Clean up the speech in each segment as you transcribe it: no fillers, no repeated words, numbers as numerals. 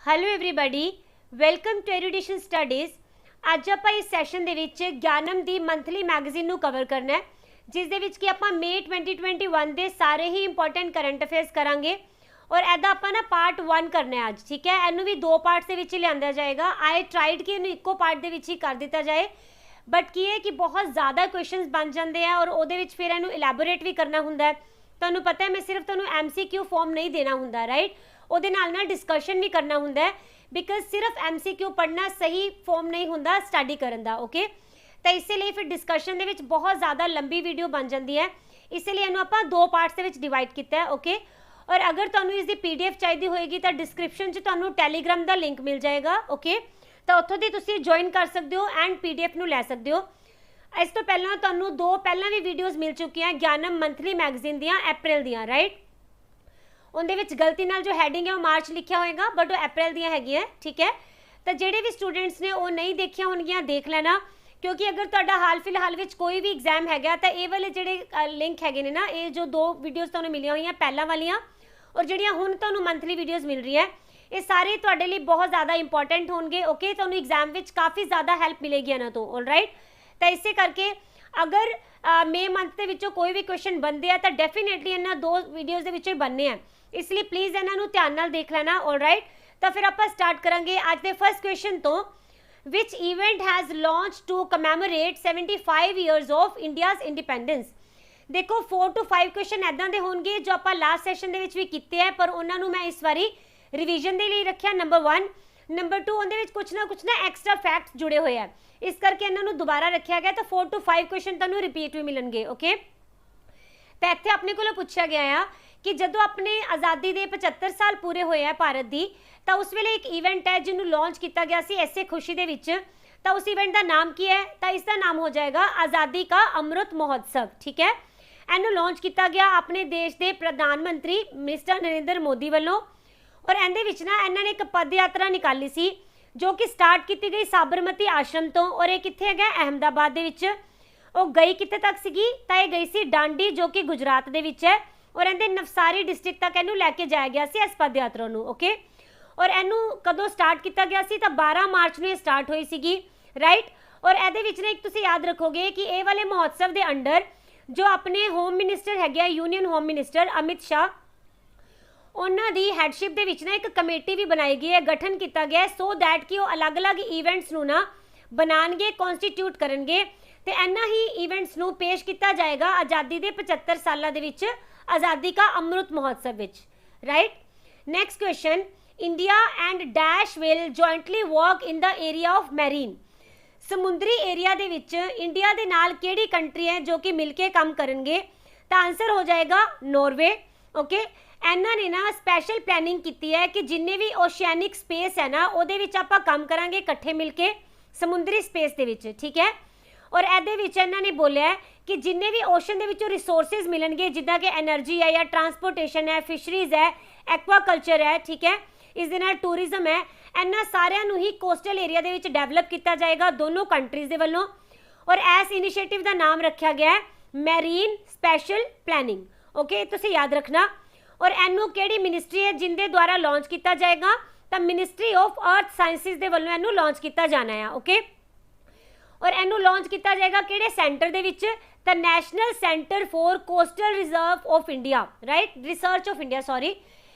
Hello everybody welcome to education studies. ਅੱਜ ਆਪਾਂ ਇਸ ਸੈਸ਼ਨ ਦੇ ਵਿੱਚ ਗਿਆਨਮ ਦੀ ਮੰਥਲੀ ਮੈਗਜ਼ੀਨ ਨੂੰ ਕਵਰ ਕਰਨਾ ਹੈ, ਜਿਸ ਦੇ ਵਿੱਚ ਕਿ ਆਪਾਂ ਮਈ 2021 ਦੇ ਸਾਰੇ ਹੀ ਇੰਪੋਰਟੈਂਟ ਕਰੰਟ ਅਫੇਅਰਸ ਕਰਾਂਗੇ ਔਰ ਇਹਦਾ ਆਪਾਂ ਨਾ ਪਾਰਟ 1 ਕਰਨਾ ਹੈ ਅੱਜ। ਠੀਕ ਹੈ, ਇਹਨੂੰ ਵੀ ਦੋ ਪਾਰਟਸ ਦੇ ਵਿੱਚ ਲਿਆਂਦਾ ਜਾਏਗਾ। ਆਈ ਟਰਾਈਡ ਕਿ ਇਹਨੂੰ ਇੱਕੋ ਪਾर्ट ਦੇ ਵਿੱਚ ਹੀ ਕਰ ਦਿੱਤਾ ਜਾਏ, बट की है कि बहुत ज़्यादा क्वेश्चंस बन जाते हैं और ਉਹਦੇ ਵਿੱਚ फिर ਇਹਨੂੰ ਇਲੈਬੋਰੇਟ भी करना ਹੁੰਦਾ ਹੈ। ਤੁਹਾਨੂੰ ਪਤਾ ਹੈ मैं सिर्फ ਤੁਹਾਨੂੰ MCQ फॉर्म नहीं देना ਹੁੰਦਾ, राइट। ਉਹਦੇ ਨਾਲ डिस्कशन भी करना ਹੁੰਦਾ है, बिकॉज सिर्फ MCQ पढ़ना सही फॉर्म नहीं ਹੁੰਦਾ स्टडी करन ਦਾ। ओके, तो इसलिए फिर डिस्कशन ਦੇ ਵਿੱਚ बहुत ज़्यादा लंबी वीडियो बन जाती है, इसलिए ਇਹਨੂੰ ਆਪਾਂ दो पार्ट्स ਦੇ ਵਿੱਚ डिवाइड ਕੀਤਾ है। ओके, और अगर ਤੁਹਾਨੂੰ इसकी PDF चाहिए होएगी तो डिस्क्रिप्शन 'ਚ ਤੁਹਾਨੂੰ ਟੈਲੀਗ੍ਰਾਮ ਦਾ लिंक मिल जाएगा। ओके, तो ਉੱਥੋਂ ਦੀ ਤੁਸੀਂ ਜੁਆਇਨ ਕਰ ਸਕਦੇ ਹੋ ਐਂਡ PDF ਨੂੰ ਲੈ ਸਕਦੇ ਹੋ। ਇਸ ਤੋਂ ਪਹਿਲਾਂ ਤੁਹਾਨੂੰ ਦੋ ਪਹਿਲਾਂ ਵੀ ਵੀਡੀਓਜ਼ ਮਿਲ ਚੁੱਕੀਆਂ ਗਿਆਨਮ ਮੰਥਲੀ ਮੈਗਜ਼ੀਨ ਦੀਆਂ ਅਪ੍ਰੈਲ ਦੀਆਂ, ਰਾਈਟ। ਉਹਦੇ ਵਿੱਚ ਗਲਤੀ ਨਾਲ ਜੋ ਹੈਡਿੰਗ ਹੈ ਉਹ ਮਾਰਚ ਲਿਖਿਆ ਹੋਏਗਾ, ਬਟ ਉਹ ਅਪ੍ਰੈਲ ਦੀਆਂ ਹੈਗੀਆਂ, ਠੀਕ ਹੈ। ਤਾਂ ਜਿਹੜੇ ਵੀ ਸਟੂਡੈਂਟਸ ਨੇ ਉਹ ਨਹੀਂ ਦੇਖਿਆ ਹੋਣਗੀਆਂ ਦੇਖ ਲੈਣਾ, ਕਿਉਂਕਿ ਅਗਰ ਤੁਹਾਡਾ ਹਾਲ ਫਿਲਹਾਲ ਵਿੱਚ ਕੋਈ ਵੀ ਐਗਜ਼ਾਮ ਹੈਗਾ ਤਾਂ ਇਹ ਵਾਲੇ ਜਿਹੜੇ ਲਿੰਕ ਹੈਗੇ ਨੇ ਨਾ, ਇਹ ਜੋ ਦੋ ਵੀਡੀਓਜ਼ ਤੁਹਾਨੂੰ ਮਿਲੀਆਂ ਹੋਈਆਂ ਪਹਿਲਾਂ ਵਾਲੀਆਂ ਔਰ ਜਿਹੜੀਆਂ ਹੁਣ ਤੁਹਾਨੂੰ ਮੰਥਲੀ ਵੀਡੀਓਜ਼ ਮਿਲ ਰਹੀਆਂ, ਇਹ ਸਾਰੇ ਤੁਹਾਡੇ ਲਈ ਬਹੁਤ ਜ਼ਿਆਦਾ ਇੰਪੋਰਟੈਂਟ ਹੋਣਗੇ। ਓਕੇ, ਤੁਹਾਨੂੰ ਐਗਜ਼ਾਮ ਵਿੱਚ ਕਾਫੀ ਜ਼ਿਆਦਾ ਹੈਲਪ ਮਿਲੇਗੀ ਇਹਨਾਂ ਤੋਂ, ਆਲਰਾਈਟ। ਤਾਂ ਇਸੇ ਕਰਕੇ ਅਗਰ ਮਈ ਮੰਥ ਦੇ ਵਿੱਚੋਂ ਕੋਈ ਵੀ ਕੁਐਸਚਨ ਬਣਦੇ ਆ ਤਾਂ ਡੈਫੀਨੇਟਲੀ ਇਹਨਾਂ ਦੋ ਵੀਡੀਓਜ਼ ਦੇ ਵਿੱਚੋਂ ਹੀ ਬਣਨੇ ਆ, ਇਸ ਲਈ ਪਲੀਜ਼ ਇਹਨਾਂ ਨੂੰ ਧਿਆਨ ਨਾਲ ਦੇਖ ਲੈਣਾ, ਆਲਰਾਈਟ। ਤਾਂ ਫਿਰ ਆਪਾਂ ਸਟਾਰਟ ਕਰਾਂਗੇ ਅੱਜ ਦੇ ਫਸਟ ਕੁਐਸਚਨ ਤੋਂ। Which event has launched to commemorate 75 years of India's independence. ਦੇਖੋ 4 to 5 ਕੁਐਸਚਨ ਇੱਦਾਂ ਦੇ ਹੋਣਗੇ ਜੋ ਆਪਾਂ ਲਾਸਟ ਸੈਸ਼ਨ ਦੇ ਵਿੱਚ ਵੀ ਕੀਤੇ ਆ, ਪਰ ਉਹਨਾਂ ਨੂੰ ਮੈਂ ਇਸ ਵਾਰੀ रिवीजन के लिए रखा। नंबर 1, नंबर 2 उनके कुछ ना एक्सट्रा फैक्ट्स जुड़े हुए हैं, इस करके इन्होंने दोबारा रखा गया। तो 4 to 5 क्वेश्चन तुहानू रिपीट भी मिलणगे। ओके, तो इत्थे अपने को पूछा गया है कि जदों अपने आज़ादी के 75 साल पूरे होए हैं भारत की, तो उस वेले एक इवेंट है जिन्होंने लॉन्च किया गया सी इसे खुशी दे विच। तो उस इवेंट का नाम की है? तो इसका नाम हो जाएगा आज़ादी का अमृत महोत्सव। ठीक है, इन्हू लॉन्च किया गया अपने देश के प्रधानमंत्री मिस्टर नरेंद्र मोदी वालों, और ਇਹਦੇ ਵਿੱਚ ਨਾ ਇਹਨਾਂ ਨੇ ਇੱਕ ਪਦ ਯਾਤਰਾ ਨਿਕਾਲੀ ਸੀ ਜੋ ਕਿ ਸਟਾਰਟ ਕੀਤੀ ਗਈ ਸਾਬਰਮਤੀ ਆਸ਼ਰਮ ਤੋਂ, ਔਰ ਇਹ ਕਿੱਥੇ ਹੈਗਾ? ਅਹਿਮਦਾਬਾਦ ਦੇ ਵਿੱਚ। ਉਹ ਗਈ ਕਿੱਥੇ ਤੱਕ ਸੀਗੀ? ਤਾਂ ਇਹ ਗਈ ਸੀ ਡਾਂਡੀ, ਜੋ ਕਿ ਗੁਜਰਾਤ ਦੇ ਵਿੱਚ ਹੈ, ਔਰ ਇਹਦੇ ਨਵਸਾਰੀ ਡਿਸਟ੍ਰਿਕਟ ਤੱਕ ਇਹਨੂੰ ਲੈ ਕੇ ਜਾਇਆ ਗਿਆ ਸੀ ਇਸ ਪਦ ਯਾਤਰਾ ਨੂੰ। ਓਕੇ, ਔਰ ਇਹਨੂੰ ਕਦੋਂ ਸਟਾਰਟ ਕੀਤਾ ਗਿਆ ਸੀ? ਤਾਂ 12 ਮਾਰਚ ਨੂੰ ਇਹ ਸਟਾਰਟ ਹੋਈ ਸੀਗੀ, ਰਾਈਟ। ਔਰ ਇਹਦੇ ਵਿੱਚ ਨਾ ਇੱਕ ਤੁਸੀਂ ਯਾਦ ਰੱਖੋਗੇ ਕਿ ਇਹ ਵਾਲੇ ਮਹੋਤਸਵ ਦੇ ਅੰਡਰ ਜੋ ਆਪਣੇ ਹੋਮ ਮਿਨਿਸਟਰ ਹੈਗੇ ਆ, union home minister Amit Shah, ਉਹਨਾਂ ਦੀ ਹੈਡਸ਼ਿਪ ਦੇ ਵਿੱਚ ਨਾ ਇੱਕ ਕਮੇਟੀ ਵੀ ਬਣਾਈ ਗਈ ਹੈ, ਗਠਨ ਕੀਤਾ ਗਿਆ ਹੈ, ਸੋ ਦੈਟ ਕਿ ਉਹ ਅਲੱਗ-ਅਲੱਗ ਇਵੈਂਟਸ ਨੂੰ ਨਾ ਬਣਾਉਣਗੇ, ਕਨਸਟੀਟਿਊਟ ਕਰਨਗੇ ਤੇ ਇਹਨਾਂ ਹੀ ਇਵੈਂਟਸ ਨੂੰ ਪੇਸ਼ ਕੀਤਾ ਜਾਏਗਾ ਆਜ਼ਾਦੀ ਦੇ 75 ਸਾਲਾਂ ਦੇ ਵਿੱਚ ਆਜ਼ਾਦੀ ਕਾ ਅੰਮ੍ਰਿਤ ਮਹੋਤਸਵ ਵਿੱਚ, right. Next question, India and dash will jointly work in the area of Marine. ਸਮੁੰਦਰੀ ਏਰੀਆ ਦੇ ਵਿੱਚ ਇੰਡੀਆ ਦੇ ਨਾਲ ਕਿਹੜੀ ਕੰਟਰੀ ਹੈ ਜੋ ਕਿ ਮਿਲ ਕੇ ਕੰਮ ਕਰਨਗੇ? ਤਾਂ ਆਨਸਰ ਹੋ ਜਾਏਗਾ ਨੋਰਵੇ। ਓਕੇ, ਇਹਨਾਂ ਨੇ ਨਾ ਸਪੈਸ਼ਲ ਪਲੈਨਿੰਗ ਕੀਤੀ ਹੈ ਕਿ ਜਿੰਨੇ ਵੀ ਓਸ਼ੀਐਨਿਕ ਸਪੇਸ ਹੈ ਨਾ ਉਹਦੇ ਵਿੱਚ ਆਪਾਂ ਕੰਮ ਕਰਾਂਗੇ ਇਕੱਠੇ ਮਿਲ ਕੇ ਸਮੁੰਦਰੀ ਸਪੇਸ ਦੇ ਵਿੱਚ, ਠੀਕ ਹੈ। ਔਰ ਇਹਦੇ ਵਿੱਚ ਇਹਨਾਂ ਨੇ ਬੋਲਿਆ ਕਿ ਜਿੰਨੇ ਵੀ ਓਸ਼ਨ ਦੇ ਵਿੱਚੋਂ ਰਿਸੋਰਸਿਸ ਮਿਲਣਗੇ, ਜਿੱਦਾਂ ਕਿ એનર્ਜੀ ਹੈ ਜਾਂ ਟਰਾਂਸਪੋਰਟੇਸ਼ਨ ਹੈ, ਫਿਸ਼ਰੀਜ਼ ਹੈ, ਐਕਵਾਕਲਚਰ ਹੈ, ਠੀਕ ਹੈ, ਇਸ ਦੇ ਨਾਲ ਟੂਰਿਜ਼ਮ ਹੈ, ਇਹਨਾਂ ਸਾਰਿਆਂ ਨੂੰ ਹੀ ਕੋਸਟਲ ਏਰੀਆ ਦੇ ਵਿੱਚ ਡਿਵੈਲਪ ਕੀਤਾ ਜਾਏਗਾ ਦੋਨੋਂ ਕੰਟਰੀਜ਼ ਦੇ ਵੱਲੋਂ। ਔਰ ਇਸ ਇਨੀਸ਼ੀਏਟਿਵ ਦਾ ਨਾਮ ਰੱਖਿਆ ਗਿਆ ਹੈ ਮੈਰੀਨ ਸਪੈਸ਼ਲ ਪਲੈਨਿੰਗ। ਓਕੇ, ਤੁਸੀਂ ਯਾਦ ਰੱਖਣਾ। और ਇਹਨੂੰ ਕਿਹੜੀ ਮਿਨਿਸਟਰੀ ਹੈ ਜਿੰਦੇ ਦੁਆਰਾ ਲਾਂਚ ਕੀਤਾ ਜਾਏਗਾ? ਤਾਂ ਮਿਨਿਸਟਰੀ ਆਫ ਅਰਥ ਸਾਇੰਸਿਸ ਦੇ ਵੱਲੋਂ ਇਹਨੂੰ ਲਾਂਚ ਕੀਤਾ ਜਾਣਾ ਹੈ। ਓਕੇ, ਔਰ ਇਹਨੂੰ ਲਾਂਚ ਕੀਤਾ ਜਾਏਗਾ ਕਿਹੜੇ ਸੈਂਟਰ ਦੇ ਵਿੱਚ? ਤਾਂ national centre for coastal reserve of India, right, research of India, sorry,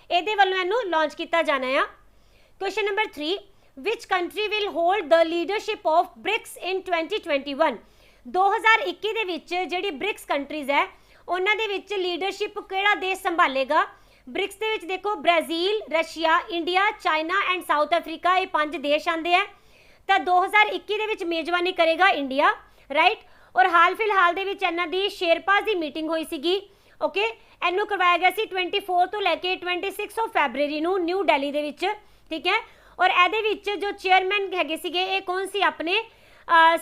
ਇਹਦੇ ਵੱਲੋਂ ਇਹਨੂੰ ਲਾਂਚ ਕੀਤਾ ਜਾਣਾ ਹੈ। Question number 3, which country will hold the leadership of BRICS in 2021। 2021 ਦੇ ਵਿੱਚ ਜਿਹੜੀ ਬ੍ਰਿਕਸ ਕੰਟਰੀਜ਼ ਹੈ ਉਹਨਾਂ ਦੇ ਵਿੱਚ ਲੀਡਰਸ਼ਿਪ ਕਿਹੜਾ ਦੇਸ਼ ਸੰਭਾਲੇਗਾ? ਬ੍ਰਿਕਸ ਦੇ ਵਿੱਚ ਦੇਖੋ Brazil, Russia, India, China and south Africa, ਇਹ 5 ਦੇਸ਼ ਆਉਂਦੇ ਆ। ਤਾਂ 2021 ਦੇ ਵਿੱਚ ਮੇਜ਼ਬਾਨੀ ਕਰੇਗਾ ਇੰਡੀਆ, ਰਾਈਟ। ਔਰ ਹਾਲ ਫਿਲਹਾਲ ਦੇ ਵਿੱਚ ਇਹਨਾਂ ਦੀ ਸ਼ੇਰਪਾਸ ਦੀ ਮੀਟਿੰਗ ਹੋਈ ਸੀਗੀ। ਓਕੇ, ਇਹਨੂੰ ਕਰਵਾਇਆ ਗਿਆ ਸੀ 24 ਤੋਂ ਲੈ ਕੇ 26 ਫੈਬਰਵਰੀ ਨੂੰ ਨਿਊ ਦਿੱਲੀ ਦੇ ਵਿੱਚ, ਠੀਕ ਹੈ। ਔਰ ਇਹਦੇ ਵਿੱਚ ਜੋ ਚੇਅਰਮੈਨ ਹੈਗੇ ਸੀਗੇ ਇਹ ਕੌਣ ਸੀ? ਆਪਣੇ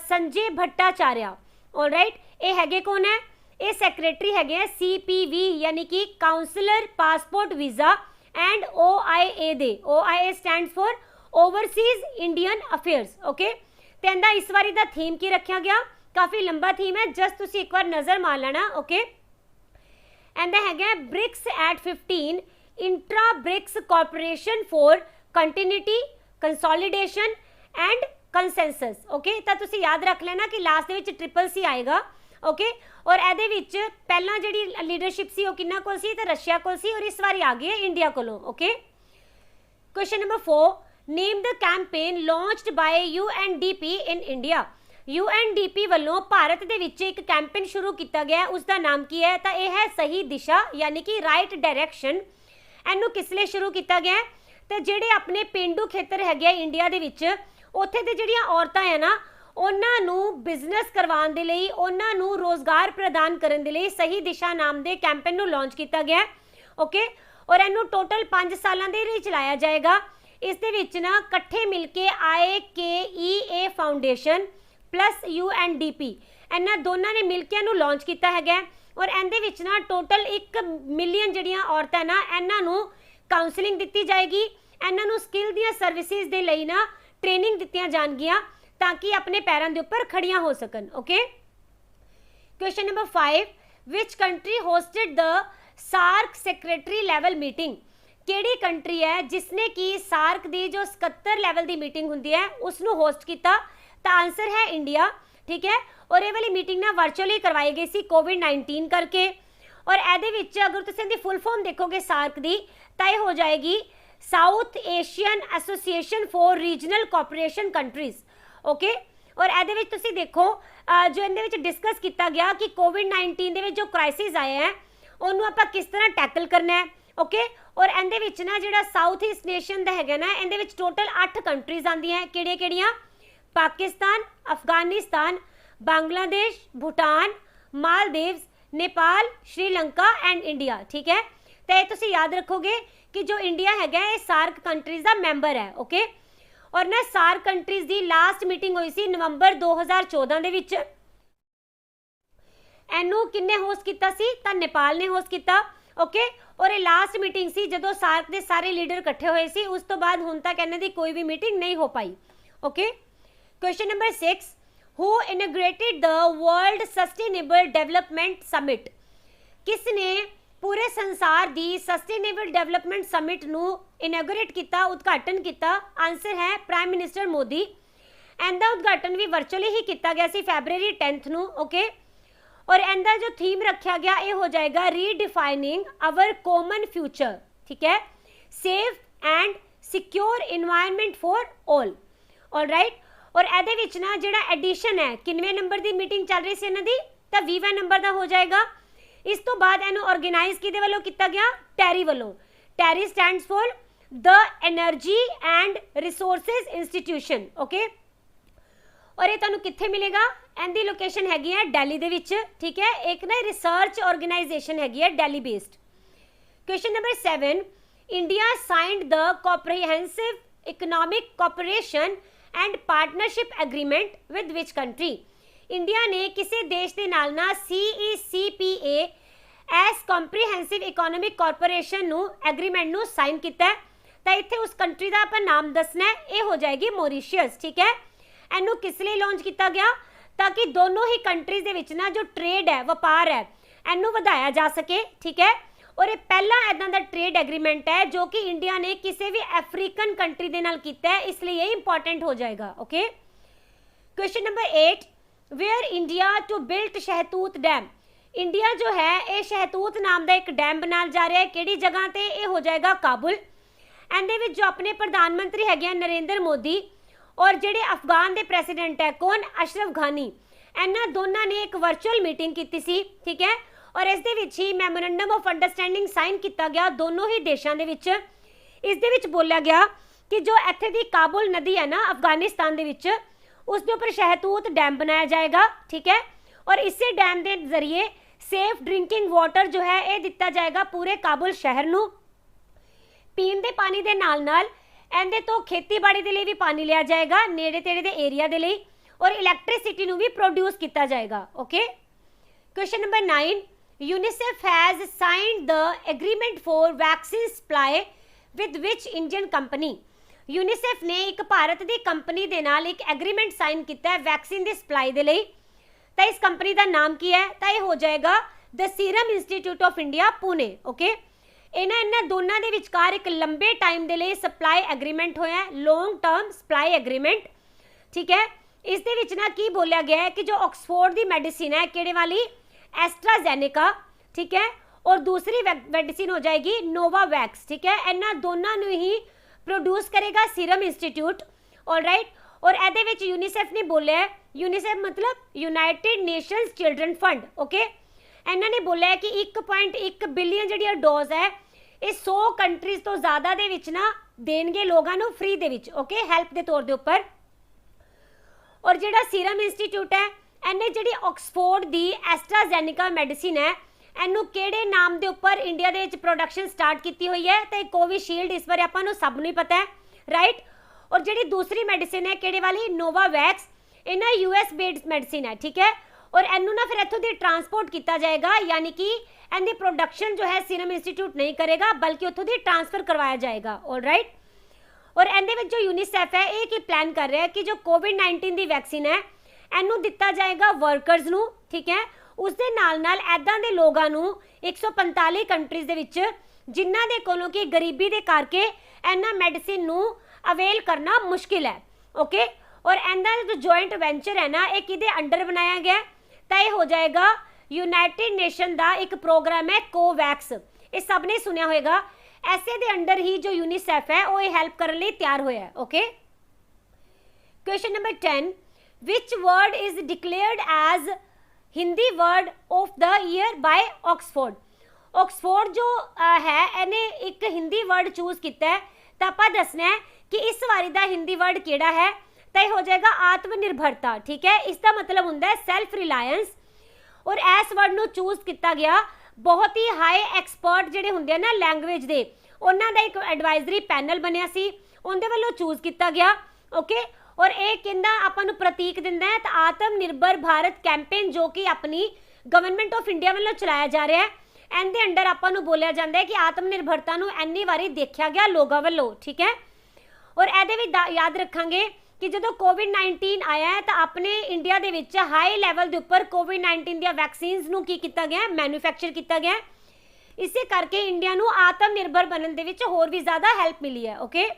ਸੰਜੇ ਭੱਟਾਚਾਰਿਆ, ਆਲਰਾਈਟ। ਇਹ ਹੈਗੇ ਕੌਣ ਹੈ? ਇਹ ਸੈਕਟਰੀ ਹੈਗੇ CPV यानी कि consular passport visa and OIA ਦੇ। OIA stands for overseas Indian affairs. Okay, तो इनका इस बारी का थीम की रखा गया? काफ़ी लंबा थीम है, जस्ट तुसी एक बार नज़र मार लेना। ओके, इनका है BRICS at 15 intra BRICS corporation for continuity, consolidation and consensus. Okay, तो तुसी याद रख लेना कि लास्ट दे विच ट्रिपल सी आएगा। ओके, और ਇਹਦੇ ਵਿੱਚ ਪਹਿਲਾਂ ਜਿਹੜੀ ਲੀਡਰਸ਼ਿਪ ਸੀ ਉਹ ਕਿੰਨਾ ਕੋਲ ਸੀ? ਤਾਂ ਰਸ਼ੀਆ ਕੋਲ ਸੀ, ਔਰ ਇਸ ਵਾਰੀ ਆ ਗਈ ਹੈ ਇੰਡੀਆ ਕੋਲੋਂ। Okay, question number 4, name the campaign launched ਬਾय UNDP in India. UNDP ਵੱਲੋਂ ਭਾਰਤ ਦੇ ਵਿੱਚ ਇੱਕ ਕੈਂਪੇਨ ਸ਼ੁਰੂ ਕੀਤਾ ਗਿਆ, ਉਸ ਦਾ ਨਾਮ ਕੀ ਹੈ? ਤਾਂ ਇਹ ਹੈ ਸਹੀ ਦਿਸ਼ਾ, ਯਾਨੀ ਕਿ ਰਾਈਟ ਡਾਇਰੈਕਸ਼ਨ। ਇਹਨੂੰ ਕਿਸ ਲਈ ਸ਼ੁਰੂ ਕੀਤਾ ਗਿਆ? ਤੇ ਜਿਹੜੇ ਆਪਣੇ ਪਿੰਡੂ ਖੇਤਰ ਹੈਗੇ ਇੰਡੀਆ ਦੇ ਵਿੱਚ, ਉੱਥੇ ਦੇ ਜਿਹੜੀਆਂ ਔਰਤਾਂ ਹੈ ਨਾ, ਉਹਨਾਂ ਨੂੰ ਬਿਜ਼ਨਸ ਕਰਵਾਉਣ ਦੇ ਲਈ, ਉਹਨਾਂ ਨੂੰ ਰੋਜ਼ਗਾਰ ਪ੍ਰਦਾਨ ਕਰਨ ਦੇ ਲਈ ਸਹੀ ਦਿਸ਼ਾ ਨਾਮ ਦੇ ਕੈਂਪੇਨ ਨੂੰ ਲਾਂਚ ਕੀਤਾ ਗਿਆ। ਓਕੇ, ਔਰ ਇਹਨੂੰ ਟੋਟਲ 5 ਸਾਲਾਂ ਦੇ ਲਈ ਚਲਾਇਆ ਜਾਏਗਾ। ਇਸ ਦੇ ਵਿੱਚ ਨਾ ਇਕੱਠੇ ਮਿਲ ਕੇ IKEA ਫਾਊਂਡੇਸ਼ਨ ਪਲੱਸ UNDP, ਇਹਨਾਂ ਦੋਨਾਂ ਨੇ ਮਿਲ ਕੇ ਇਹਨੂੰ ਲਾਂਚ ਕੀਤਾ ਹੈਗਾ। ਔਰ ਇਹਦੇ ਵਿੱਚ ਨਾ ਟੋਟਲ 1 ਮਿਲੀਅਨ ਜਿਹੜੀਆਂ ਔਰਤਾਂ ਨਾ, ਇਹਨਾਂ ਨੂੰ ਕਾਉਂਸਲਿੰਗ ਦਿੱਤੀ ਜਾਏਗੀ, ਇਹਨਾਂ ਨੂੰ ਸਕਿੱਲ ਦੀਆਂ ਸਰਵਿਸਿਜ਼ ਦੇ ਲਈ ਨਾ ਟ੍ਰੇਨਿੰਗ ਦਿੱਤੀਆਂ ਜਾਣਗੀਆਂ ਤਾਂ ਕਿ ਆਪਣੇ ਪੈਰਾਂ ਦੇ ਉੱਪਰ ਖੜੀਆਂ ਹੋ ਸਕਣ। ਓਕੇ, ਕੁਐਸਚਨ ਨੰਬਰ 5, ਵਿਚ ਕੰਟਰੀ ਹੋਸਟਡ ਦ ਸਾਰਕ ਸੈਕਟਰੀ ਲੈਵਲ ਮੀਟਿੰਗ। ਕਿਹੜੀ ਕੰਟਰੀ ਹੈ ਜਿਸਨੇ ਕਿ ਸਾਰਕ ਦੀ ਜੋ 77 ਲੈਵਲ ਦੀ ਮੀਟਿੰਗ ਹੁੰਦੀ ਹੈ ਉਸ ਨੂੰ ਹੋਸਟ ਕੀਤਾ? ਤਾਂ ਆਨਸਰ ਹੈ ਇੰਡੀਆ। ਠੀਕ ਹੈ, ਔਰ ਇਹ ਵਾਲੀ ਮੀਟਿੰਗ ਨਾ ਵਰਚੁਅਲੀ ਕਰਵਾਈ ਗਈ ਸੀ COVID-19 ਕਰਕੇ। ਔਰ ਇਹਦੇ ਵਿੱਚ ਅਗਰ ਤੁਸੀਂ ਇਹਦੀ ਫੁੱਲ ਫਾਰਮ ਦੇਖੋਗੇ ਸਾਰਕ ਦੀ, ਤਾਂ ਇਹ ਹੋ ਜਾਏਗੀ south Asian association for regional cooperation countries. Okay, ਔਰ ਇਹਦੇ ਵਿੱਚ ਤੁਸੀਂ ਦੇਖੋ ਜੋ ਇਹਦੇ ਵਿੱਚ ਡਿਸਕਸ ਕੀਤਾ ਗਿਆ ਕਿ COVID-19 ਦੇ ਵਿੱਚ ਜੋ ਕ੍ਰਾਈਸਿਸ ਆਇਆ ਹੈ ਉਹਨੂੰ ਆਪਾਂ ਕਿਸ ਤਰ੍ਹਾਂ ਟੈਕਲ ਕਰਨਾ ਹੈ। ਓਕੇ, ਔਰ ਇਹਦੇ ਵਿੱਚ ਨਾ ਜਿਹੜਾ ਸਾਊਥ ਈਸਟ ਨੇਸ਼ਨ ਦਾ ਹੈਗਾ ਨਾ, ਇਹਦੇ ਵਿੱਚ ਟੋਟਲ 8 ਕੰਟਰੀਜ਼ ਆਉਂਦੀਆਂ। ਕਿਹੜੀਆਂ? Pakistan, Afghanistan, Bangladesh, Bhutan, Maldives, Nepal, Sri Lanka and India. ठीक है, तो ये तुसी याद रखोगे कि जो इंडिया हैगा ये सार्क कंट्रीज का मैंबर है। ओके, और ना सार्क कंट्रीज की लास्ट मीटिंग हुई सी नवंबर 2014 दे विच। एनू किन्ने होस्ट किया सी? तां नेपाल ने होस्ट किया। ओके, और ये लास्ट मीटिंग सी जदों सार्क के सारे लीडर इकट्ठे हुए सी, उस तो बाद हुण तक इन्हां दी कोई भी मीटिंग नहीं हो पाई। Okay, question number 6, Who inaugurated the World Sustainable Development Summit? किसने पूरे संसार दी सस्टेनेबल डेवलपमेंट समिट ਨੂੰ ਇਨੋਗਰੇਟ ਕੀਤਾ, ਉਦਘਾਟਨ ਕੀਤਾ? ਆਨਸਰ ਹੈ ਪ੍ਰਾਈਮ ਮਿਨਿਸਟਰ ਮੋਦੀ। ਇਹਦਾ ਉਦਘਾਟਨ ਵੀ ਵਰਚੁਅਲੀ ਹੀ ਕੀਤਾ ਗਿਆ ਸੀ ਫੈਬਰੂਅਰੀ 10 ਨੂੰ। ਓਕੇ, ਔਰ ਇਹਦਾ ਜੋ ਥੀਮ ਰੱਖਿਆ ਗਿਆ ਇਹ ਹੋ ਜਾਏਗਾ ਰੀਡਿਫਾਈਨਿੰਗ ਆਵਰ ਕਾਮਨ ਫਿਊਚਰ। ਠੀਕ ਹੈ, safe and secure environment for all. Alright, और ਇਹਦੇ ਵਿੱਚ ਨਾ ਜਿਹੜਾ ਐਡੀਸ਼ਨ ਹੈ, ਕਿੰਨਵੇਂ ਨੰਬਰ ਦੀ ਮੀਟਿੰਗ ਚੱਲ ਰਹੀ ਸੀ ਇਹਨਾਂ ਦੀ? ਤਾਂ 20ਵੇਂ ਨੰਬਰ ਦਾ ਹੋ ਜਾਏਗਾ। ਇਸ ਤੋਂ ਬਾਅਦ ਇਹਨੂੰ ਆਰਗੇਨਾਈਜ਼ ਕਿਹਦੇ ਵੱਲੋਂ ਕੀਤਾ ਗਿਆ? ਟੈਰੀ ਵੱਲੋਂ। TERI stands for the energy and resources institution. Okay, और ये ਤੁਹਾਨੂੰ ਕਿੱਥੇ ਮਿਲੇਗਾ? ਇਹਦੀ ਲੋਕੇਸ਼ਨ ਹੈਗੀ ਹੈ ਦਿੱਲੀ ਦੇ ਵਿੱਚ। ਠੀਕ ਹੈ, ਇੱਕ ਨਾ ਰਿਸਰਚ ਆਰਗੇਨਾਈਜੇਸ਼ਨ ਹੈਗੀ ਹੈ Delhi based. Question number 7, India signed the comprehensive economic cooperation and partnership agreement with which country? India ने किसी देश के नाल ना CECPA S comprehensive economic corporation नू एग्रीमेंट नू साइन किया। तो इत्थे उस कंट्री का अपन नाम दसना है, ये हो जाएगी मॉरिशस। ठीक है, इनू किस लिए लॉन्च किया गया? ताकि दोनों ही कंट्रीज दे विच ना जो ट्रेड है, व्यापार है, इनू वधाया जा सके। ठीक है, और ये पहला इदां दा ट्रेड एग्रीमेंट है जो कि इंडिया ने किसी भी अफ्रीकन कंट्री दे नाल कीता है, इसलिए ये इंपॉर्टेंट हो जाएगा। Okay, question number 8, where India to built Shahtoot dam. India जो है ये शहतूत नाम का एक डैम बना जा रहा है। किहड़ी जगह ते? ये हो जाएगा काबुल। इहदे विच जो अपने प्रधानमंत्री है नरेंद्र मोदी और जिहड़े अफगान के प्रेसिडेंट है कौन? अशरफ घानी। इन्हां दोनों ने एक वर्चुअल मीटिंग की सी। ठीक है, और इस दे विच ही मैमोरेंडम ऑफ अंडरस्टैंडिंग साइन किया गया दोनों ही देशों के विच। इस दे विच बोलिया गया कि जो इत्थे दी काबुल नदी है ना अफगानिस्तान दे विच, उस दे उपर शहतूत डैम बनाया जाएगा। ठीक है, और इसी डैम के जरिए सेफ ड्रिंकिंग वाटर जो है ये दिता जाएगा पूरे काबुल शहर नू। पीण दे पानी दे नाल नाल इहदे तो खेतीबाड़ी दे लई भी पानी लिया जाएगा नेड़े तेड़े दे एरिया दे लई, और इलैक्ट्रिसिटी नू भी प्रोड्यूस किया जाएगा। Okay, question number 9, UNICEF has signed the agreement for vaccine supply with which Indian company? UNICEF ने एक भारत की कंपनी दे नाल एक एग्रीमेंट साइन किया है वैक्सीन की सप्लाई दे लई। तो इस कंपनी का नाम की है? तो यह हो जाएगा the serum institute of India Pune. Okay, ਇਹਨਾਂ ਦੋਨਾਂ ਦੇ ਵਿਚਕਾਰ ਇੱਕ ਲੰਬੇ ਟਾਈਮ ਦੇ ਲਈ ਸਪਲਾਈ ਐਗਰੀਮੈਂਟ ਹੋਇਆ, ਲੌਂਗ ਟਰਮ ਸਪਲਾਈ ਐਗਰੀਮੈਂਟ, ਠੀਕ ਹੈ। ਇਸ ਦੇ ਵਿੱਚ ਨਾ ਕੀ ਬੋਲਿਆ ਗਿਆ ਹੈ ਕਿ ਜੋ ਆਕਸਫੋर्ड ਦੀ ਮੈਡੀਸਿਨ है ਕਿਹੜੇ वाली, एस्ट्राजेनेका, ठीक है, और दूसरी वैक्सीन हो जाएगी नोवावैक्स, ठीक है। इन्हां दोनों नूं ही प्रोड्यूस करेगा सीरम इंस्टीट्यूट, ऑलराइट। और ਇਹਦੇ ਵਿੱਚ यूनिसेफ ने बोलिया, यूनिसेफ मतलब United Nations children fund, okay. ਇਹਨਾਂ ਨੇ बोलिया कि 1.1 बिलियन ਜਿਹੜੀ डोज है ਇਹ 100 कंट्रीज तो ज़्यादा ਦੇ ਵਿੱਚ ਨਾ ਦੇਣਗੇ ਲੋਕਾਂ ਨੂੰ फ्री ਦੇ ਵਿੱਚ, ओके, हेल्प ਦੇ तौर ਦੇ ਉੱਪਰ। और ਜਿਹੜਾ सीरम इंस्टीट्यूट है ਇਹਨੇ ਜਿਹੜੀ ਆਕਸਫੋर्ड ਦੀ एस्ट्राजेनेका ਮੈਡੀਸਿਨ है ਇਹਨੂੰ ਕਿਹੜੇ ਨਾਮ ਦੇ ਉੱਪਰ ਇੰਡੀਆ ਦੇ ਵਿੱਚ ਪ੍ਰੋਡਕਸ਼ਨ ਸਟਾਰਟ ਕੀਤੀ ਹੋਈ ਹੈ, ਤਾਂ ਕੋਵਿਸ਼ੀਲਡ, ਇਸ ਬਾਰੇ ਆਪਾਂ ਨੂੰ ਸਭ ਨੂੰ ਹੀ ਪਤਾ ਹੈ, ਰਾਈਟ। और ਜਿਹੜੀ दूसरी ਮੈਡੀਸਿਨ ਹੈ ਕਿਹੜੇ ਵਾਲੀ, ਨੋਵਾਵੈਕਸ, ਇਹ ਨਾ US ਬੇਸਡ ਮੈਡੀਸਿਨ ਹੈ, ठीक है। और ਇਹਨੂੰ ਨਾ ਫਿਰ ਇੱਥੋਂ ਦੀ ट्रांसपोर्ट ਕੀਤਾ ਜਾਏਗਾ, यानी कि ਇਹਦੀ प्रोडक्शन जो है सीरम इंस्टीट्यूट नहीं करेगा बल्कि ਉੱਥੋਂ ਦੀ ट्रांसफर करवाया जाएगा, ऑलराइट। और ਇਹਦੇ ਵਿੱਚ जो यूनिसेफ है ਇਹ ਕੀ प्लान कर रहा है कि जो कोविड-19 ਦੀ ਵੈਕਸੀਨ है ਇਹਨੂੰ ਦਿੱਤਾ ਜਾਏਗਾ ਵਰਕਰਸ ਨੂੰ, ठीक है। ਉਸ ਦੇ ਨਾਲ ਐਦਾਂ ਦੇ ਲੋਕਾਂ ਨੂੰ 145 ਕੰਟਰੀਜ਼ ਦੇ ਵਿੱਚ ਜਿਨ੍ਹਾਂ ਦੇ ਕੋਲੋਂ ਕਿ ਗਰੀਬੀ ਦੇ ਕਰਕੇ ਇਹਨਾਂ ਮੈਡੀਸਿਨ ਨੂੰ ਅਵੇਲ ਕਰਨਾ ਮੁਸ਼ਕਿਲ ਹੈ, ओके। और ਇਹਦਾ जो ਜੁਆਇੰਟ ਵੈਂਚਰ ਹੈ ਨਾ ਇਹ ਕਿਹਦੇ ਅੰਡਰ ਬਣਾਇਆ ਗਿਆ, ਤਾਂ ਇਹ ਹੋ ਜਾਏਗਾ यूनाइटेड नेशन ਦਾ ਇੱਕ ਪ੍ਰੋਗਰਾਮ ਹੈ ਕੋਵੈਕਸ, ਇਹ ਸਭ ਨੇ ਸੁਣਿਆ ਹੋਏਗਾ। ਐਸੇ ਦੇ ਅੰਡਰ ਹੀ ਜੋ यूनिसेफ है ਉਹ ਇਹ ਹੈਲਪ ਕਰਨ ਲਈ ਤਿਆਰ ਹੋਇਆ ਹੈ, okay. Question number 10, which word is declared as Hindi word of the year by Oxford. Oxford जो है ਇਹਨੇ ਇੱਕ हिंदी वर्ड चूज किया है, तो आप दसना है कि इस बारी का हिंदी वर्ड केड़ा है, तो यह हो जाएगा आत्मनिर्भरता, ठीक है। इसका मतलब होंगे सैल्फ रिलायंस। और इस वर्ड को चूज किया गया बहुत ही हाई एक्सपर्ट जिहड़े होंदे ना लैंग्वेज दे, उन्हां दा एक एडवाइजरी पैनल बनिया सी, उनदे वल्लों चूज किया गया, ओके। और ये कहना आपां प्रतीक दिंदा है तो आत्मनिर्भर भारत कैंपेन जो कि अपनी गवर्नमेंट ऑफ इंडिया वालों चलाया जा रहा है, इनके अंडर आपां बोलिया जाता है कि आत्मनिर्भरता नूं इन्नी वारी देखा गया लोगों वालों, ठीक है। और ये भी याद रखांगे कि जो कोविड-19 आया है तो अपने इंडिया दे विच हाई लैवल के उपर कोविड-19 दी वैक्सीनस नूं की किया गया, मैन्युफैक्चर किया गया, इसे करके इंडिया नूं आत्मनिर्भर बनने दे विच होर भी ज़्यादा हेल्प मिली है, okay.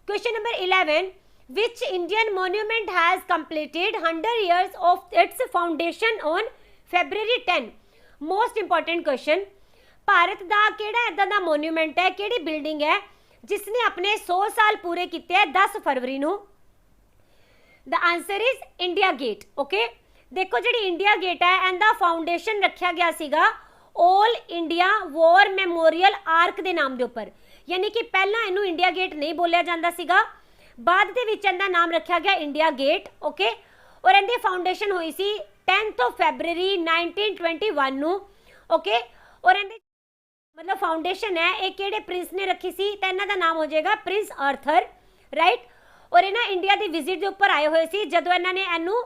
Question number 11, which Indian monument has completed 100 years of its foundation on February 10? Most important question, Bharat का केड़ा इदां दा मोन्यूमेंट है, केड़ी बिल्डिंग है जिसने अपने 100 साल पूरे किए हैं 10 फरवरी नूं? The answer is India Gate, okay. देखो जी इंडिया गेट है इनका फाउंडेशन रखा गया सीगा all India war memorial arc के नाम के उपर, यानी कि पहला इनू इंडिया गेट नहीं बोलिया जाता सीगा, बाद दे विच इनका नाम रखा गया इंडिया गेट, ओके। और इनकी फाउंडेशन हुई सी 10 फरवरी 1921 नूं, ओके। और इनके मतलब फाउंडेशन है ये किहड़े प्रिंस ने रखी सी, तो इन्हां दा नाम हो जाएगा प्रिंस आर्थर, राइट। और इन्हां इंडिया की विजिट के उपर आए हुए सी जदों इन्हां ने इनू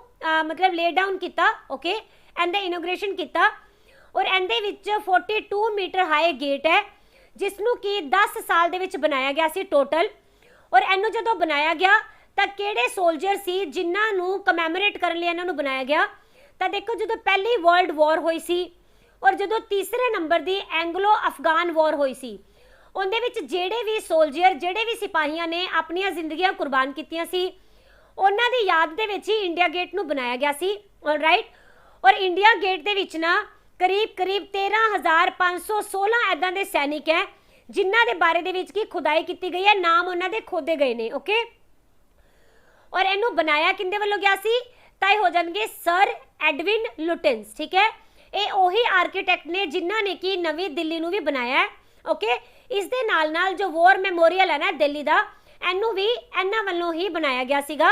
मतलब ले डाउन किया, ओके, इनका इनोग्रेशन किया। और इनदे विच 42 मीटर हाई गेट है जिसनों कि 10 साल दे विच बनाया गया सी टोटल। और इनू जो बनाया गया तो किहड़े सोल्जर सी जिन्हां नूं कमैमोरेट करने लिए इन्हां नूं बनाया गया, तो देखो जो पहली वर्ल्ड वॉर हुई सी और जो तीसरे नंबर की एंगलो अफगान वॉर हुई सी, उनदे विच जेड़े भी सोल्जर जेड़े भी सिपाहियां ने अपनियां जिंदगियां कुर्बान कीतियां सी उन्हां दी याद दे विच ही इंडिया गेट नूं बनाया गया सी, ऑलराइट। और इंडिया गेट दे विच ना करीब 13,516 इदां दे सैनिक है जिन्हां दे बारे दे विच की खुदाई की गई है, नाम उन्हां दे खोदे गए ने, ओके। और इनू बनाया किंदे वल्लों गया सी, तां हो जाणगे सर एडविन लुटिन्स, ठीक है। ये ओही आर्कीटैक्ट ने जिन्हां ने कि नवी दिल्ली नूं भी बनाया है, ओके। इस दे नाल नाल जो वॉर मैमोरियल है ना दिल्ली का इनू भी इन्हां वल्लों ही बनाया गया सीगा।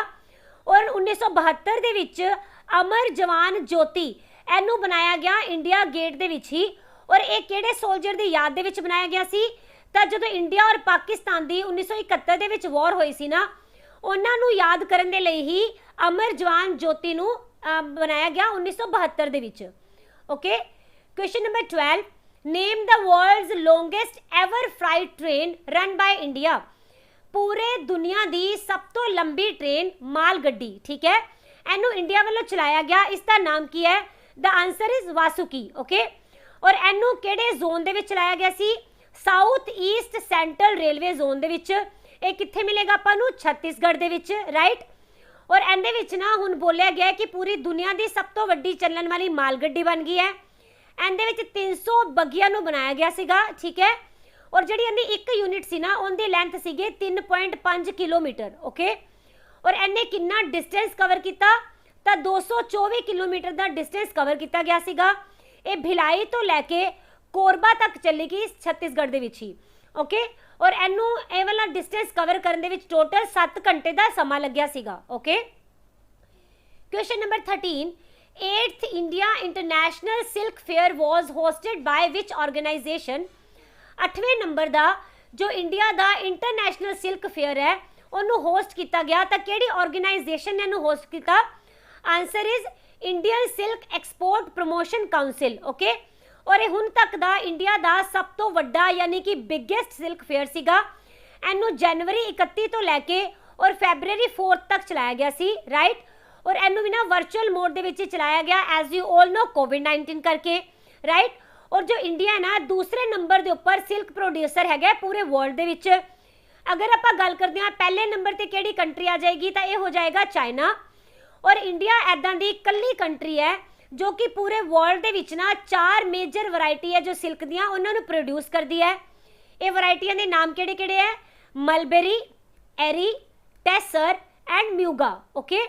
और 1972 दे विच अमर जवान ज्योति इनू बनाया गया इंडिया गेट दे विच ही। और ये किहड़े सोल्जर की याद दे विच बनाया गया सी, तां जदों इंडिया और पाकिस्तान की 1971 दे विच वॉर हुई सी ना उन्हां नूं याद करन दे लई ही अमर जवान ज्योति नूं बनाया गया 1972 दे विच, okay. Question number 12, name the world's longest ever freight train run by India. पूरे दुनिया की सब तो लंबी ट्रेन माल गड्डी, ठीक है, इनू इंडिया वालों चलाया गया, इसका नाम की है, the answer is Vasuki, okay. और इनू किहड़े जोन दे विच चलाया गया सी, south south east central railway zone ਦੇ ਵਿੱਚ। ਇਹ ਕਿੱਥੇ ਮਿਲੇਗਾ ਆਪਾਂ ਨੂੰ? ਛੱਤੀਸਗੜ੍ਹ ਦੇ ਵਿੱਚ, ਰਾਈਟ। ਔਰ ਇਹਦੇ ਵਿੱਚ ਨਾ ਹੁਣ ਬੋਲਿਆ ਗਿਆ ਕਿ ਪੂਰੀ ਦੁਨੀਆ ਦੀ ਸਭ ਤੋਂ ਵੱਡੀ ਚੱਲਣ ਵਾਲੀ ਮਾਲ ਗੱਡੀ ਬਣ ਗਈ ਹੈ। ਇਹਦੇ ਵਿੱਚ 300 ਬੱਗੀਆਂ ਨੂੰ ਬਣਾਇਆ ਗਿਆ ਸੀਗਾ, ਠੀਕ ਹੈ। ਔਰ ਜਿਹੜੀ ਇਹਦੀ ਇੱਕ ਯੂਨਿਟ ਸੀ ਨਾ, ਉਹਦੀ ਲੈਂਥ ਸੀਗੇ 3.5 ਕਿਲੋਮੀਟਰ, ਓਕੇ। ਔਰ ਇਹਨੇ ਕਿੰਨਾ ਡਿਸਟੈਂਸ ਕਵਰ ਕੀਤਾ? ਤਾਂ 224 ਕਿਲੋਮੀਟਰ ਦਾ ਡਿਸਟੈਂਸ ਕਵਰ ਕੀਤਾ ਗਿਆ ਸੀਗਾ। ਇਹ ਭਿਲਾਈ ਤੋਂ ਲੈ ਕੇ ਕੋਰਬਾ ਤੱਕ ਚੱਲੇਗੀ ਛੱਤੀਸਗੜ੍ਹ ਦੇ ਵਿੱਚ ਹੀ, ਓਕੇ। ਔਰ ਇਹਨੂੰ ਇਹ ਵਾਲਾ ਡਿਸਟੈਂਸ ਕਵਰ ਕਰਨ ਦੇ ਵਿੱਚ ਟੋਟਲ 7 ਘੰਟੇ ਦਾ ਸਮਾਂ ਲੱਗਿਆ ਸੀਗਾ, okay. Question number 13, 8th India international silk fair was hosted by which organisation. 8ਵੇਂ ਨੰਬਰ ਦਾ ਜੋ ਇੰਡੀਆ ਦਾ ਇੰਟਰਨੈਸ਼ਨਲ ਸਿਲਕ ਫੇਅਰ ਹੈ ਉਹਨੂੰ ਹੋਸਟ ਕੀਤਾ ਗਿਆ, ਤਾਂ ਕਿਹੜੀ ਆਰਗੇਨਾਈਜੇਸ਼ਨ ਨੇ ਇਹਨੂੰ ਹੋਸਟ ਕੀਤਾ? Answer is Indian silk export promotion council, okay. ਔਰ ਇਹ ਹੁਣ ਤੱਕ ਦਾ ਇੰਡੀਆ ਦਾ ਸਭ ਤੋਂ ਵੱਡਾ ਯਾਨੀ ਕਿ ਬਿਗੇਸਟ ਸਿਲਕ ਫੇਅਰ ਸੀਗਾ। ਇਹਨੂੰ ਜਨਵਰੀ 31 ਤੋਂ ਲੈ ਕੇ ਔਰ ਫੈਬਰੂਅਰੀ 4 ਤੱਕ ਚਲਾਇਆ ਗਿਆ ਸੀ, ਰਾਈਟ। ਔਰ ਇਹਨੂੰ ਵੀ ਨਾ ਵਰਚੁਅਲ ਮੋਡ ਦੇ ਵਿੱਚ ਚਲਾਇਆ ਗਿਆ ਐਜ਼ ਯੂ ਆਲ ਨੋ ਕੋਵਿਡ-19 ਕਰਕੇ, ਰਾਈਟ। ਔਰ ਜੋ ਇੰਡੀਆ ਹੈ ਨਾ ਦੂਸਰੇ ਨੰਬਰ ਦੇ ਉੱਪਰ ਸਿਲਕ ਪ੍ਰੋਡਿਊਸਰ ਹੈਗਾ ਪੂਰੇ ਵਰਲਡ ਦੇ ਵਿੱਚ। ਅਗਰ ਆਪਾਂ ਗੱਲ ਕਰਦੇ ਹਾਂ ਪਹਿਲੇ ਨੰਬਰ ਤੇ ਕਿਹੜੀ ਕੰਟਰੀ ਆ ਜਾਏਗੀ, ਤਾਂ ਇਹ ਹੋ ਜਾਏਗਾ ਚਾਈਨਾ। ਔਰ ਇੰਡੀਆ ਐਦਾਂ ਦੀ ਇਕੱਲੀ ਕੰਟਰੀ ਹੈ ਜੋ ਕਿ ਪੂਰੇ ਵਰਲਡ ਦੇ ਵਿੱਚ ਨਾ 4 ਮੇਜਰ ਵੈਰਾਈਟੀ ਹੈ ਜੋ ਸਿਲਕ ਦੀਆਂ ਉਹਨਾਂ ਨੂੰ ਪ੍ਰੋਡਿਊਸ ਕਰਦੀ ਹੈ। ਇਹ ਵੈਰਾਈਟੀਆਂ ਦੇ ਨਾਮ ਕਿਹੜੇ ਕਿਹੜੇ ਹੈ? ਮਲਬੇਰੀ, ਐਰੀ, ਟੈਸਰ ਐਂਡ ਮਿਊਗਾ, ਓਕੇ।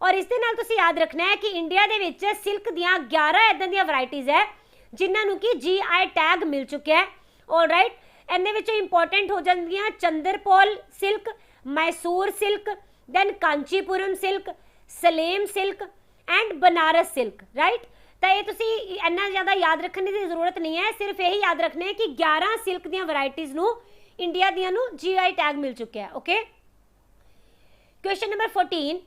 ਔਰ ਇਸ ਦੇ ਨਾਲ ਤੁਸੀਂ ਯਾਦ ਰੱਖਣਾ ਹੈ ਕਿ ਇੰਡੀਆ ਦੇ ਵਿੱਚ ਸਿਲਕ ਦੀਆਂ 11 ਇਦਾਂ ਦੀਆਂ ਵੈਰਾਈਟੀਜ਼ ਹੈ ਜਿਨ੍ਹਾਂ ਨੂੰ ਕਿ GI ਟੈਗ ਮਿਲ ਚੁੱਕਿਆ ਹੈ, ਆਲਰਾਈਟ। ਇਹਦੇ ਵਿੱਚੋਂ ਇੰਪੋਰਟੈਂਟ ਹੋ ਜਾਂਦੀਆਂ ਚੰਦਰਪੌਲ silk, Mysore silk, then Kanchipuram silk, Salem silk and Banaras silk, right. ਤਾਂ ਇਹ ਤੁਸੀਂ ਇੰਨਾ ਜ਼ਿਆਦਾ ਯਾਦ ਰੱਖਣ ਦੀ ਜ਼ਰੂਰਤ ਨਹੀਂ ਹੈ, ਸਿਰਫ ਇਹੀ ਯਾਦ ਰੱਖਣਾ ਹੈ ਕਿ 11 ਸਿਲਕ ਦੀਆਂ ਵੈਰਾਈਟੀਜ਼ ਨੂੰ ਇੰਡੀਆ ਦੀਆਂ ਨੂੰ GI ਟੈਗ ਮਿਲ ਚੁੱਕਿਆ ਹੈ, okay. Question number 14,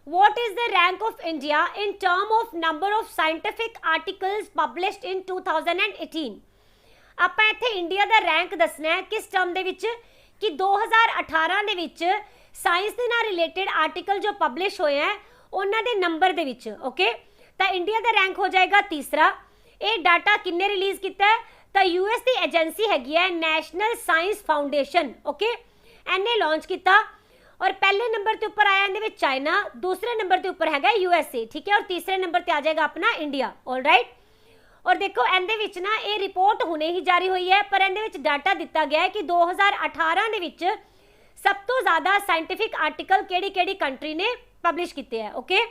what is the rank of India in term of number of scientific articles published in 2018? ਆਪਾਂ ਇੱਥੇ ਇੰਡੀਆ ਦਾ ਰੈਂਕ ਦੱਸਣਾ ਹੈ ਕਿਸ ਟਰਮ ਦੇ ਵਿੱਚ ਕਿ 2018 ਦੇ ਵਿੱਚ ਸਾਇੰਸ ਦੇ ਨਾਲ ਰਿਲੇਟਡ ਆਰਟੀਕਲ ਜੋ ਪਬਲਿਸ਼ ਹੋਏ ਹੈ ਉਹਨਾਂ ਦੇ ਨੰਬਰ ਦੇ ਵਿੱਚ, ਓਕੇ। ਤਾਂ ਇੰਡੀਆ ਦਾ ਰੈਂਕ ਹੋ ਜਾਏਗਾ ਤੀਸਰਾ। ਇਹ ਡਾਟਾ ਕਿੰਨੇ ਰਿਲੀਜ਼ ਕੀਤਾ ਹੈ? ਤਾਂ US ਦੀ ਏਜੰਸੀ ਹੈਗੀ ਹੈ ਨੈਸ਼ਨਲ ਸਾਇੰਸ ਫਾਊਂਡੇਸ਼ਨ, ਓਕੇ। ਇਹਨੇ ਲਾਂਚ ਕੀਤਾ। ਔਰ ਪਹਿਲੇ ਨੰਬਰ ਤੇ ਉੱਪਰ ਆਇਆ ਇਹਦੇ ਵਿੱਚ ਚਾਈਨਾ, ਦੂਸਰੇ ਨੰਬਰ ਤੇ ਉੱਪਰ ਹੈਗਾ USA, ਠੀਕ ਹੈ। ਔਰ ਤੀਸਰੇ ਨੰਬਰ ਤੇ ਆ ਜਾਏਗਾ ਆਪਣਾ ਇੰਡੀਆ, ਆਲਰਾਈਟ। ਔਰ ਦੇਖੋ ਇਹਦੇ ਵਿੱਚ ਨਾ ਇਹ ਰਿਪੋਰਟ ਹੁਣੇ ਹੀ ਜਾਰੀ ਹੋਈ ਹੈ, ਪਰ ਇਹਦੇ ਵਿੱਚ ਡਾਟਾ ਦਿੱਤਾ ਗਿਆ ਹੈ ਕਿ 2018 ਦੇ ਵਿੱਚ ਸਭ ਤੋਂ ਜ਼ਿਆਦਾ ਸਾਇੰਟਿਫਿਕ ਆਰਟੀਕਲ ਕਿਹੜੀ ਕੰਟਰੀ ਨੇ ਪਬਲਿਸ਼ ਕੀਤੇ ਹੈ, ਓਕੇ।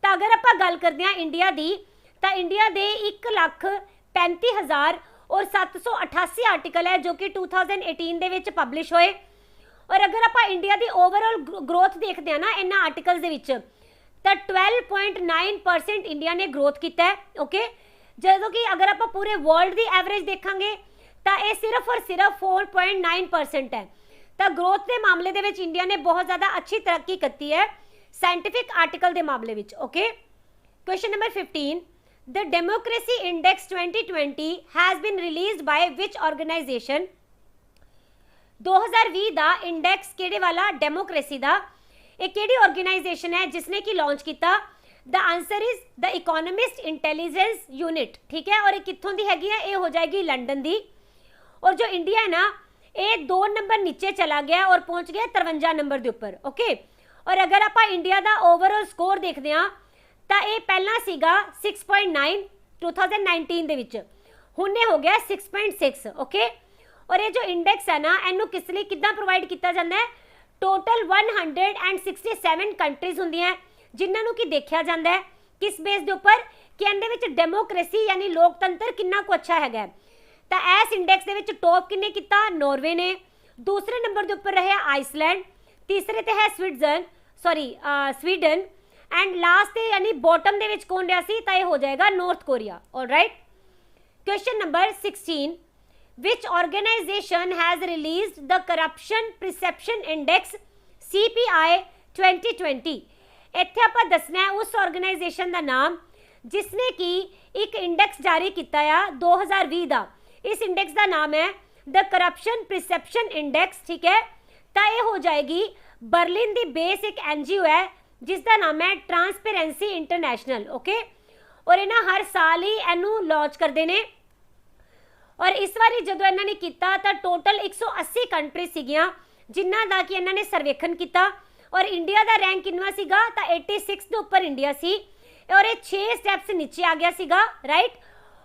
ਤਾਂ ਅਗਰ ਆਪਾਂ ਗੱਲ ਕਰਦੇ ਹਾਂ ਇੰਡੀਆ ਦੀ, ਤਾਂ ਇੰਡੀਆ ਦੇ 1,35,000 ਔਰ 788 ਆਰਟੀਕਲ ਹੈ ਜੋ ਕਿ 2018 ਦੇ ਵਿੱਚ ਪਬਲਿਸ਼ ਹੋਏ। ਔਰ ਅਗਰ ਆਪਾਂ ਇੰਡੀਆ ਦੀ ਓਵਰਆਲ ਗਰੋਥ ਦੇਖਦੇ ਹਾਂ ਨਾ ਇਹਨਾਂ ਆਰਟੀਕਲਸ ਦੇ ਵਿੱਚ, ਤਾਂ 12.9% ਇੰਡੀਆ ਨੇ ਗਰੋਥ ਕੀਤਾ ਹੈ, ਓਕੇ। ਜਦੋਂ ਕਿ ਅਗਰ ਆਪਾਂ ਪੂਰੇ ਵਰਲਡ ਦੀ ਐਵਰੇਜ ਦੇਖਾਂਗੇ ਤਾਂ ਇਹ ਸਿਰਫ ਔਰ ਸਿਰਫ 4.9% ਹੈ। ਤਾਂ ਗਰੋਥ ਦੇ ਮਾਮਲੇ ਦੇ ਵਿੱਚ ਇੰਡੀਆ ਨੇ ਬਹੁਤ ਜ਼ਿਆਦਾ ਅੱਛੀ ਤਰੱਕੀ ਕੀਤੀ ਹੈ ਸਾਇੰਟਿਫਿਕ ਆਰਟੀਕਲ ਦੇ ਮਾਮਲੇ ਵਿੱਚ, okay. Question number 15, the democracy index 2020 has been released by which organization? 2020 ਦਾ ਇੰਡੈਕਸ ਕਿਹੜੇ ਵਾਲਾ? ਡੈਮੋਕ੍ਰੇਸੀ ਦਾ। ਇਹ ਕਿਹੜੀ ਆਰਗੇਨਾਈਜੇਸ਼ਨ ਹੈ ਜਿਸਨੇ ਕੀ ਲਾਂਚ ਕੀਤਾ? The answer is the Economist Intelligence Unit, ਠੀਕ ਹੈ। ਔਰ ਇਹ ਕਿੱਥੋਂ ਦੀ ਹੈਗੀ ਹੈ? ਇਹ ਹੋ ਜਾਏਗੀ ਲੰਡਨ ਦੀ। ਔਰ ਜੋ ਇੰਡੀਆ ਹੈ ਨਾ ਇਹ 2 ਨੰਬਰ ਨੀਚੇ ਚਲਾ ਗਿਆ ਔਰ ਪਹੁੰਚ ਗਿਆ 53 ਨੰਬਰ ਦੇ ਉੱਪਰ, ਓਕੇ। ਔਰ ਅਗਰ ਆਪਾਂ ਇੰਡੀਆ ਦਾ ਓਵਰਆਲ ਸਕੋਰ ਦੇਖਦੇ ਹਾਂ ਤਾਂ ਇਹ ਪਹਿਲਾਂ ਸੀਗਾ 6.9 2019 ਦੇ ਵਿੱਚ, ਹੁਣ ਇਹ ਹੋ ਗਿਆ 6.6, ਓਕੇ। ਔਰ ਇਹ ਜੋ ਇੰਡੈਕਸ ਹੈ ਨਾ ਇਹਨੂੰ ਕਿਸ ਲਈ ਕਿੱਦਾਂ ਪ੍ਰੋਵਾਈਡ ਕੀਤਾ ਜਾਂਦਾ ਹੈ? ਟੋਟਲ 167 ਕੰਟਰੀਜ਼ ਹੁੰਦੀਆਂ ਜਿਨ੍ਹਾਂ ਨੂੰ ਕੀ ਦੇਖਿਆ ਜਾਂਦਾ ਹੈ ਕਿਸ ਬੇਸ ਦੇ ਉੱਪਰ ਕਿ ਇਹਦੇ ਵਿੱਚ ਡੈਮੋਕ੍ਰੇਸੀ ਯਾਨੀ ਲੋਕਤੰਤਰ ਕਿੰਨਾ ਕੁ ਅੱਛਾ ਹੈਗਾ। ਤਾਂ ਇਸ ਇੰਡੈਕਸ ਦੇ ਵਿੱਚ ਟੌਪ ਕਿੰਨੇ ਕੀਤਾ? ਨਾਰਵੇ ਨੇ। ਦੂਸਰੇ ਨੰਬਰ ਦੇ ਉੱਪਰ ਰਿਹਾ ਆਈਸਲੈਂਡ, ਤੀਸਰੇ ਤੇ ਹੈ ਸਵੀਡਨ ਐਂਡ ਲਾਸਟ ਤੇ ਯਾਨੀ ਬੋਟਮ ਦੇ ਵਿੱਚ ਕੌਣ ਰਿਹਾ ਸੀ? ਤਾਂ ਇਹ ਹੋ ਜਾਏਗਾ north Korea, all right. Question number 16, which organization has released the corruption perception index CPI 2020? ਇੱਥੇ ਆਪਾਂ ਦੱਸਣਾ ਹੈ ਉਸ ਆਰਗੇਨਾਈਜੇਸ਼ਨ ਦਾ ਨਾਮ ਜਿਸਨੇ ਕਿ ਇੱਕ ਇੰਡੈਕਸ ਜਾਰੀ ਕੀਤਾ ਆ 2020 ਦਾ। ਇਸ ਇੰਡੈਕਸ ਦਾ ਨਾਮ ਹੈ ਦ ਕਰਪਸ਼ਨ ਪਰਸੈਪਸ਼ਨ ਇੰਡੈਕਸ, ਠੀਕ ਹੈ। ਤਾਂ ਇਹ ਹੋ ਜਾਏਗੀ ਬਰਲਿਨ ਦੀ ਬੇਸ ਇੱਕ NGO ਹੈ ਜਿਸ ਦਾ ਨਾਮ ਹੈ ਟ੍ਰਾਂਸਪੇਰੈਂਸੀ ਇੰਟਰਨੈਸ਼ਨਲ, ਓਕੇ। ਔਰ ਇਹ ਨਾ ਹਰ ਸਾਲ ਹੀ ਇਹਨੂੰ ਲਾਂਚ ਕਰਦੇ ਨੇ। और इस बारी जो इन्होंने किया तो टोटल 180 कंट्री सीगियां जिन्हां दा कि इन्होंने सर्वेखण किया और इंडिया का रैंक कितना सीगा तो 86 के उपर इंडिया सी और ये 6 स्टैप्स नीचे आ गया सीगा, राइट।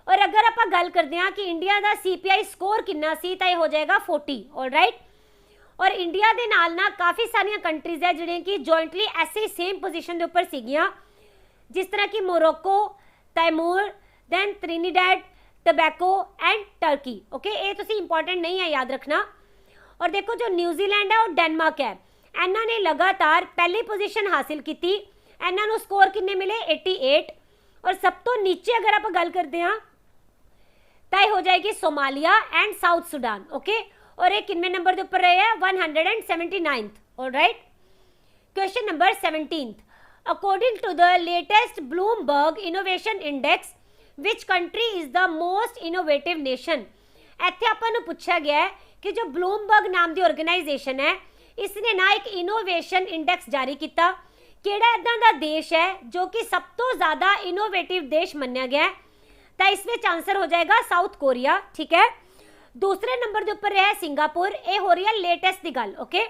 और अगर आप गल करते हैं कि इंडिया का CPI स्कोर कितना सी तो यह हो जाएगा 40, ऑल राइट। और इंडिया के नाल ना काफ़ी सारिया कंट्रीज है जिहड़ियां कि जॉइंटली ऐसे सेम पोजीशन के उपर सीगियां, जिस तरह कि Morocco, Timor, then Trinidad, Tobago and Turkey. Okay, ये तुसीं इंपॉर्टेंट नहीं है याद रखना। और देखो जो न्यूजीलैंड है और डेनमार्क है, इन्होंने लगातार पहली पोजीशन हासिल की। इन्होंने स्कोर कितने मिले 88। और सब तो नीचे अगर आप गल करते हैं तो हो जाएगी Somalia and South Sudan. Okay, और ये कितने नंबर के ऊपर रहे हैं 179th, all right. Question number 17, according to the latest Bloomberg innovation index which country is the most innovative nation. इत्थे आपां नूं पूछा गया है कि जो ब्लूमबर्ग नाम की ऑर्गेनाइजेशन है इसने ना एक इनोवेशन इंडेक्स जारी किया, किहड़ा इदां दा देश है जो कि सब तो ज़्यादा इनोवेटिव देश मन्निया गया है, तो इस विच आंसर हो जाएगा साउथ कोरिया, ठीक है। दूसरे नंबर के उपर है सिंगापुर, ये हो रही है लेटेस्ट की गल, ओके।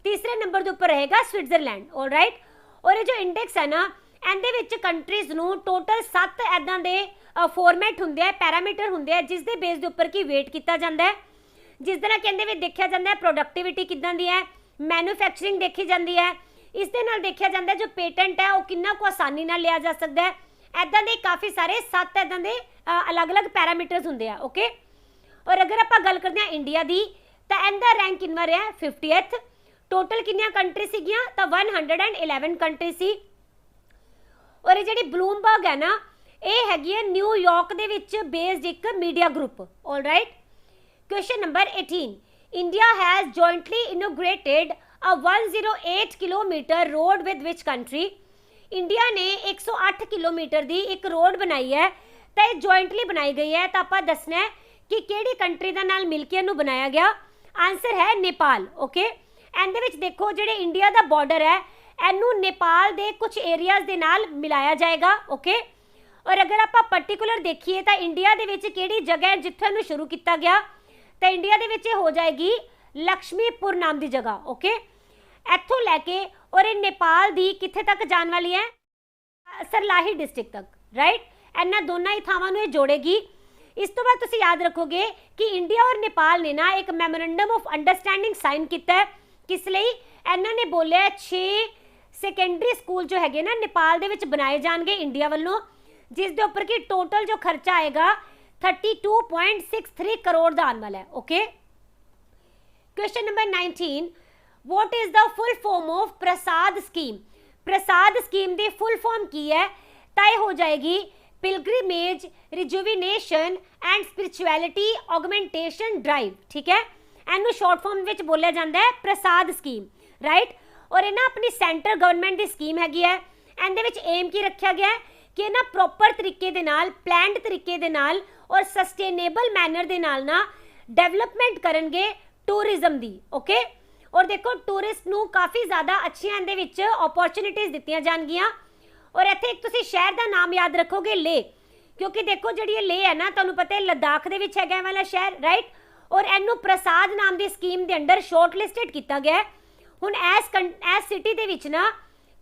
तीसरे नंबर के उपर रहेगा स्विट्जरलैंड, ऑल राइट। और ये जो इंडेक्स है ना इहदे विच कंट्रीज़ नूं टोटल 7 इदां दे फॉर्मेट हुंदे है, पैरामीटर हुंदे है जिस दे बेस के उपर की वेट किया जाता है, जिस तरह कहते हुए देखा जाता है प्रोडक्टिविटी किदां दी है, मैन्युफैक्चरिंग देखी जाती है, इस दे नाल देखा जाता है जो पेटेंट है वो कितना को आसानी नाल लिया जा सकता है। इदां दे काफ़ी सारे 7 इदां दे अलग अलग पैरामीटर्स होंगे, ओके। और अगर आप गल करते हैं इंडिया की तो इनका रैंक कितना रहा 50th। टोटल कितनी कंट्री सीगियां तो 111 कंट्री सी। और ये जी ब्लूमबर्ग है ना ये हैगी है न्यूयॉर्क दे विच बेस्ड एक media group, all right. Question number 18, India has jointly inaugurated a 108 kilometre road with which country. India ने 108 किलोमीटर की एक रोड बनाई है तो ये जॉइंटली बनाई गई है, तो आप दसना है कि केड़ी कंट्री का नाल मिल के इनू बनाया गया। आंसर है नेपाल, ओके। इहदे विच देखो जिहड़े इंडिया का बॉर्डर है इनू नेपाल के कुछ एरियाज के नाल मिलाया जाएगा, ओके। और अगर आप पर्टिकुलर देखिए तो इंडिया के विच केड़ी जगह जिथे इनू शुरू किया गया तो इंडिया के विच हो जाएगी लक्ष्मीपुर नाम की जगह, ओके। इत्थों लैके और ये नेपाल की कित्थे तक जाने वाली है सरलाही डिस्ट्रिक्ट तक, राइट। इन्हां दोनों ही थावां नूं जोड़ेगी। इस तो बाद तुसीं याद रखोगे कि इंडिया और नेपाल ने ना एक मैमोरेंडम ऑफ अंडरस्टैंडिंग साइन किया है, किस लिए इन्होंने बोलिया 6 सैकेंडरी स्कूल जो है ना नेपाल दे विच बनाए जाएंगे इंडिया वालों, जिस दे उपर की टोटल जो खर्चा आएगा 32.63 करोड़ का आने वाला है, okay. Question number 19, what is the full form of Prasad scheme. Prasad scheme की फुल फॉर्म की है तय हो जाएगी pilgrimage rejuvenation and spirituality augmentation drive, ठीक है। इनू शॉर्ट फॉर्म में बोलिया जाता है प्रसाद स्कीम, राइट। और ये ना अपनी सेंट्रल गवर्नमेंट की स्कीम हैगी है। इहदे विच एम की रखा गया है कि ना प्रॉपर तरीके दे नाल प्लैंड तरीके दे नाल और सस्टेनेबल मैनर दे नाल ना डेवलपमेंट करनगे टूरिज्म दी, ओके। और देखो टूरिस्ट नू काफ़ी ज़्यादा अच्छियां इहदे विच अपॉर्चुनिटीज़ दित्तियां जाणगियां। और इत्थे एक तुसीं शहर का नाम याद रखोगे ले, क्योंकि देखो जी ले है ना तुहानूं पता है लद्दाख दे विच हैगा वाला शहर, राइट। और इनू प्रसाद नाम की स्कीम के अंडर शॉर्ट लिस्टेड किया गया है। हुण एस सिटी दे विच ना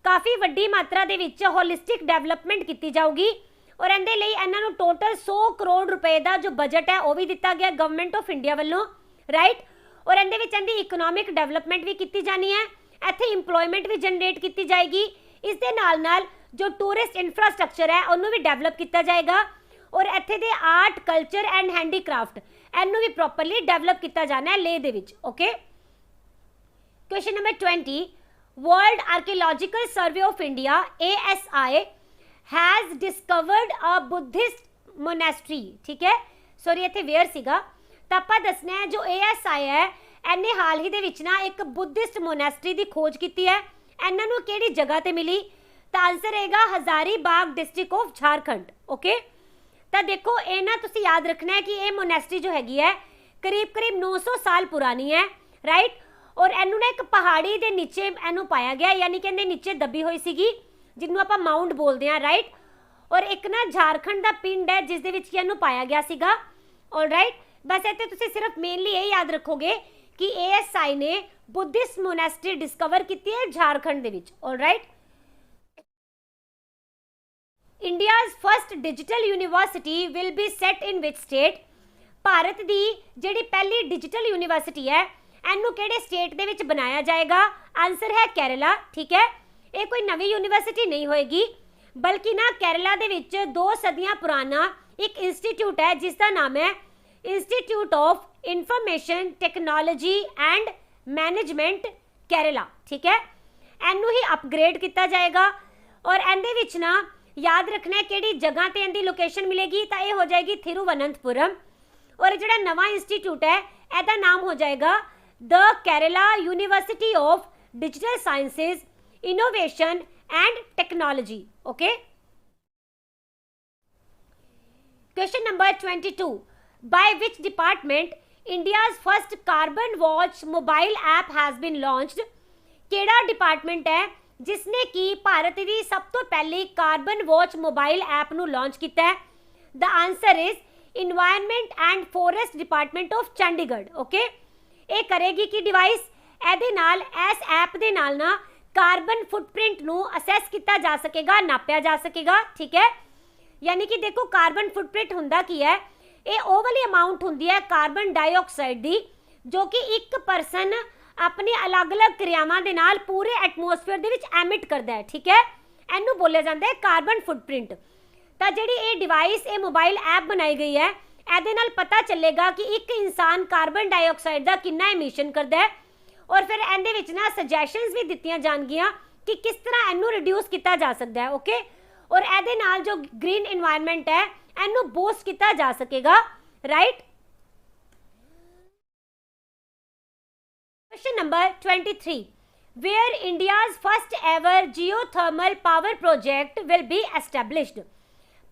काफ़ी वड्डी मात्रा दे विच होलिस्टिक डेवलपमेंट की जाऊगी। और इहदे लई इन्हां नूं टोटल 100 करोड़ रुपए का जो बजट है वह भी दिता गया गवर्नमेंट ऑफ इंडिया वालों, राइट। और इहदे विच इहदी इकोनॉमिक डेवलपमेंट भी की जानी है, इत्थे इंप्लॉयमेंट भी जनरेट की जाएगी। इस दे नाल नाल जो टूरिस्ट इंफ्रास्ट्रक्चर है उन्होंने भी डेवलप किया जाएगा। और इत्थे दे आर्ट कल्चर एंड हैंडीक्राफ्ट इनू भी प्रॉपरली डेवलप किया जाना है ले दे विच, okay. Question number 20, world archaeological survey of India ASI has discovered a Buddhist monastery, ठीक है। सॉरी इत्थे वेयर सीगा तो आप दसना है जो ASI है इन्हें हाल ही दे विच ना एक बुद्धिस्ट मोनेस्ट्री की खोज की है। इन्हों केड़ी जगह ते मिली तो आंसर रहेगा Hazaribagh district of Jharkhand, okay. तो देखो ये ना तुसी याद रखना है कि ये मोनेस्ट्री जो हैगी है करीब करीब 900 साल पुरानी है, राइट। और इनू ना एक पहाड़ी के नीचे इनू पाया गया, यानी कि नीचे दबी हुई सीगी जिन्हों आप माउंट बोलते हैं, राइट। और एक ना झारखंड का पिंड है जिस दे विच इनू पाया गया सीगा, ऑल राइट। बस इत्थे तुसीं सिर्फ मेनली ये याद रखोगे कि ASI ने बुद्धिस्ट मोनेस्ट्री डिस्कवर की है झारखंड दे विच। Alright, India's first digital university will be set in which state? Bharat की जिहड़ी पहली डिजिटल यूनिवर्सिटी है इनू किहड़े स्टेट दे विच बनाया जाएगा? आंसर है केरला। ठीक है, ये कोई नवी यूनिवर्सिटी नहीं होएगी, बल्कि ना केरला दे विच 2 सदियां पुराना एक इंस्टीट्यूट है जिसका नाम है institute of information technology and management Kerala. ठीक है, इनू ही अपग्रेड किया जाएगा और इहदे विच ना याद रखना है किहड़ी जगह ते इहदी लोकेशन मिलेगी, तो ये हो जाएगी थिरुवनंतपुरम। और जिहड़ा नवा इंस्टीट्यूट है इहदा नाम हो जाएगा the Kerala university of digital sciences innovation and technology. Okay, question number 22, by which department India's first carbon watch mobile app has been launched? केड़ा डिपार्टमेंट है जिसने कि भारत की सब तो पहली कार्बन वॉच मोबाइल ऐप नू लॉन्च किया है? The answer is environment and forest department of Chandigarh. Okay, ये करेगी कि डिवाइस एदे नाल इस ऐप दे नाल ना कार्बन फुटप्रिंट नू असैस किया जा सकेगा, नापया जा सकेगा। ठीक है, यानी कि देखो कार्बन फुटप्रिंट हुंदा की है, ये ओ वाली अमाउंट हुंदी है कार्बन डाइऑक्साइड दी जो कि एक परसन अपनी अलग अलग क्रियावां दे नाल पूरे एटमोसफेयर दे विच एमिट करदा है। ठीक है, इनू बोलिया जाता है कार्बन फुटप्रिंट। तो जिहड़ी ये डिवाइस ये मोबाइल ऐप बनाई गई है ਇਹਦੇ ਨਾਲ पता चलेगा कि एक इंसान कार्बन डाइऑक्साइड का कितना एमिशन करता है और फिर ਇਹਦੇ ਵਿੱਚ ना सजैशनस भी दित्तियां जाणगियां कि किस तरह ਇਹਨੂੰ रिड्यूस किया जा सकता है। ओके, और ਇਹਦੇ ਨਾਲ जो ग्रीन इन्वायरमेंट है ਇਹਨੂੰ बूस्ट किया जा सकेगा। Right, question number 23, where India's first ever geothermal power project will be established?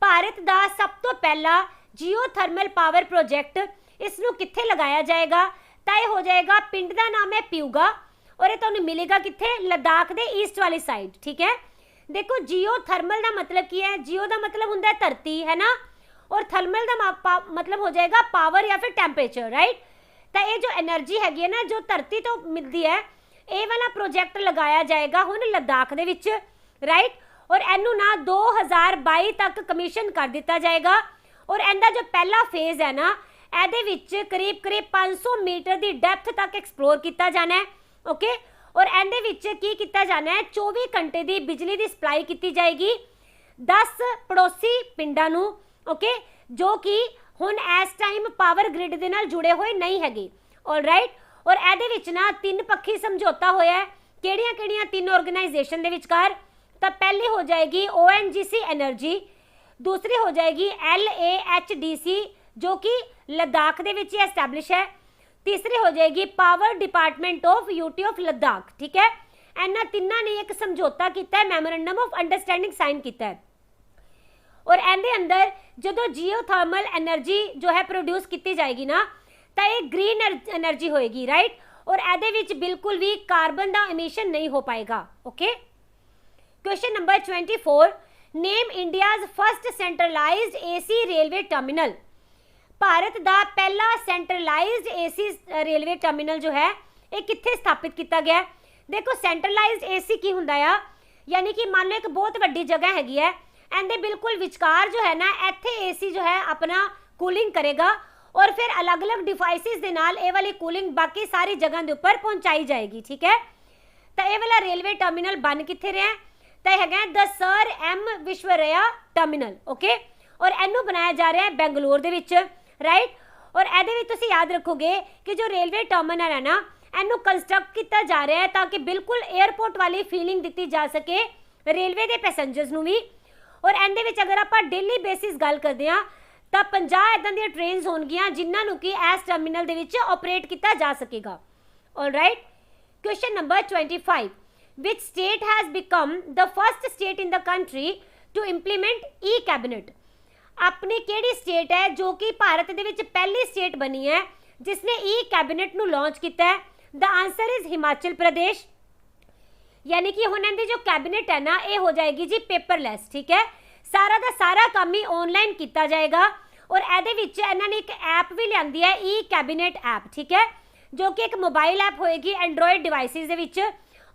Bharat का सब तो पहला जियोथर्मल पावर प्रोजेक्ट इसनू कित्थे लगाया जाएगा? तो यह हो जाएगा, पिंड का नाम है पिउगा और ये तुहानू मिलेगा कित्थे? लद्दाख के ईस्ट वाली साइड। ठीक है, देखो जियोथर्मल का मतलब की है, जियो का मतलब होंदा है धरती, है ना, और थर्मल का मतलब हो जाएगा पावर या फिर टेम्परेचर। राइट, तो ये जो एनर्जी हैगी है ना जो धरती तो मिलती है, ये वाला प्रोजेक्ट लगाया जाएगा हुण लद्दाख दे विच। राइट, और इनू ना 2022 तक कमीशन कर दिता जाएगा और इनका जो पहला फेज है ना ਇਹਦੇ ਵਿੱਚ करीब 500 मीटर की डेप्थ तक एक्सप्लोर किया जाना है। ओके, और ਇਹਦੇ ਵਿੱਚ की किया जाना है 24 घंटे की बिजली की सप्लाई की जाएगी 10 पड़ोसी पिंडां नूं। ओके, जो कि हुण इस टाइम पावर ग्रिड दे नाल जुड़े हुए नहीं हैगे। ऑलराइट, और ਇਹਦੇ ਵਿੱਚ ना 3 पक्षी समझौता होया है। किहड़ियां-किहड़ियां 3 ऑर्गेनाइजेशन दे विचकार? तो पहली हो जाएगी ONGC एनर्जी, दूसरी हो जाएगी LAHDC जो कि लद्दाख दे विच एस्टैब्लिश है, तीसरी हो जाएगी power department of UT of Ladakh. ठीक है, इन्हां तिन्नां ने एक समझौता किया है, मैमोरेंडम ऑफ अंडरस्टैंडिंग साइन किया है। और इहदे अंदर जो जियोथर्मल एनर्जी जो है प्रोड्यूस की जाएगी ना तो ये ग्रीन एनर्जी होएगी। राइट, और इहदे विच बिल्कुल भी कार्बन का एमिशन नहीं हो पाएगा। Okay, question number 24, name India's first centralised AC railway terminal? Bharat का पहला सेंट्रलाइज्ड AC रेलवे टर्मिनल जो है ये कित्थे स्थापित किया गया? देखो सेंट्रलाइज्ड AC की हुंदा आ, यानी कि मान लो एक बहुत वड्डी जगह हैगी है, इहदे बिल्कुल विचकार जो है ना इत्थे AC जो है अपना कूलिंग करेगा और फिर अलग अलग डिवाइसिस दे नाल ये वाली कूलिंग बाकी सारी जगह के उपर पहुँचाई जाएगी। ठीक है, तो ये वाला रेलवे टर्मिनल बन कित्थे रहा है? तो है the sir M Visvesvaraya terminal. Okay, और इनू बनाया जा रहा है बेंगलुरु दे विच। राइट, और ਇਹਦੇ ਵਿੱਚ ਤੁਸੀਂ याद रखोगे कि जो रेलवे टर्मिनल है ना इनू कंस्ट्रक्ट किया जा रहा है ताकि बिल्कुल एयरपोर्ट वाली फीलिंग दी जा सके रेलवे के पैसेंजर्स नू भी। और ਇਹਦੇ ਵਿੱਚ अगर आप डेली बेसिस गल करते हैं तो 50 इदां दी ट्रेन्स होणगियां जिन्हां कि इस टर्मिनल दे विच ऑपरेट किया जा सकेगा। Alright, question number 25, which state has become the first state in the country to implement cabinet? अपनी केड़ी स्टेट है जो कि भारत दे विच पहली स्टेट बनी है जिसने कैबिनेट नू लॉन्च किया है? The answer is Himachal Pradesh. यानी कि हुण इहदी जो कैबिनेट है ना ये हो जाएगी जी पेपरलैस। ठीक है, सारा का सारा काम ही ऑनलाइन किया जाएगा और ਇਹਦੇ ਵਿੱਚ ਇਹਨਾਂ ਨੇ ਇੱਕ ਐਪ ਵੀ ਲਿਆਂਦੀ ਹੈ ई कैबिनेट ऐप, ठीक है, जो कि एक मोबाइल ऐप होएगी एंड्रॉयड डिवाइसिस ਦੇ ਵਿੱਚ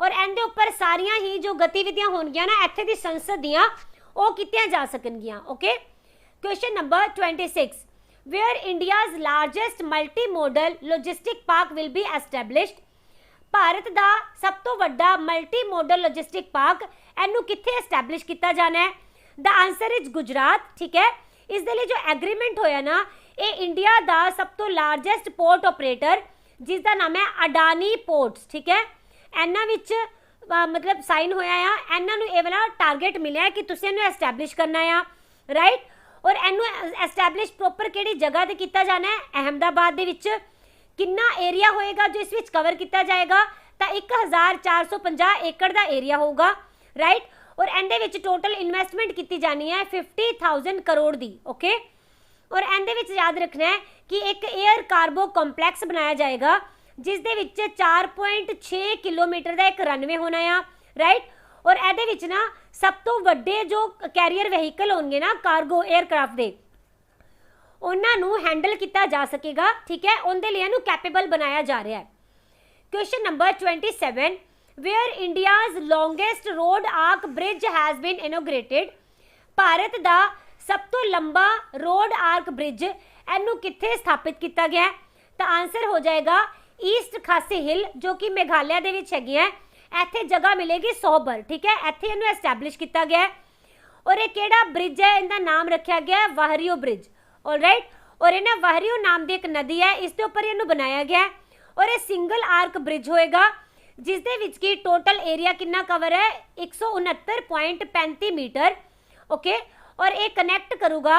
और ਇਹਦੇ ਉੱਪਰ ਸਾਰੀਆਂ ਹੀ ਜੋ ਗਤੀਵਿਧੀਆਂ ਹੋਣਗੀਆਂ ਨਾ ਇੱਥੇ ਦੀ ਸੰਸਦ ਦੀਆਂ ਉਹ ਕੀਤੀਆਂ ਜਾ ਸਕਣਗੀਆਂ। Okay, question number 26, where India's largest multimodal logistic park will be established। Bharat ਦਾ ਸਭ ਤੋਂ ਵੱਡਾ ਮਲਟੀ ਮੋਡਲ ਲੌਜਿਸਟਿਕ ਪਾਰਕ ਇਹਨੂੰ ਕਿੱਥੇ ਐਸਟੈਬਲਿਸ਼ ਕੀਤਾ ਜਾਣਾ ਹੈ? ਦਾ ਆਨਸਰ ਇਜ਼ ਗੁਜਰਾਤ, ਠੀਕ ਹੈ। ਇਸ ਦੇ ਲਈ ਜੋ ਐਗਰੀਮੈਂਟ ਹੋਇਆ ਨਾ, ਇਹ ਇੰਡੀਆ ਦਾ ਸਭ ਤੋਂ ਲਾਰਜੈਸਟ ਪੋਰਟ ਆਪਰੇਟਰ ਜਿਸ ਦਾ ਨਾਮ ਹੈ ਅਡਾਨੀ ਪੋਰਟਸ, ਠੀਕ ਹੈ, ਇਹਨਾਂ ਵਿੱਚ ਮਤਲਬ ਸਾਈਨ ਹੋਇਆ ਆ। ਇਹਨਾਂ ਨੂੰ ਇਹ ਵਾਲਾ ਟਾਰਗੇਟ ਮਿਲਿਆ ਕਿ ਤੁਸੀਂ ਇਹਨੂੰ ਐਸਟੈਬਲਿਸ਼ ਕਰਨਾ ਆ, ਰਾਈਟ। ਔਰ ਇਹਨੂੰ ਐਸਟੈਬਲਿਸ਼ ਪ੍ਰੋਪਰ ਕਿਹੜੀ ਜਗ੍ਹਾ ਤੇ ਕੀਤਾ ਜਾਣਾ ਹੈ? ਅਹਿਮਦਾਬਾਦ ਦੇ ਵਿੱਚ। ਕਿੰਨਾ ਏਰੀਆ ਹੋਏਗਾ ਜੋ ਇਸ ਵਿੱਚ ਕਵਰ ਕੀਤਾ ਜਾਏਗਾ? ਤਾਂ 1450 ਏਕੜ ਦਾ ਏਰੀਆ ਹੋਊਗਾ, ਰਾਈਟ। ਔਰ ਇਹਦੇ ਵਿੱਚ ਟੋਟਲ ਇਨਵੈਸਟਮੈਂਟ ਕੀਤੀ ਜਾਣੀ ਹੈ 50,000 ਕਰੋੜ ਦੀ। ਓਕੇ, ਔਰ ਇਹਦੇ ਵਿੱਚ ਯਾਦ ਰੱਖਣਾ ਹੈ ਕਿ ਇੱਕ 에ਅਰ ਕਾਰਗੋ ਕੰਪਲੈਕਸ ਬਣਾਇਆ ਜਾਏਗਾ ਜਿਸ ਦੇ ਵਿੱਚ 4.6 ਕਿਲੋਮੀਟਰ ਦਾ ਇੱਕ ਰਨਵੇ ਹੋਣਾ ਆ, ਰਾਈਟ। ਔਰ ਇਹਦੇ ਵਿੱਚ ਨਾ ਸਭ ਤੋਂ ਵੱਡੇ ਜੋ ਕੈਰੀਅਰ ਵਹੀਕਲ ਹੋਣਗੇ ਨਾ ਕਾਰਗੋ 에ਅਰਕ੍ਰਾਫਟ ਦੇ, ਉਹਨਾਂ ਨੂੰ ਹੈਂਡਲ ਕੀਤਾ ਜਾ ਸਕੇਗਾ, ਠੀਕ ਹੈ। ਉਹਦੇ ਲਈ ਇਹਨੂੰ ਕੈਪੇਬਲ ਬਣਾਇਆ ਜਾ ਰਿਹਾ ਹੈ। Question number 27, where India's longest road arc bridge has been inaugurated। Bharat ਦਾ ਸਭ ਤੋਂ ਲੰਬਾ ਰੋਡ ਆਰਕ ਬ੍ਰਿਜ ਇਹਨੂੰ ਕਿੱਥੇ ਸਥਾਪਿਤ ਕੀਤਾ ਗਿਆ? ਤਾਂ ਆਨਸਰ ਹੋ ਜਾਏਗਾ ਈਸਟ ਖਾਸੀ ਹਿਲ, ਜੋ ਕਿ ਮੇਘਾਲਿਆ ਦੇ ਵਿੱਚ ਹੈਗੀ ਹੈ। ਇੱਥੇ ਜਗ੍ਹਾ ਮਿਲੇਗੀ ਸੋਹਬਰ, ਠੀਕ ਹੈ, ਇੱਥੇ ਇਹਨੂੰ ਐਸਟੈਬਲਿਸ਼ ਕੀਤਾ ਗਿਆ। ਔਰ ਇਹ ਕਿਹੜਾ ਬ੍ਰਿਜ ਹੈ? ਇਹਦਾ ਨਾਮ ਰੱਖਿਆ ਗਿਆ ਵਾਹਰੀਓ ਬ੍ਰਿਜ, ਆਲਰਾਈਟ। ਔਰ ਇਹ ਨਾ ਵਾਹਰੀਓ ਨਾਮ ਦੀ ਇੱਕ ਨਦੀ ਹੈ, ਇਸ ਦੇ ਉੱਪਰ ਇਹਨੂੰ ਬਣਾਇਆ ਗਿਆ ਔਰ ਇਹ ਸਿੰਗਲ ਆਰਕ ਬ੍ਰਿਜ ਹੋਏਗਾ ਜਿਸ ਦੇ ਵਿੱਚ ਕੀ ਟੋਟਲ ਏਰੀਆ ਕਿੰਨਾ ਕਵਰ ਹੈ? 169.35 ਮੀਟਰ। ਓਕੇ, ਔਰ ਇਹ ਕਨੈਕਟ ਕਰੂਗਾ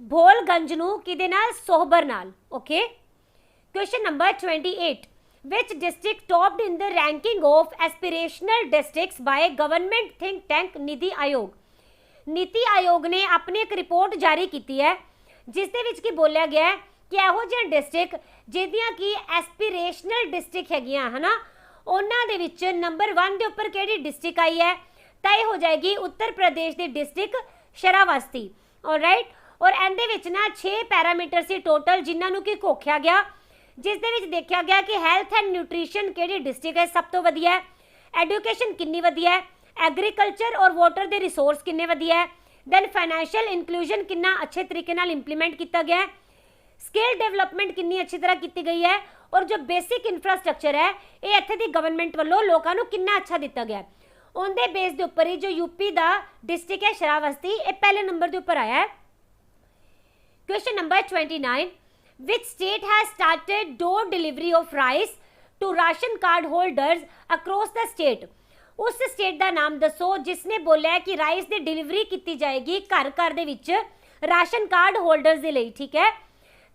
ਭੋਲਗੰਜ ਨੂੰ ਕਿਹਦੇ ਨਾਲ? ਸੋਹਬਰ ਨਾਲ। Okay, question number 28, which district topped in the ranking of aspirational districts by government think tank ਨੀਤੀ ਆਯੋਗ। ਨੀਤੀ ਆਯੋਗ ਨੇ ਆਪਣੀ ਇੱਕ ਰਿਪੋਰਟ ਜਾਰੀ ਕੀਤੀ ਹੈ ਜਿਸ ਦੇ ਵਿੱਚ ਕੀ ਬੋਲਿਆ ਗਿਆ ਹੈ ਕਿ ਇਹੋ ਜਿਹੇ ਡਿਸਟ੍ਰਿਕਟ ਜਿਹਦੀਆਂ ਕਿ ਐਸਪੀਰੇਸ਼ਨਲ ਡਿਸਟ੍ਰਿਕਟ ਹੈਗੀਆਂ ਹਨਾ, ਉਹਨਾਂ ਦੇ ਵਿੱਚ ਨੰਬਰ 1 ਦੇ ਉੱਪਰ ਕਿਹੜੀ ਡਿਸਟ੍ਰਿਕਟ ਆਈ ਹੈ? ਤਾਂ ਇਹ ਹੋ ਜਾਏਗੀ ਉੱਤਰ ਪ੍ਰਦੇਸ਼ ਦੀ ਡਿਸਟ੍ਰਿਕਟ ਸ਼ਰਾਵਸਤੀ, ਆਲਰਾਈਟ। ਔਰ ਇਹਦੇ ਵਿੱਚ ਨਾ 6 ਪੈਰਾਮੀਟਰ ਸੀ ਟੋਟਲ ਜਿਨ੍ਹਾਂ ਨੂੰ ਕੀ ਘੋਖਿਆ ਗਿਆ, ਜਿਸ ਦੇ ਵਿੱਚ ਦੇਖਿਆ ਗਿਆ ਕਿ ਹੈਲਥ ਐਂਡ ਨਿਊਟ੍ਰੀਸ਼ਨ ਕਿਹੜੀ ਡਿਸਟ੍ਰਿਕਟ ਹੈ ਸਭ ਤੋਂ ਵਧੀਆ ਹੈ, ਐਜੂਕੇਸ਼ਨ ਕਿੰਨੀ ਵਧੀਆ ਹੈ, ਐਗਰੀਕਲਚਰ ਔਰ ਵਾਟਰ ਦੇ ਰਿਸੋਰਸ ਕਿੰਨੇ ਵਧੀਆ ਹੈ, ਦੈਨ ਫਾਈਨੈਂਸ਼ੀਅਲ ਇਨਕਲੂਜਨ ਕਿੰਨਾ ਅੱਛੇ ਤਰੀਕੇ ਨਾਲ ਇੰਪਲੀਮੈਂਟ ਕੀਤਾ ਗਿਆ ਹੈ, स्किल डेवलपमेंट कितनी अच्छी तरह की गई है और जो बेसिक इंफ्रास्ट्रक्चर है ये इत्थे दी गवर्नमेंट वालों लोगों को कितना अच्छा दिता गया। उनके बेस के उपर ही जो यूपी का डिस्ट्रिक्ट है शरावस्ती ये पहले नंबर के उपर आया है। Question number 29, which state has started door delivery of rice to ration card holders across the state. उस स्टेट का नाम दसो जिसने बोलिया है कि राइस की डिलीवरी की जाएगी घर घर दे विच राशन कार्ड होल्डर्स के लिए, ठीक है।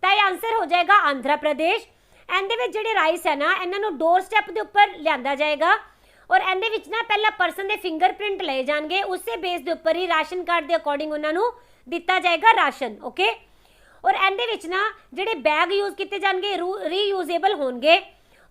तो ये आंसर हो जाएगा आंध्र प्रदेश। ਇਹਦੇ ਵਿੱਚ ਜਿਹੜੇ ਰਾਈਸ ਹੈ ਨਾ ਇਹਨਾਂ ਨੂੰ ਡੋਰ ਸਟੈਪ ਦੇ ਉੱਪਰ ਲਿਆਂਦਾ ਜਾਏਗਾ ਔਰ ਇਹਦੇ ਵਿੱਚ ਨਾ ਪਹਿਲਾਂ ਪਰਸਨ ਦੇ ਫਿੰਗਰਪ੍ਰਿੰਟ ਲਏ ਜਾਣਗੇ, ਉਸੇ ਬੇਸ ਦੇ ਉੱਪਰ ਹੀ ਰਾਸ਼ਨ ਕਾਰਡ ਦੇ ਅਕੋਰਡਿੰਗ ਉਹਨਾਂ ਨੂੰ ਦਿੱਤਾ ਜਾਏਗਾ ਰਾਸ਼ਨ। ਓਕੇ, ਔਰ ਇਹਦੇ ਵਿੱਚ ਨਾ ਜਿਹੜੇ ਬੈਗ ਯੂਜ਼ ਕੀਤੇ ਜਾਣਗੇ ਰੀਯੂਜ਼ੇਬਲ ਹੋਣਗੇ,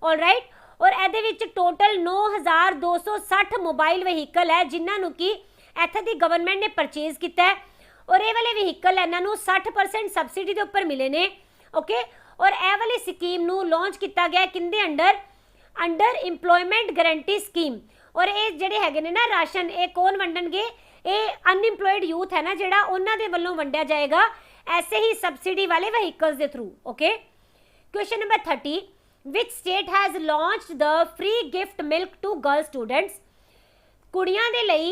ਆਲਰਾਈਟ। ਔਰ ਇਹਦੇ ਵਿੱਚ ਟੋਟਲ 9260 ਮੋਬਾਈਲ ਵਹੀਕਲ ਹੈ ਜਿਨ੍ਹਾਂ ਨੂੰ ਕਿ ਇੱਥੇ ਦੀ ਗਵਰਨਮੈਂਟ ਨੇ ਪਰਚੇਜ਼ ਕੀਤਾ ਹੈ ਔਰ ਇਹ ਵਾਲੇ ਵਹੀਕਲ ਇਹਨਾਂ ਨੂੰ 60% ਸਬਸਿਡੀ ਦੇ ਉੱਪਰ ਮਿਲੇ ਨੇ। ਓਕੇ, ਔਰ ਇਹ ਵਾਲੀ ਸਕੀਮ ਨੂੰ ਲਾਂਚ ਕੀਤਾ ਗਿਆ ਕਿੰਦੇ ਅੰਡਰ ਇੰਪਲੋਇਮੈਂਟ ਗਾਰੰਟੀ ਸਕੀਮ। ਔਰ ਇਹ ਜਿਹੜੇ ਹੈਗੇ ਨੇ ਨਾ ਰਾਸ਼ਨ ਇਹ ਕੌਣ ਵੰਡਣਗੇ? ਇਹ ਅਨਇੰਪਲੋਇਡ ਯੂਥ ਹੈ ਨਾ ਜਿਹੜਾ ਉਹਨਾਂ ਦੇ ਵੱਲੋਂ ਵੰਡਿਆ ਜਾਏਗਾ ਐਸੇ ਹੀ ਸਬਸਿਡੀ ਵਾਲੇ ਵਹੀਕਲਸ ਦੇ through. Okay, question number 30, which state has launched the free gift milk to girl students. कुड़ियां दे लई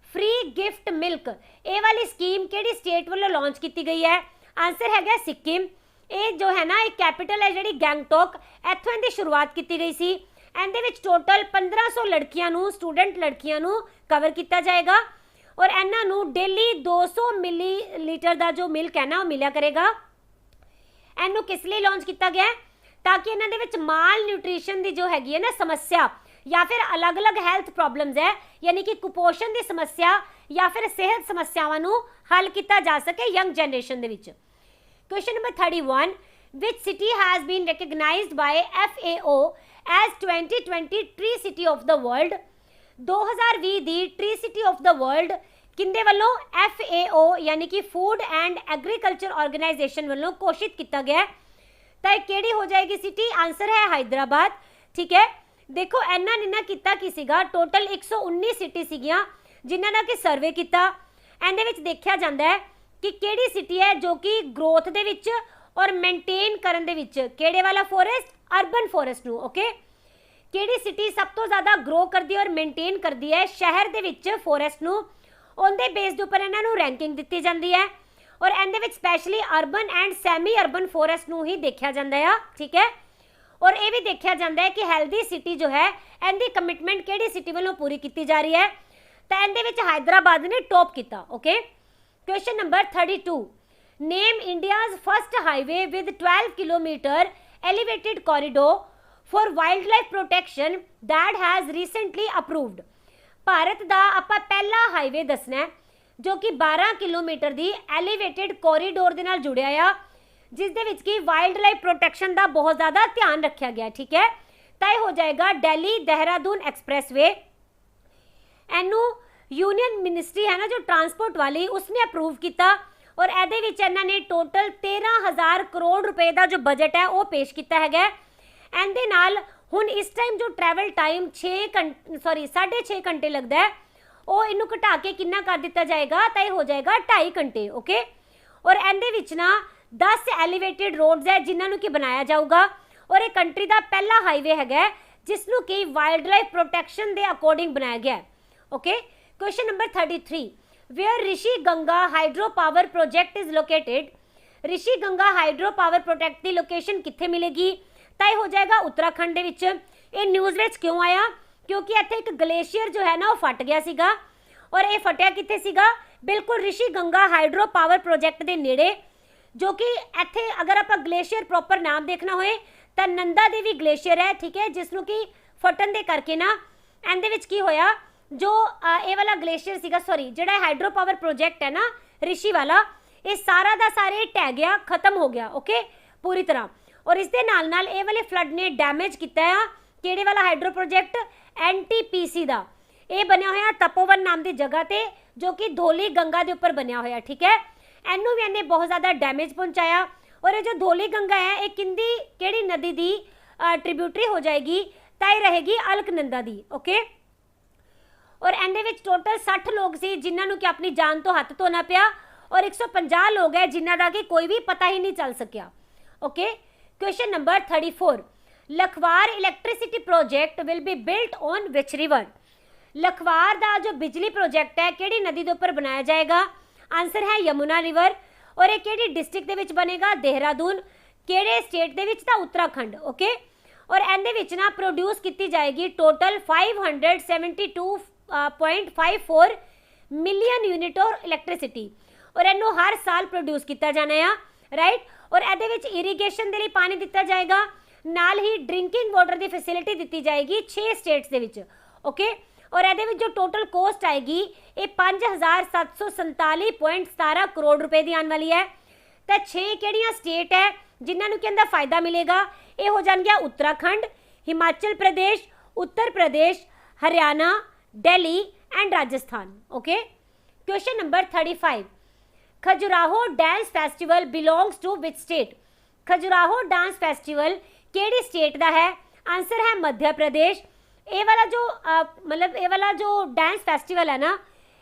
फ्री गिफ्ट मिल्क ये वाली स्कीम केड़ी स्टेट वालों लॉन्च की गई है? आंसर है सिक्किम। ये जो है ना एक कैपिटल है जी गैंगटॉक, इत्थों इहदी शुरुआत की गई सी। इहदे विच टोटल 1500 लड़कियां नूं स्टूडेंट लड़कियां नूं कवर किया जाएगा और इन्हां नूं डेली 200 मिलीलीटर का जो मिल्क है ना वो मिलिया करेगा। इनू किस लिए लॉन्च किया गया है? ताकि इन्हां दे विच माल न्यूट्रीशन की जो हैगी है ना समस्या या फिर अलग अलग हैल्थ प्रॉब्लम्स है यानी कि कुपोषण की समस्या या फिर सेहत समस्यावां नू हल किया जा सके यंग जनरेशन दे विच। Question number 31, which city has been recognised by FAO as 2020 tree city of the world. 2020 दी tree city of the world किंदे वालों FAO यानी कि फूड एंड एग्रीकल्चर ऑर्गेनाइजेशन वालों घोषित किया गया। तो केड़ी हो जाएगी सिटी? आंसर है हैदराबाद। ठीक है, देखो इन्हां ने ना किता की सीगा, टोटल 119 सिटी सीगियां जिन्हां दा कि सर्वे किया। इहदे विच देखिया जांदा है कि केड़ी सिटी है जो कि ग्रोथ दे विच और मेनटेन करन दे विच केड़े वाला फॉरेस्ट, अर्बन फॉरेस्ट नू। ओके, केड़ी सिटी सब तो ज़्यादा ग्रो करती है और मेनटेन करती है शहर दे विच फॉरेस्ट नू, उनके बेस के उपर इन्हां नू रैंकिंग दी जाती है। और इहदे विच specially urban and semi urban forest नू ही देखा जाता है। ठीक है, और ये भी देखा जाता है कि हेल्दी सिटी जो है इनकी कमिटमेंट केड़ी सिटी वालों पूरी की जा रही है। तो इहदे विच हैदराबाद ने टॉप किया। Okay, question number 32, name India's first highway with 12 kilometre elevated corridor for wild life protection that has recently approved. Bharat का आपां पहला हाईवे दसना है जो कि 12 किलोमीटर की एलिवेटेड कॉरीडोर के नाल जुड़िया आ, जिस दे विच कि वाइल्ड लाइफ प्रोटेक्शन का बहुत ज़्यादा ध्यान रखा गया। ठीक है, तय हो जाएगा दिल्ली देहरादून एक्सप्रैसवे। इनू यूनियन मिनिस्ट्री है ना जो ट्रांसपोर्ट वाली, उसने अप्रूव किया और एहदे विच इन्हां ने टोटल 13,000 करोड़ रुपए का जो बजट है वो पेश किया है। इहदे नाल हुण इस टाइम जो ट्रैवल टाइम 6.5 घंटे लगता है वो इनू घटा के कितना कर दिता जाएगा, तय हो जाएगा 2.5 घंटे। ओके, और इहदे विच ना 10 एलिवेटेड रोड्स है जिन्होंने कि बनाया जाऊगा और एक कंट्री का पहला हाईवे है जिसनों कि वाइल्ड लाइफ प्रोटेक्शन के अकॉर्डिंग बनाया गया है। Okay, question number 33, where Rishi Ganga hydro power project is located. Rishi Ganga hydro power project की लोकेशन कित्थे मिलेगी? तय हो जाएगा उत्तराखंड दे विच। ये न्यूज़ विच क्यों आया? क्योंकि इत्थे एक ग्लेशियर जो है ना वो फट गया सीगा और ये फटिया कित्थे सीगा? बिल्कुल ऋषि गंगा हाइड्रो पावर प्रोजेक्ट के नेड़े, जो कि इत्थे अगर आप ग्लेशियर प्रॉपर नाम देखना होए तो नंदा देवी ग्लेशियर है। ठीक है, जिसनों कि फटन दे करके ना इहदे विच की होया, जो ये वाला ग्लेशियर सीगा, सॉरी जिहड़ा हाइड्रो पावर प्रोजेक्ट है ना ऋषि वाला, ये सारा दा सारे ढह गया, खत्म हो गया। ओके, पूरी तरह। और इस दे नाल नाल ये वाले फ्लड ने डैमेज किया है किहड़े वाला हाइड्रो प्रोजेक्ट? NTPC का। ये बनया होया तपोवन नाम की जगह ते, जो कि धौली गंगा के उपर बनया होया। ठीक है, इनू भी इन्हें बहुत ज़्यादा डैमेज पहुँचाया। और ये जो धौली गंगा है ये किहड़ी नदी की ट्रिब्यूटरी हो जाएगी? तय रहेगी अलकनंदा की। ओके, और इहदे विच टोटल 60 लोग सी जिन्होंने कि अपनी जान तो हथ धोना पिया और 150 लोग है जिन्हों का कि कोई भी पता ही नहीं चल सकिया। Okay, question number 34, Lakhwar electricity project will be built on which river. Lakhwar का जो बिजली प्रोजेक्ट है किहड़ी नदी के उपर बनाया जाएगा? आंसर है यमुना रिवर। और ये किहड़ी डिस्ट्रिक्ट दे विच बनेगा? देहरादून। किहड़े स्टेट दे विच? तां उत्तराखंड। ओके, और इहदे विच ना प्रोड्यूस की जाएगी total 572.54 million unit of electricity और इनू हर साल प्रोड्यूस किया जाना है। राइट, और इहदे विच इरीगेशन के लिए पानी दिता जाएगा, नाल ही ड्रिंकिंग वाटर की फैसिलिटी दी जाएगी 6 स्टेट्स दे विच। ओके, और इहदे विच जो टोटल कॉस्ट आएगी ये 5,747.17 करोड़ रुपए की आने वाली है। तो 6 किहड़ियां स्टेट है जिन्होंने कि इहदा फायदा मिलेगा? ये हो जाएगा Uttarakhand, Himachal Pradesh, Uttar Pradesh, Haryana, Delhi and Rajasthan. Okay, question number 35, Khajuraho dance festival belongs to which state. Khajuraho dance festival केड़ी स्टेट का है? आंसर है मध्य प्रदेश। ये वाला जो मतलब ये वाला जो डांस फेस्टिवल है ना,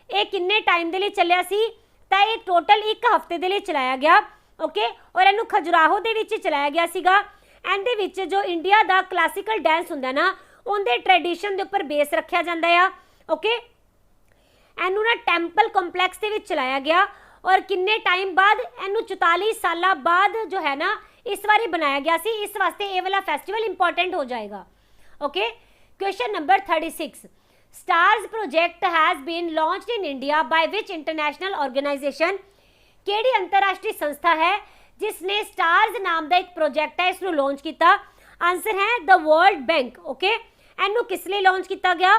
ये किन्ने टाइम के लिए चलिया सी? तो ये टोटल 1 हफ्ते के लिए चलाया गया। ओके, और इनू खजुराहो दे विच चलाया गया सीगा। इहदे विच जो इंडिया का क्लासिकल डांस हुंदा ना उनके ट्रेडिशन के उपर बेस रखा जाता है। ओके, इनू ना टैंपल कंपलैक्स के विच चलाया गया और किन्ने टाइम बाद इनू 44 साल बाद जो है ना इस बारी बनाया गया सी। इस वास्ते ये वाला फेस्टिवल इंपॉर्टेंट हो जाएगा। Okay, question number 36, stars project has been launched in India by which international organisation. केड़ी अंतरराष्ट्रीय संस्था है जिसने स्टार्स नाम का एक प्रोजेक्ट है इसको लॉन्च किया? आंसर है द वर्ल्ड बैंक। ओके, इनू किस लिए लॉन्च किया गया?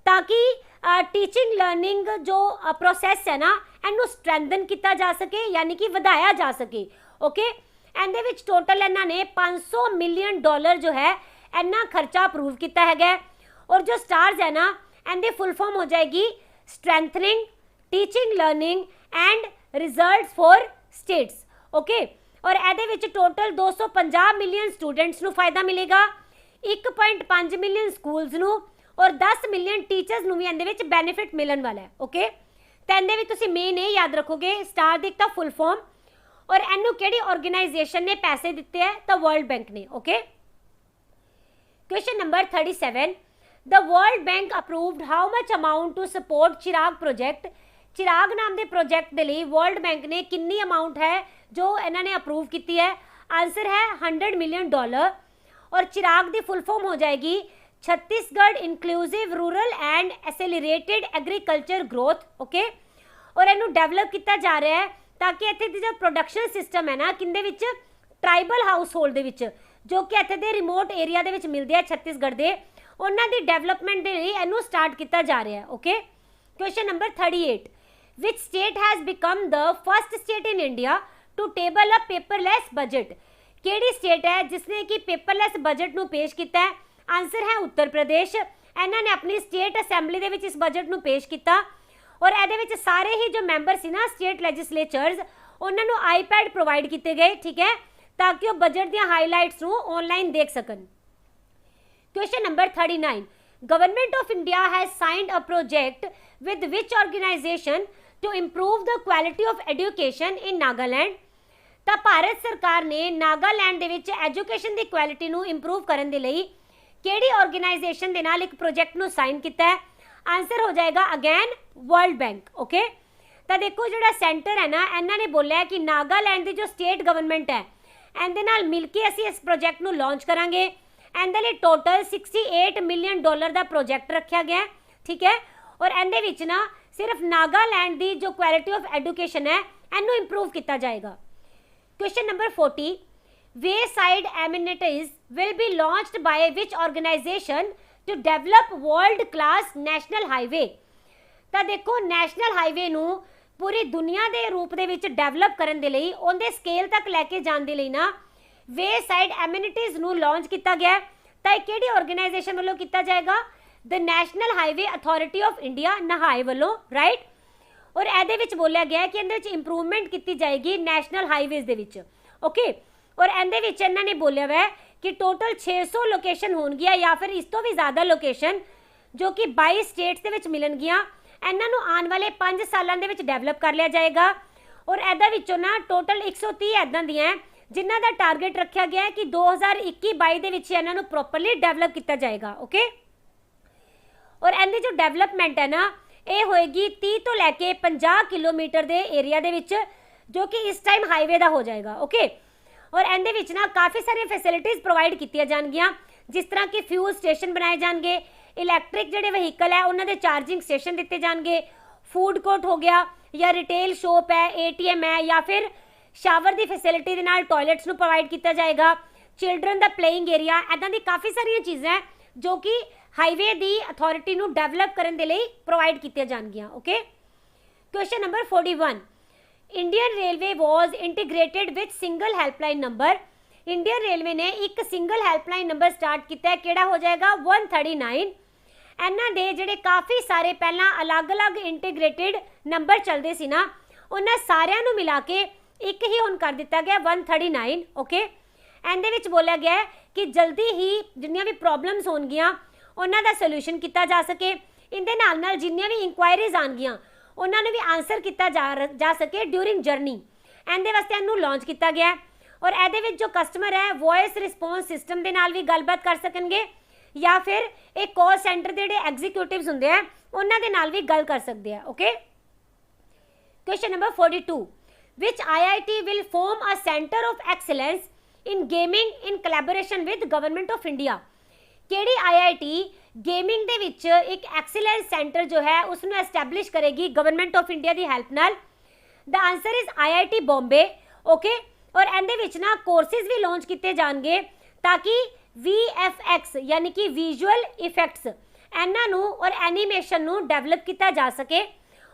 ताकि टीचिंग लर्निंग जो प्रोसैस है ना इनू स्ट्रैंथन किया जा सके, यानी कि वधाया जा सके। ओके, इहदे विच टोटल इन्होंने $500 मिलियन जो है इन्ना खर्चा अप्रूव किया है। और जो स्टार्स है ना इनकी फुल फॉर्म हो जाएगी strengthening, teaching learning and results for states. Okay, और ਇਹਦੇ ਵਿੱਚ टोटल 250 मिलियन स्टूडेंट्स ਨੂੰ फायदा मिलेगा, 1.5 मिलियन स्कूल्स ਨੂੰ और 10 मिलियन टीचर्स ਨੂੰ ਵੀ ਇਹਦੇ ਵਿੱਚ बेनिफिट मिलन वाला है। ओके, तो ਇਹਦੇ ਵਿੱਚ ਤੁਸੀਂ मेन ਇਹ याद रखोगे स्टार ਦੀ ਤਾਂ फुल फॉर्म और ਇਹਨੂੰ ਕਿਹੜੀ ऑर्गेनाइजेशन ने पैसे दिते है तो वर्ल्ड बैंक ने। Okay, question number 37, the World Bank approved how much amount to support Chirag project. Chirag नाम के प्रोजेक्ट के लिए वर्ल्ड बैंक ने कितनी अमाउंट है जो इन्होंने अप्रूव की है? आंसर है $100 मिलियन और चिराग की फुल फॉर्म हो जाएगी Chhattisgarh inclusive rural and accelerated agriculture growth. Okay, और इनू डेवलप किया जा रहा है ताकि इत्थे दी जो प्रोडक्शन सिस्टम है ना किंदे विच ट्राइबल हाउस होल्ड दे विच जो कि इत्थे दे रिमोट एरिया दे विच मिलदे आ छत्तीसगढ़ दे उन्हां दी डेवलपमेंट दे लई इनू स्टार्ट किया जा रहा है। Okay, question number 38, which state has become the first state in India to table a paperless budget. केड़ी स्टेट है जिसने कि पेपरलैस बजट नू पेश किया है? आंसर है उत्तर प्रदेश। इन्हां ने अपनी स्टेट असैम्बली दे विच इस बजट नू पेश किया और ਇਹਦੇ ਵਿੱਚ ਸਾਰੇ ਹੀ जो मैंबर सी ना स्टेट लैजिसलेचर्स उन्होंने आईपैड प्रोवाइड किए गए, ठीक है, ताकि वो बजट दी हाईलाइट्स नू ऑनलाइन देख सकन। Question number 39, government of India has signed a project with which organisation to improve the quality of education in Nagaland. तो भारत सरकार ने नागालैंड दे विच एजुकेशन की क्वालिटी नू इंप्रूव करने के लिए किहड़ी ऑर्गेनाइजेशन दे नाल एक प्रोजेक्ट नू साइन किया है? आंसर हो जाएगा अगैन वर्ल्ड बैंक। ओके, तो देखो जो सेंटर है ना इन्होंने बोलिया कि नागालैंड की जो स्टेट गवर्नमेंट है इहदे नाल मिल के असीं इस प्रोजेक्ट नू लॉन्च करांगे। इहदे लई टोटल $68 मिलियन का प्रोजेक्ट रखा गया है, ठीक है, और इहदे विच ना सिर्फ नागालैंड की जो क्वालिटी ऑफ एजुकेशन है इनू इंप्रूव किया जाएगा। Question number 40, way side amenities will be launched by which organisation to develop world class national highway. तो देखो नैशनल हाईवे नू पूरी दुनिया के रूप दे विच डेवलप करने दे लई उहदे स्केल तक लैके जाने दे लई ना वे साइड एमिनिटीज नू लॉन्च किया गया। तो यह किहड़ी ऑर्गेनाइजेशन वालों किया जाएगा? The national highway authority of India नहाए वालों, राइट। और इहदे विच बोलिया गया कि इहदे विच इंप्रूवमेंट की जाएगी नैशनल हाईवेज दे विच। ओके, और इहदे विच इन्हां ने बोलिया हुआ है कि टोटल 600 लोकेशन होणगियां या फिर इस तो भी ज़्यादा लोकेशन जो कि 22 स्टेट्स दे विच मिलणगियां। इन्हां नूं आने वाले 5 सालों दे विच डेवलप कर लिया जाएगा और इहदे विचों ना टोटल 130 इदां दियां है जिन्हां दा टारगेट रखा गया है कि 2021-22 दे विच इन्हां नूं प्रॉपरली डेवलप किया जाएगा। ओके, और इहदी जो डेवलपमेंट है ना ये होएगी 30 तो लैके 50 किलोमीटर के एरिया दे विच जो कि इस टाइम हाईवे का हो जाएगा। ओके, और इहदे विच ना काफ़ी सारी फैसिलिटीज़ प्रोवाइड कीतियां जाणगियां जिस तरह कि फ्यूल स्टेशन बनाए जाएंगे, इलैक्ट्रिक जिहड़े वहीकल है उन्होंने चार्जिंग स्टेशन दिते जाएंगे, फूड कोर्ट हो गया या रिटेल शॉप है, ATM है या फिर शावर की फैसिलिटी दे नाल टॉयलेट्स नूं प्रोवाइड किया जाएगा, चिल्ड्रन दा प्लेइंग एरिया, इदां दी काफ़ी सारिया चीज़ां जो कि हाईवे की अथॉरिटी नूं डेवलप करने के लिए प्रोवाइड कीतियां जाणगियां। Okay, question number 41, Indian railway was integrated with single helpline number. Indian railway ने एक सिंगल हैल्पलाइन नंबर स्टार्ट किया, किहड़ा हो जाएगा 139। इन्हां दे जिहड़े काफ़ी सारे पहला अलग अलग इंटीग्रेटेड नंबर चलते सी ना उन्हां सारिਆਂ ਨੂੰ मिला के एक ही हुण कर दिता गया 139। ओके, इहदे विच बोलिया गया है कि जल्दी ही जिन्नियां भी प्रॉब्लम्स होणगियां उन्हां दा सोल्यूशन किया जा सके, इहदे नाल नाल जिन्नियां भी इंक्वायरीज आउणगियां उन्होंने भी आंसर किया जा सके ड्यूरिंग जर्नी। इहदे वास्ते इनू लॉन्च किया गया और ये जो कस्टमर है वॉइस रिस्पोंस सिस्टम के नाल भी गलबात कर सकेंगे या फिर एक कॉल सेंटर के जो एग्जीक्यूटिव्स होंगे हैं उन्होंने नाल भी गल कर सकते हैं। Okay, question number 42, which IIT will form a centre of excellence in gaming in collaboration with government of India. केड़ी IIT गेमिंग दे विच एक एक्सीलेंस सेंटर जो है उसमें एस्टैब्लिश करेगी गवर्नमेंट ऑफ इंडिया की हेल्प नाल? The answer is IIT Bombay. Okay, और इहदे विच ना कोर्सेज भी लॉन्च किए जाएंगे ताकि VFX यानी कि विजुअल इफेक्ट्स इन्हां नूं और एनीमेशन नूं डेवलप किया जा सके।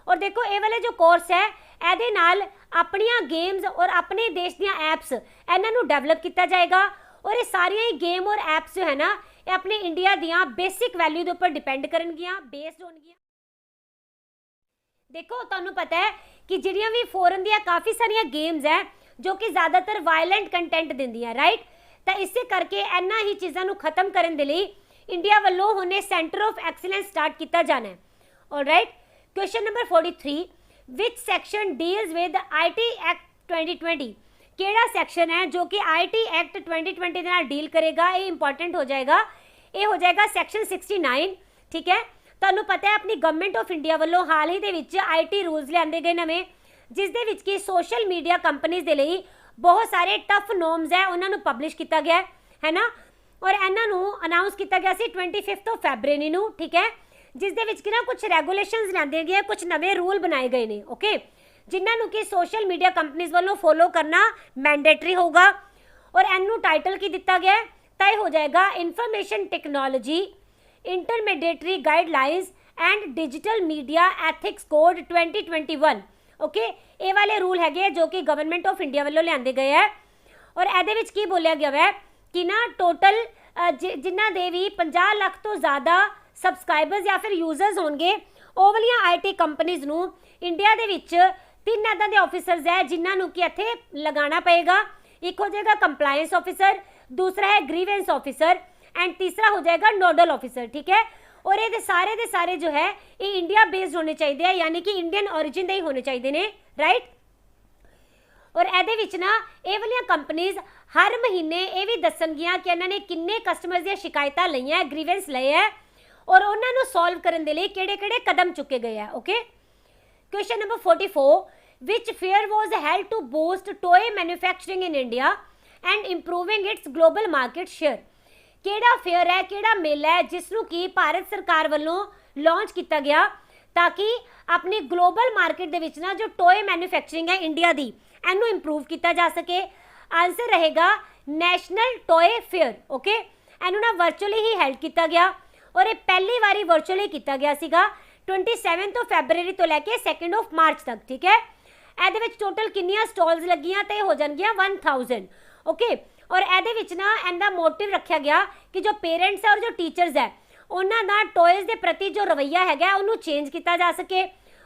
और देखो ये वाले जो कोर्स है इहदे नाल अपनियां गेम्स और अपने देश दीयां एप्स इन्हां नूं डेवलप किया जाएगा और ये सारियां ही गेम और एप्स जो है ना ये अपने इंडिया दियां बेसिक वैल्यू के उपर डिपेंड करनगियां, बेस्ड होणगियां। देखो ਤੁਹਾਨੂੰ पता है कि ਜਿਹੜੀਆਂ ਵੀ ਫੋਰਨ ਦੀਆਂ ਕਾਫੀ ਸਾਰੀਆਂ ਗੇਮਸ ਹੈ ਜੋ ਕਿ ਜ਼ਿਆਦਾਤਰ ਵਾਇਲੈਂਟ ਕੰਟੈਂਟ ਦਿੰਦੀਆਂ, ਰਾਈਟ। ਤਾਂ ਇਸੇ ਕਰਕੇ ਇਹਨਾਂ ਹੀ ਚੀਜ਼ਾਂ ਨੂੰ ਖਤਮ ਕਰਨ ਦੇ ਲਈ ਇੰਡੀਆ ਵੱਲੋਂ ਹੁਣੇ ਸੈਂਟਰ ਆਫ ਐਕਸਲੈਂਸ ਸਟਾਰਟ ਕੀਤਾ ਜਾਣਾ ਹੈ। All right, question number 43, which section deals with IT act 2020, ਕਿਹੜਾ ਸੈਕਸ਼ਨ ਹੈ ਜੋ ਕਿ ਆਈਟੀ ਐਕਟ 2020 ਦੇ ਨਾਲ ਡੀਲ ਕਰੇਗਾ? ਇਹ ਇੰਪੋਰਟੈਂਟ ਹੋ ਜਾਏਗਾ, ਇਹ ਹੋ ਜਾਏਗਾ ਸੈਕਸ਼ਨ 69, ਠੀਕ ਹੈ। ਤੁਹਾਨੂੰ ਪਤਾ ਹੈ ਆਪਣੀ ਗਵਰਨਮੈਂਟ ਆਫ ਇੰਡੀਆ ਵੱਲੋਂ ਹਾਲ ਹੀ ਦੇ ਵਿੱਚ ਆਈਟੀ ਰੂਲਸ ਲਿਆਂਦੇ ਗਏ ਨਵੇਂ, ਜਿਸ ਦੇ ਵਿੱਚ ਕਿ ਸੋਸ਼ਲ ਮੀਡੀਆ ਕੰਪਨੀਜ਼ ਦੇ ਲਈ ਬਹੁਤ ਸਾਰੇ ਟਫ ਨੋਰਮਸ ਹੈ ਉਹਨਾਂ ਨੂੰ ਪਬਲਿਸ਼ ਕੀਤਾ ਗਿਆ ਹੈ ਨਾ, ਔਰ ਇਹਨਾਂ ਨੂੰ ਅਨਾਉਂਸ ਕੀਤਾ ਗਿਆ ਸੀ 25 ਆਫ ਫੈਬਰਵਰੀ ਨੂੰ, ਠੀਕ ਹੈ, ਜਿਸ ਦੇ ਵਿੱਚ ਕਿ ਨਾ ਕੁਝ ਰੈਗੂਲੇਸ਼ਨਸ ਲਿਆਂਦੇ ਗਏ, ਕੁਝ ਨਵੇਂ ਰੂਲ ਬਣਾਏ ਗਏ ਨੇ, ਓਕੇ, ਜਿਨ੍ਹਾਂ ਨੂੰ ਕਿ ਸੋਸ਼ਲ ਮੀਡੀਆ ਕੰਪਨੀਜ਼ ਵੱਲੋਂ ਫੋਲੋ ਕਰਨਾ ਮੈਂਡੇਟਰੀ ਹੋਊਗਾ। ਔਰ ਇਹਨੂੰ ਟਾਈਟਲ ਕੀ ਦਿੱਤਾ ਗਿਆ? ਤਾਂ ਇਹ ਹੋ ਜਾਏਗਾ information technology intermediary guidelines and digital media ethics code 2021, okay. ਇਹ ਵਾਲੇ ਰੂਲ ਹੈਗੇ ਜੋ ਕਿ ਗਵਰਨਮੈਂਟ ਆਫ ਇੰਡੀਆ ਵੱਲੋਂ ਲਿਆਂਦੇ ਗਏ ਹੈ। ਔਰ ਇਹਦੇ ਵਿੱਚ ਕੀ ਬੋਲਿਆ ਗਿਆ ਹੈ ਕਿ ਨਾ ਟੋਟਲ ਜਿਨ੍ਹਾਂ ਦੇ ਵੀ 50 ਲੱਖ ਤੋਂ ਜ਼ਿਆਦਾ ਸਬਸਕ੍ਰਾਈਬਰਸ ਜਾਂ ਫਿਰ ਯੂਜ਼ਰਸ ਹੋਣਗੇ, ਉਹ ਵਾਲੀਆਂ ਆਈਟੀ ਕੰਪਨੀਜ਼ ਨੂੰ ਇੰਡੀਆ ਦੇ ਵਿੱਚ 3 ਇੱਦਾਂ ਦੇ ਆਫਿਸਰਸ ਹੈ ਜਿਨ੍ਹਾਂ ਨੂੰ ਕਿ ਇੱਥੇ ਲਗਾਉਣਾ ਪਏਗਾ। ਇੱਕ ਹੋ ਜਾਏਗਾ ਕੰਪਲਾਇੰਸ ਆਫਿਸਰ, ਦੂਸਰਾ ਹੈ ਗ੍ਰੀਵੈਂਸ ਆਫਿਸਰ ਐਂਡ ਤੀਸਰਾ ਹੋ ਜਾਏਗਾ ਨੋਡਲ ਆਫਿਸਰ, ਠੀਕ ਹੈ। ਔਰ ਇਹ ਦੇ ਸਾਰੇ ਜੋ ਹੈ ਇਹ ਇੰਡੀਆ ਬੇਸਡ ਹੋਣੇ ਚਾਹੀਦੇ ਆ, ਯਾਨੀ ਕਿ ਇੰਡੀਅਨ origin ਦੇ ਹੀ ਹੋਣੇ ਚਾਹੀਦੇ ਨੇ, ਰਾਈਟ। ਔਰ ਇਹਦੇ ਵਿੱਚ ਨਾ ਇਹ ਵਾਲੀਆਂ ਕੰਪਨੀਜ਼ ਹਰ ਮਹੀਨੇ ਇਹ ਵੀ ਦੱਸਣਗੀਆਂ ਕਿ ਇਹਨਾਂ ਨੇ ਕਿੰਨੇ ਕਸਟਮਰਸ ਦੀਆਂ ਸ਼ਿਕਾਇਤਾਂ ਲਈਆਂ, ਗ੍ਰੀਵੈਂਸ ਲਏ ਹੈ, ਔਰ ਉਹਨਾਂ ਨੂੰ ਸੋਲਵ ਕਰਨ ਦੇ ਲਈ ਕਿਹੜੇ-ਕਿਹੜੇ ਕਦਮ ਚੁੱਕੇ ਗਏ ਆ, okay. Question number 44, which fair was held to boost toy manufacturing in India and improving its global market share? ਕਿਹੜਾ ਫੇਅਰ ਹੈ, ਕਿਹੜਾ ਮੇਲਾ ਹੈ ਜਿਸ ਨੂੰ ਕਿ ਭਾਰਤ ਸਰਕਾਰ ਵੱਲੋਂ ਲਾਂਚ ਕੀਤਾ ਗਿਆ ਤਾਂ ਕਿ ਆਪਣੀ ਗਲੋਬਲ ਮਾਰਕੀਟ ਦੇ ਵਿੱਚ ਨਾ ਜੋ ਟੋਏ ਮੈਨੂਫੈਕਚਰਿੰਗ ਹੈ ਇੰਡੀਆ ਦੀ, ਇਹਨੂੰ ਇੰਪਰੂਵ ਕੀਤਾ ਜਾ ਸਕੇ? ਆਨਸਰ ਰਹੇਗਾ ਨੈਸ਼ਨਲ ਟੋਏ ਫੇਅਰ, ਓਕੇ। ਇਹਨੂੰ ਨਾ ਵਰਚੁਅਲੀ ਹੀ ਹੈਲਡ ਕੀਤਾ ਗਿਆ ਔਰ ਇਹ ਪਹਿਲੀ ਵਾਰੀ ਵਰਚੁਅਲੀ ਕੀਤਾ ਗਿਆ ਸੀਗਾ 27 ਫੈਬਰਵਰੀ ਤੋਂ ਲੈ ਕੇ 2 ਮਾਰਚ ਤੱਕ, ਠੀਕ ਹੈ। ਇਹਦੇ ਵਿੱਚ ਟੋਟਲ ਕਿੰਨੀਆਂ ਸਟਾਲਸ ਲੱਗੀਆਂ? ਤੇ ਹੋ ਜਾਣਗੀਆਂ 1000, ਓਕੇ। ਔਰ ਇਹਦੇ ਵਿੱਚ ਨਾ ਇਹਦਾ ਮੋਟਿਵ ਰੱਖਿਆ ਗਿਆ ਕਿ ਜੋ ਪੇਰੈਂਟਸ ਹੈ ਔਰ ਜੋ ਟੀਚਰਸ ਹੈ ਉਹਨਾਂ ਦਾ ਟੋਇਜ਼ ਦੇ ਪ੍ਰਤੀ ਜੋ ਰਵੱਈਆ ਹੈਗਾ ਉਹਨੂੰ ਚੇਂਜ ਕੀਤਾ ਜਾ ਸਕੇ।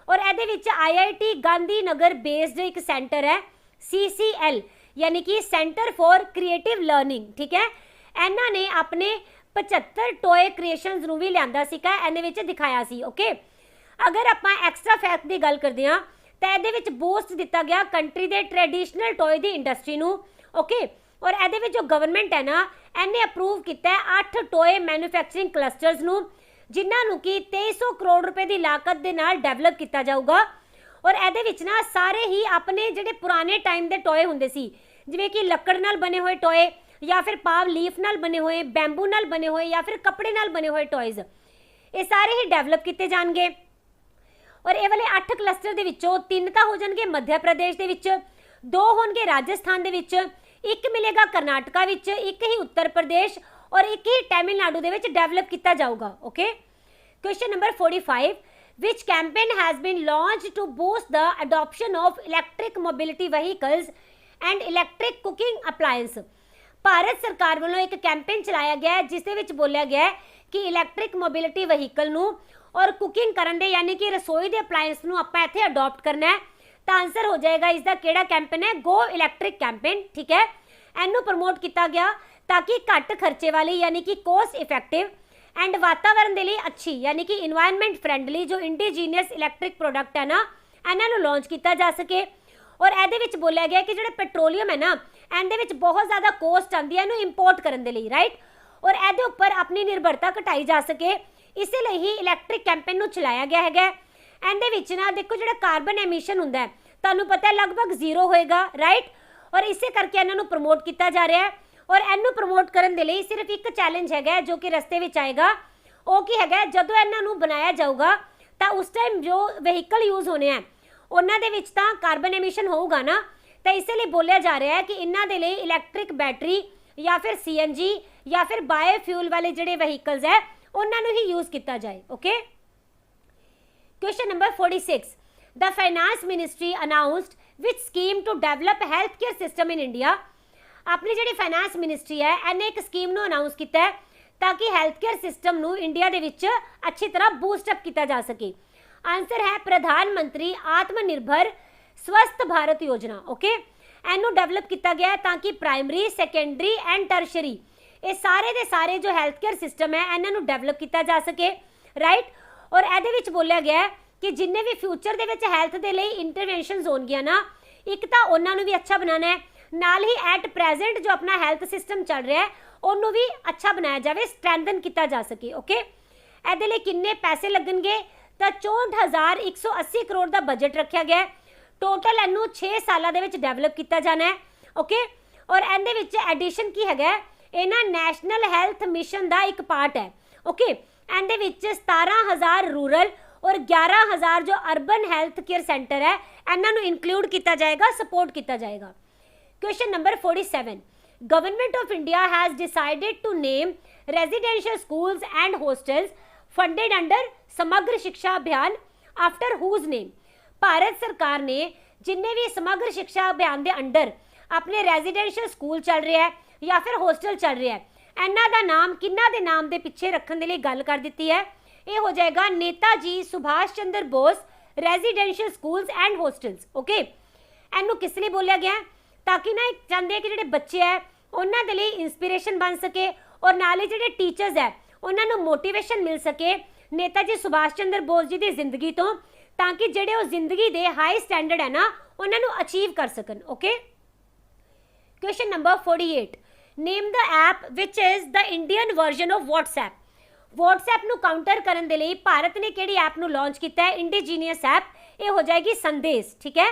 ਔਰ ਇਹਦੇ ਵਿੱਚ IIT ਗਾਂਧੀ ਨਗਰ ਬੇਸਡ ਇੱਕ ਸੈਂਟਰ ਹੈ CCL, ਯਾਨੀ ਕਿ ਸੈਂਟਰ ਫॉर ਕ੍ਰੀਏਟਿਵ ਲਰਨਿੰਗ, ਠੀਕ ਹੈ। ਇਹਨਾਂ ਨੇ ਆਪਣੇ 75 ਟੋਏ ਕ੍ਰੀਏਸ਼ਨਸ ਨੂੰ ਵੀ ਲਿਆਂਦਾ ਸੀਗਾ, ਇਹਦੇ ਵਿੱਚ ਦਿਖਾਇਆ ਸੀ, ਓਕੇ। ਅਗਰ ਆਪਾਂ ਐਕਸਟਰਾ ਫੈਕਟ ਦੀ ਗੱਲ ਕਰਦੇ ਹਾਂ ਤਾਂ ਇਹਦੇ ਵਿੱਚ ਬੂਸਟ ਦਿੱਤਾ ਗਿਆ ਕੰਟਰੀ ਦੇ ਟ੍ਰੈਡੀਸ਼ਨਲ ਟੋਏ ਦੀ ਇੰਡਸਟਰੀ ਨੂੰ, ਓਕੇ। ਔਰ ਇਹਦੇ ਵਿੱਚ ਜੋ ਗਵਰਨਮੈਂਟ ਹੈ ਨਾ ਇਹਨੇ ਅਪਰੂਵ ਕੀਤਾ ਹੈ 8 ਟੋਏ ਮੈਨੂਫੈਕਚਰਿੰਗ ਕਲਸਟਰਸ ਨੂੰ, ਜਿਨ੍ਹਾਂ ਨੂੰ ਕਿ 2300 ਕਰੋੜ ਰੁਪਏ ਦੀ ਲਾਗਤ ਦੇ ਨਾਲ ਡਿਵੈਲਪ ਕੀਤਾ ਜਾਊਗਾ। ਔਰ ਇਹਦੇ ਵਿੱਚ ਨਾ ਸਾਰੇ ਹੀ ਆਪਣੇ ਜਿਹੜੇ ਪੁਰਾਣੇ ਟਾਈਮ ਦੇ ਟੋਏ ਹੁੰਦੇ ਸੀ, ਜਿਵੇਂ ਕਿ ਲੱਕੜ ਨਾਲ ਬਣੇ ਹੋਏ ਟੋਏ ਜਾਂ ਫਿਰ ਪਾਮ ਲੀਫ ਨਾਲ ਬਣੇ ਹੋਏ, ਬੈਂਬੂ ਨਾਲ ਬਣੇ ਹੋਏ ਜਾਂ ਫਿਰ ਕੱਪੜੇ ਨਾਲ ਬਣੇ ਹੋਏ ਟੋਇਜ਼, ਇਹ ਸਾਰੇ ਹੀ ਡਿਵੈਲਪ ਕੀਤੇ ਜਾਣਗੇ। ਔਰ ਇਹ ਵਾਲੇ 8 ਕਲਸਟਰ ਦੇ ਵਿੱਚੋਂ 3 ਤਾਂ ਹੋ ਜਾਣਗੇ ਮੱਧ ਪ੍ਰਦੇਸ਼ ਦੇ ਵਿੱਚ, 2 ਹੋਣਗੇ ਰਾਜਸਥਾਨ ਦੇ ਵਿੱਚ, 1 ਮਿਲੇਗਾ ਕਰਨਾਟਕਾ ਵਿੱਚ, 1 ਹੀ ਉੱਤਰ ਪ੍ਰਦੇਸ਼ ਔਰ 1 ਹੀ ਤਾਮਿਲਨਾਡੂ ਦੇ ਵਿੱਚ ਡਿਵੈਲਪ ਕੀਤਾ ਜਾਊਗਾ, okay. Question number 45, which campaign has been launched to boost the adoption of electric mobility vehicles and electric cooking appliance? Bharat ਸਰਕਾਰ ਵੱਲੋਂ ਇੱਕ ਕੈਂਪੇਨ ਚਲਾਇਆ ਗਿਆ ਹੈ ਜਿਸ ਦੇ ਵਿੱਚ ਬੋਲਿਆ ਗਿਆ ਹੈ ਕਿ ਇਲੈਕਟ੍ਰਿਕ ਮੋਬਿਲਿਟੀ ਵਹੀਕਲ ਨੂੰ ਔਰ ਕੁਕਿੰਗ ਕਰਨ ਦੇ ਯਾਨੀ ਕਿ ਰਸੋਈ ਦੇ ਅਪਲਾਇੰਸ ਨੂੰ ਆਪਾਂ ਇੱਥੇ ਅਡਾਪਟ ਕਰਨਾ ਹੈ। ਤਾਂ ਆਨਸਰ ਹੋ ਜਾਏਗਾ ਇਸ ਦਾ ਕਿਹੜਾ ਕੈਂਪੇਨ ਹੈ? ਗੋ ਇਲੈਕਟ੍ਰਿਕ ਕੈਂਪੇਨ, ਠੀਕ ਹੈ। ਇਹਨੂੰ ਪ੍ਰਮੋਟ ਕੀਤਾ ਗਿਆ ਤਾਂ ਕਿ ਘੱਟ ਖਰਚੇ ਵਾਲੀ ਯਾਨੀ ਕਿ ਕੋਸਟ ਇਫੈਕਟਿਵ ਐਂਡ ਵਾਤਾਵਰਨ ਦੇ ਲਈ ਅੱਛੀ ਯਾਨੀ ਕਿ ਇਨਵਾਇਰਨਮੈਂਟ ਫ੍ਰੈਂਡਲੀ ਜੋ ਇੰਡੀਜੀਨੀਅਸ ਇਲੈਕਟ੍ਰਿਕ ਪ੍ਰੋਡਕਟ ਹੈ ਨਾ ਇਹਨਾਂ ਨੂੰ ਲਾਂਚ ਕੀਤਾ ਜਾ ਸਕੇ। ਔਰ ਇਹਦੇ ਵਿੱਚ ਬੋਲਿਆ ਗਿਆ ਕਿ ਜਿਹੜਾ ਪੈਟਰੋਲੀਅਮ ਹੈ ਨਾ ਇਹਦੇ ਵਿੱਚ ਬਹੁਤ ਜ਼ਿਆਦਾ ਕੋਸਟ ਆਉਂਦੀ ਹੈ ਇਹਨੂੰ ਇੰਪੋਰਟ ਕਰਨ ਦੇ ਲਈ, ਰਾਈਟ। ਔਰ ਇਹਦੇ ਉੱਪਰ ਆਪਣੀ ਨਿਰਭਰਤਾ ਘਟਾਈ ਜਾ ਸਕੇ, ਇਸੇ ਲਈ ਹੀ ਇਲੈਕਟ੍ਰਿਕ ਕੈਂਪੇਨ ਨੂੰ ਚਲਾਇਆ ਗਿਆ ਹੈਗਾ। ਇਹਦੇ ਵਿੱਚ ਨਾ ਦੇਖੋ ਜਿਹੜਾ ਕਾਰਬਨ ਐਮਿਸ਼ਨ ਹੁੰਦਾ ਹੈ ਤੁਹਾਨੂੰ ਪਤਾ ਹੈ ਲਗਭਗ 0 ਹੋਏਗਾ, ਰਾਈਟ। ਔਰ ਇਸੇ ਕਰਕੇ ਇਹਨਾਂ ਨੂੰ ਪ੍ਰਮੋਟ ਕੀਤਾ ਜਾ ਰਿਹਾ ਹੈ। ਔਰ ਇਹਨੂੰ ਪ੍ਰਮੋਟ ਕਰਨ ਦੇ ਲਈ ਸਿਰਫ ਇੱਕ ਚੈਲੰਜ ਹੈਗਾ ਜੋ ਕਿ ਰਸਤੇ ਵਿੱਚ ਆਏਗਾ, ਉਹ ਕੀ ਹੈਗਾ? ਜਦੋਂ ਇਹਨਾਂ ਨੂੰ ਬਣਾਇਆ ਜਾਊਗਾ ਤਾਂ ਉਸ ਟਾਈਮ ਜੋ ਵਹੀਕਲ ਯੂਜ਼ ਹੋਣੇ ਆ ਉਹਨਾਂ ਦੇ ਵਿੱਚ ਤਾਂ ਕਾਰਬਨ ਐਮਿਸ਼ਨ ਹੋਊਗਾ ਨਾ, ਤਾਂ ਇਸੇ ਲਈ ਬੋਲਿਆ ਜਾ ਰਿਹਾ ਹੈ ਕਿ ਇਹਨਾਂ ਦੇ ਲਈ ਇਲੈਕਟ੍ਰਿਕ ਬੈਟਰੀ ਜਾਂ ਫਿਰ CNG ਜਾਂ ਫਿਰ ਬਾਇਓਫਿਊਲ ਵਾਲੇ ਜਿਹੜੇ ਵਹੀਕਲਸ ਹੈ ਉਹਨਾਂ ਨੂੰ ਹੀ ਯੂਜ਼ ਕੀਤਾ ਜਾਏ, okay. Question number 46, the finance ministry announced which scheme to develop healthcare system in India? ਆਪਣੀ ਜਿਹੜੀ ਫਾਈਨਾਂਸ ਮਿਨਿਸਟਰੀ ਹੈ ਇਹਨੇ ਇੱਕ ਸਕੀਮ ਨੂੰ ਅਨਾਉਂਸ ਕੀਤਾ ਹੈ ਤਾਂ ਕਿ ਹੈਲਥ ਕੇਅਰ ਸਿਸਟਮ ਨੂੰ ਇੰਡੀਆ ਦੇ ਵਿੱਚ ਅੱਛੀ ਤਰ੍ਹਾਂ ਬੂਸਟ ਅਪ ਕੀਤਾ ਜਾ ਸਕੇ। आंसर है प्रधानमंत्री आत्मनिर्भर स्वस्थ भारत योजना। ओके, ਇਹਨੂੰ ਡਿਵੈਲਪ ਕੀਤਾ ਗਿਆ ਤਾਂ ਕਿ ਪ੍ਰਾਇਮਰੀ, ਸੈਕੰਡਰੀ ਐਂਡ ਟਰਸ਼ਰੀ ਇਹ ਸਾਰੇ ਦੇ ਸਾਰੇ ਜੋ ਹੈਲਥ ਕੇਅਰ ਸਿਸਟਮ ਹੈ ਇਹਨਾਂ ਨੂੰ ਡਿਵੈਲਪ ਕੀਤਾ ਜਾ ਸਕੇ, ਰਾਈਟ। ਔਰ ਇਹਦੇ ਵਿੱਚ ਬੋਲਿਆ ਗਿਆ ਕਿ ਜਿੰਨੇ ਵੀ ਫਿਊਚਰ ਦੇ ਵਿੱਚ ਹੈਲਥ ਦੇ ਲਈ ਇੰਟਰਵੈਂਸ਼ਨਸ ਹੋਣਗੀਆਂ ਨਾ, ਇੱਕ ਤਾਂ ਉਹਨਾਂ ਨੂੰ ਵੀ ਅੱਛਾ ਬਣਾਉਣਾ ਹੈ, ਨਾਲ ਹੀ ਐਟ ਪ੍ਰੈਜ਼ੈਂਟ ਜੋ ਆਪਣਾ ਹੈਲਥ ਸਿਸਟਮ ਚੱਲ ਰਿਹਾ ਹੈ ਉਹਨੂੰ ਵੀ ਅੱਛਾ ਬਣਾਇਆ ਜਾਵੇ, ਸਟਰੈਂਥਨ ਕੀਤਾ ਜਾ ਸਕੇ। ਓਕੇ, ਇਹਦੇ ਲਈ ਕਿੰਨੇ ਪੈਸੇ ਲੱਗਣਗੇ ਤਾਂ 64,180 ਕਰੋੜ ਦਾ ਬਜਟ ਰੱਖਿਆ ਗਿਆ। ਟੋਟਲ ਇਹਨੂੰ 6 ਸਾਲਾਂ ਦੇ ਵਿੱਚ ਡਿਵੈਲਪ ਕੀਤਾ ਜਾਣਾ ਹੈ। ਓਕੇ, ਔਰ ਇਹਦੇ ਵਿੱਚ ਐਡੀਸ਼ਨ ਕੀ ਹੈਗਾ, ਇਹ ਨਾ ਨੈਸ਼ਨਲ ਹੈਲਥ ਮਿਸ਼ਨ ਦਾ ਇੱਕ ਪਾਰਟ ਹੈ। ਓਕੇ, ਇਹਦੇ ਵਿੱਚ 17,000 ਰੂਰਲ ਔਰ 11,000 ਜੋ ਅਰਬਨ ਹੈਲਥ ਕੇਅਰ ਸੈਂਟਰ ਹੈ ਇਹਨਾਂ ਨੂੰ ਇਨਕਲੂਡ ਕੀਤਾ ਜਾਏਗਾ, ਸਪੋਰਟ ਕੀਤਾ ਜਾਏਗਾ। Question number 47, government of India has decided to name residential schools and hostels funded under Samagra Shiksha अभियान आफ्टर हुज नेम। भारत सरकार ने जिन्ने भी समग्र शिक्षा अभियान के अंडर अपने रेजिडेंशियल स्कूल चल रहे हैं या फिर हॉस्टल चल रहे हैं इन्हां दा नाम किन्हां दे नाम दे पिछे रखने के लिए गल कर दी है। ये हो जाएगा Netaji Subhash Chandra Bose residential schools and hostels. Okay, इनू किस लिए बोलिया गया ताकि ना चाहते हैं कि जो बच्चे है उन्होंने लिए इंस्पिरेशन बन सके और नाले जो टीचर्स है उन्होंने मोटिवेशन मिल सके नेताजी सुभाष चंद्र बोस जी की जिंदगी तो, ताकि जेडे वो जिंदगी दे हाई स्टैंडर्ड है ना उन्होंने अचीव कर सकन। Okay, question number 48, name the app which is the Indian version of WhatsApp. WhatsApp नू काउंटर करने के लिए भारत ने किहड़ी ऐप नू लॉन्च किया है, इंडिजीनियस ऐप, ये हो जाएगी संदेश। ठीक है,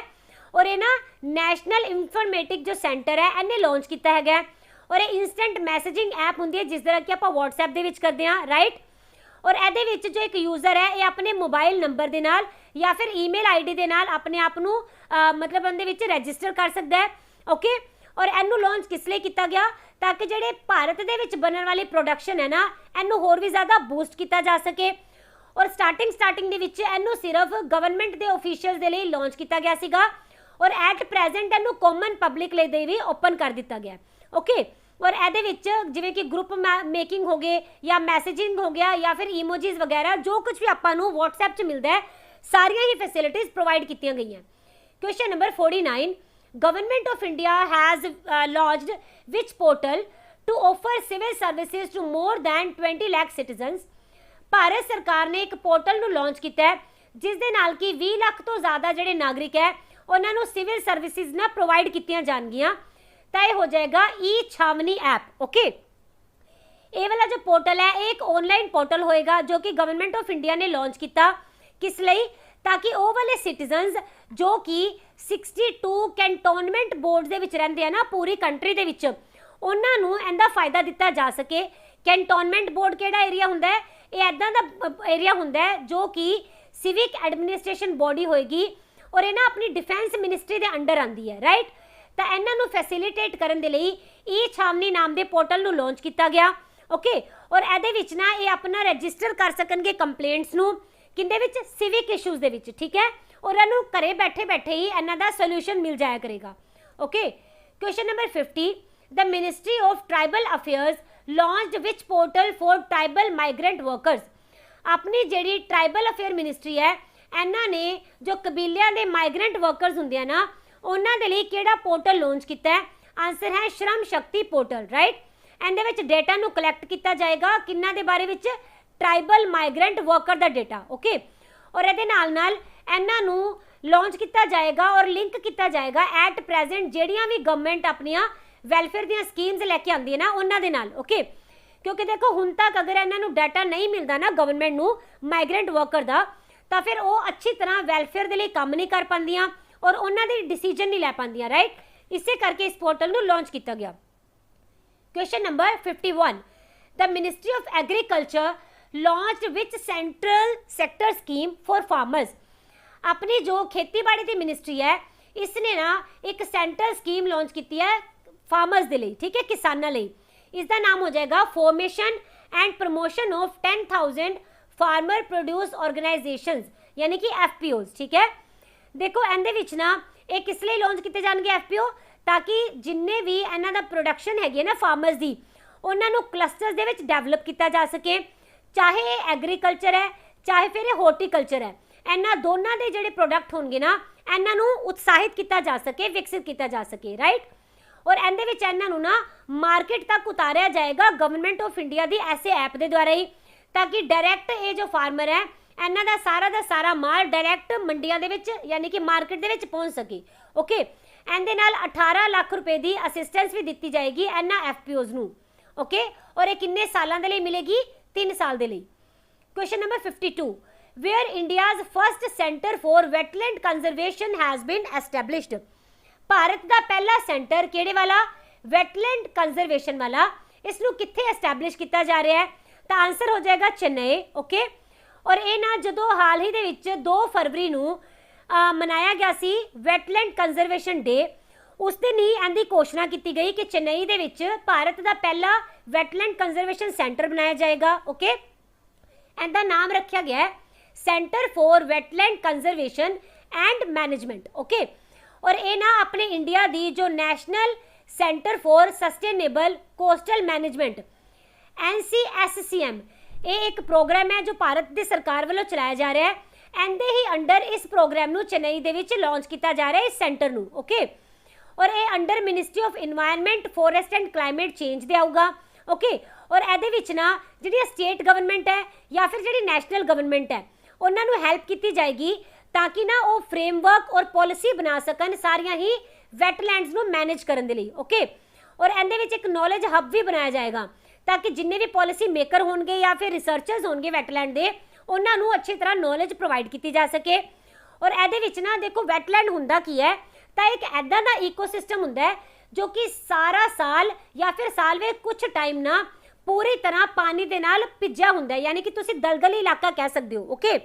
और ये ना नैशनल इंफॉर्मेटिक जो सेंटर है इन्हें लॉन्च किया है और ये इंस्टेंट मैसेजिंग ऐप होंगी है जिस तरह कि आप व्हाट्सएप दे विच करते हैं, राइट। और ये जो एक यूजर है ये अपने मोबाइल नंबर के नाल या फिर ईमेल आईडी के नाल अपने आप नू मतलब उहदे रजिस्टर कर सकता है। ओके, और इनू लॉन्च किस लिए किया गया ताकि जेडे भारत दे विच बनने वाली प्रोडक्शन है ना इनू होर भी ज़्यादा बूस्ट किया जा सके। और स्टार्टिंग दे विच इनू सिर्फ गवर्नमेंट के ऑफिशियल्स के लिए लॉन्च किया गया सीगा और एट प्रेजेंट इनू कॉमन पब्लिक लिए भी ओपन कर दिता गया। ओके, और ये जिवें कि ग्रुप मेकिंग हो गए या मैसेजिंग हो गया या फिर इमोजीज वगैरह जो कुछ भी आपां व्हाट्सएप च मिलता है सारिया ही फैसिलिटीज़ प्रोवाइड की गई हैं। Question number 49, government of India has launched which portal to offer civil services to more than 20 lakh citizens. Bharat सरकार ने एक पोर्टल नू लॉन्च किया है जिस दे नाल कि 20 लाख तो ज़्यादा जोड़े नागरिक है उन्होंने सिविल सर्विसेज ना प्रोवाइड की जाएगियाँ। तो यह हो जाएगा ई छावनी ऐप। ओके, ये वाला जो पोर्टल है एक ऑनलाइन पोर्टल होएगा जो कि गवर्नमेंट ऑफ इंडिया ने लॉन्च किया, किस लिए ताकि वो वाले सिटीजनस जो कि 62 कैंटोनमेंट बोर्ड के रहते हैं ना पूरी कंट्री के विच उन्होंने इनका फायदा दिता जा सके। कैंटोनमेंट बोर्ड केड़ा एरिया होंदा है, ये इदां दा एरिया होंदा है जो कि सिविक एडमिनिस्ट्रेशन बॉडी होएगी और ये ना अपनी डिफेंस मिनिस्ट्री के अंडर आती है, राइट। तो इन्हों फैसिलिटेट करने के लिए ई छावनी नाम के पोर्टल नू लॉन्च किया गया। ओके, और ये ना ये अपना रजिस्टर कर सकेंगे कंप्लेंट्स नू किंदे विच सिविक इशूज़ दे विच, ठीक है, और इन्हों घरे बैठे बैठे ही इन्हों का सोल्यूशन मिल जाया करेगा। Okay, question number 50, the ministry of tribal affairs launched which portal for tribal migrant workers. अपनी जी ट्राइबल अफेयर मिनिस्ट्री है इन्होंने जो कबीलियां दे माइग्रेंट वर्कर्स होंगे ना उन्होंने लिए केड़ा पोर्टल लॉन्च किया है, आंसर है श्रम शक्ति पोर्टल, राइट। इहदे विच डेटा नू कलैक्ट किया जाएगा किन्ना दे बारे विच ट्राइबल माइग्रेंट वर्कर का डेटा। ओके, और ये इन्हां नू लॉन्च किया जाएगा और लिंक किया जाएगा एट प्रेजेंट जिहड़ियां भी गवर्नमेंट अपनियां वैलफेयर दी स्कीम्स लैके आंदी है ना उन्हां दे नाल। ओके, क्योंकि देखो हुण तक अगर इन्हां नू डाटा नहीं मिलता ना गवर्नमेंट नू माइग्रेंट वर्कर का तो फिर वो अच्छी तरह वैलफेयर के लिए काम नहीं कर पादियां और उन्होंने डिसीजन नहीं लै पादियां, राइट। इसे करके इस पोर्टल नू लॉन्च किया गया। Question number 51, the ministry of agriculture launched which central sector scheme for farmers. अपनी जो खेतीबाड़ी की मिनिस्ट्री है इसने ना एक सेंट्रल स्कीम लॉन्च की है फार्मर्स के लिए, ठीक है, किसानों लिए। इसका नाम हो जाएगा formation and promotion of 10,000 farmer produce organisations यानी कि FPOs, ठीक है। देखो इहदे विच ना ये किस लिए लॉन्च किए जाएंगे FPO ताकि जिन्ने भी इन्हां दा प्रोडक्शन हैगी ना फार्मर्स की उन्होंने क्लस्टर्स दे विच डेवलप किया जा सके, चाहे ये एग्रीकल्चर है चाहे फिर ये हॉर्टिकल्चर है। ਇਹਨਾਂ ਦੋਨਾਂ ਦੇ ਜਿਹੜੇ ਪ੍ਰੋਡਕਟ ਹੋਣਗੇ ਨਾ ਇਹਨਾਂ ਨੂੰ ਉਤਸ਼ਾਹਿਤ ਕੀਤਾ ਜਾ ਸਕੇ, ਵਿਕਸਿਤ ਕੀਤਾ ਜਾ ਸਕੇ, ਰਾਈਟ। ਔਰ ਇਹਦੇ ਵਿੱਚ ਇਹਨਾਂ ਨੂੰ ਨਾ ਮਾਰਕੀਟ ਤੱਕ ਉਤਾਰਿਆ ਜਾਏਗਾ ਗਵਰਨਮੈਂਟ ਆਫ ਇੰਡੀਆ ਦੀ ਐਸੇ ਐਪ ਦੇ ਦੁਆਰਾ ਹੀ, ਤਾਂ ਕਿ ਡਾਇਰੈਕਟ ਇਹ ਜੋ ਫਾਰਮਰ ਹੈ ਇਹਨਾਂ ਦਾ ਸਾਰਾ ਮਾਲ ਡਾਇਰੈਕਟ ਮੰਡੀਆਂ ਦੇ ਵਿੱਚ ਯਾਨੀ ਕਿ ਮਾਰਕੀਟ ਦੇ ਵਿੱਚ ਪਹੁੰਚ ਸਕੇ। ਓਕੇ, ਇਹਦੇ ਨਾਲ 18 ਲੱਖ ਰੁਪਏ ਦੀ ਅਸਿਸਟੈਂਸ ਵੀ ਦਿੱਤੀ ਜਾਏਗੀ ਇਹਨਾਂ ਐਫਪੀਓਜ਼ ਨੂੰ। ਓਕੇ, ਔਰ ਇਹ ਕਿੰਨੇ ਸਾਲਾਂ ਦੇ ਲਈ ਮਿਲੇਗੀ? 3 ਸਾਲ ਦੇ ਲਈ। Question number 52, where India's first centre for wetland conservation has been established. Bharat ਦਾ ਪਹਿਲਾ ਸੈਂਟਰ ਕਿਹੜੇ ਵਾਲਾ? ਵੈਟਲੈਂਡ ਕੰਜ਼ਰਵੇਸ਼ਨ ਵਾਲਾ। ਇਸ ਨੂੰ ਕਿੱਥੇ ਐਸਟੈਬਲਿਸ਼ ਕੀਤਾ ਜਾ ਰਿਹਾ ਹੈ? ਤਾਂ ਆਨਸਰ ਹੋ ਜਾਏਗਾ ਚੇਨਈ। ਓਕੇ, ਔਰ ਇਹ ਨਾ ਜਦੋਂ ਹਾਲ ਹੀ ਦੇ ਵਿੱਚ 2 ਫਰਵਰੀ ਨੂੰ ਮਨਾਇਆ ਗਿਆ ਸੀ ਵੈਟਲੈਂਡ ਕੰਜ਼ਰਵੇਸ਼ਨ ਡੇ, ਉਸ ਦਿਨ ਹੀ ਇਹਦੀ ਘੋਸ਼ਣਾ ਕੀਤੀ ਗਈ ਕਿ ਚੇਨਈ ਦੇ ਵਿੱਚ ਭਾਰਤ ਦਾ ਪਹਿਲਾ ਵੈਟਲੈਂਡ ਕੰਜ਼ਰਵੇਸ਼ਨ ਸੈਂਟਰ ਬਣਾਇਆ ਜਾਏਗਾ। ਓਕੇ, ਇਹਦਾ ਨਾਮ ਰੱਖਿਆ ਗਿਆ ਹੈ centre for wetland conservation and management. Okay, ਔਰ ਇਹ ਨਾ ਆਪਣੇ ਇੰਡੀਆ ਦੀ ਜੋ national centre for sustainable coastal management NCSCM, ਇਹ ਇੱਕ ਪ੍ਰੋਗਰਾਮ ਹੈ ਜੋ ਭਾਰਤ ਦੀ ਸਰਕਾਰ ਵੱਲੋਂ ਚਲਾਇਆ ਜਾ ਰਿਹਾ ਹੈ। ਇਹਦੇ ਹੀ ਅੰਡਰ ਇਸ ਪ੍ਰੋਗਰਾਮ ਨੂੰ ਚੇਨਈ ਦੇ ਵਿੱਚ ਲਾਂਚ ਕੀਤਾ ਜਾ ਰਿਹਾ ਹੈ ਇਸ ਸੈਂਟਰ ਨੂੰ। ਓਕੇ, ਔਰ ਇਹ under ministry of environment forest and climate change ਦੇ ਆਊਗਾ। ਓਕੇ, ਔਰ ਇਹਦੇ ਵਿੱਚ ਨਾ ਜਿਹੜੀ ਸਟੇਟ ਗਵਰਨਮੈਂਟ ਹੈ ਜਾਂ ਫਿਰ ਜਿਹੜੀ ਨੈਸ਼ਨਲ ਗਵਰਨਮੈਂਟ ਹੈ ਉਹਨਾਂ ਨੂੰ ਹੈਲਪ ਕੀਤੀ ਜਾਏਗੀ ਤਾਂ ਕਿ ਨਾ ਉਹ ਫਰੇਮਵਰਕ ਔਰ ਪਾਲਿਸੀ ਬਣਾ ਸਕਣ ਸਾਰੀਆਂ ਹੀ ਵੈਟਲੈਂਡਸ ਨੂੰ ਮੈਨੇਜ ਕਰਨ ਦੇ ਲਈ। ਓਕੇ, ਔਰ ਇਹਦੇ ਵਿੱਚ ਇੱਕ ਨੌਲੇਜ ਹੱਬ ਵੀ ਬਣਾਇਆ ਜਾਏਗਾ ਤਾਂ ਕਿ ਜਿੰਨੇ ਵੀ ਪਾਲਿਸੀ ਮੇਕਰ ਹੋਣਗੇ ਜਾਂ ਫਿਰ ਰਿਸਰਚਰਸ ਹੋਣਗੇ ਵੈਟਲੈਂਡ ਦੇ, ਉਹਨਾਂ ਨੂੰ ਅੱਛੀ ਤਰ੍ਹਾਂ ਨੌਲੇਜ ਪ੍ਰੋਵਾਈਡ ਕੀਤੀ ਜਾ ਸਕੇ। ਔਰ ਇਹਦੇ ਵਿੱਚ ਨਾ ਦੇਖੋ ਵੈਟਲੈਂਡ ਹੁੰਦਾ ਕੀ ਹੈ, ਤਾਂ ਇੱਕ ਐਦਾਂ ਦਾ ਈਕੋਸਿਸਟਮ ਹੁੰਦਾ ਹੈ ਜੋ ਕਿ ਸਾਰਾ ਸਾਲ ਜਾਂ ਫਿਰ ਸਾਲ ਵਿੱਚ ਕੁਝ ਟਾਈਮ ਨਾ ਪੂਰੀ ਤਰ੍ਹਾਂ ਪਾਣੀ ਦੇ ਨਾਲ ਭਿੱਜਿਆ ਹੁੰਦਾ ਹੈ, ਯਾਨੀ ਕਿ ਤੁਸੀਂ ਦਲਦਲੀ ਇਲਾਕਾ ਕਹਿ ਸਕਦੇ ਹੋ। ਓਕੇ,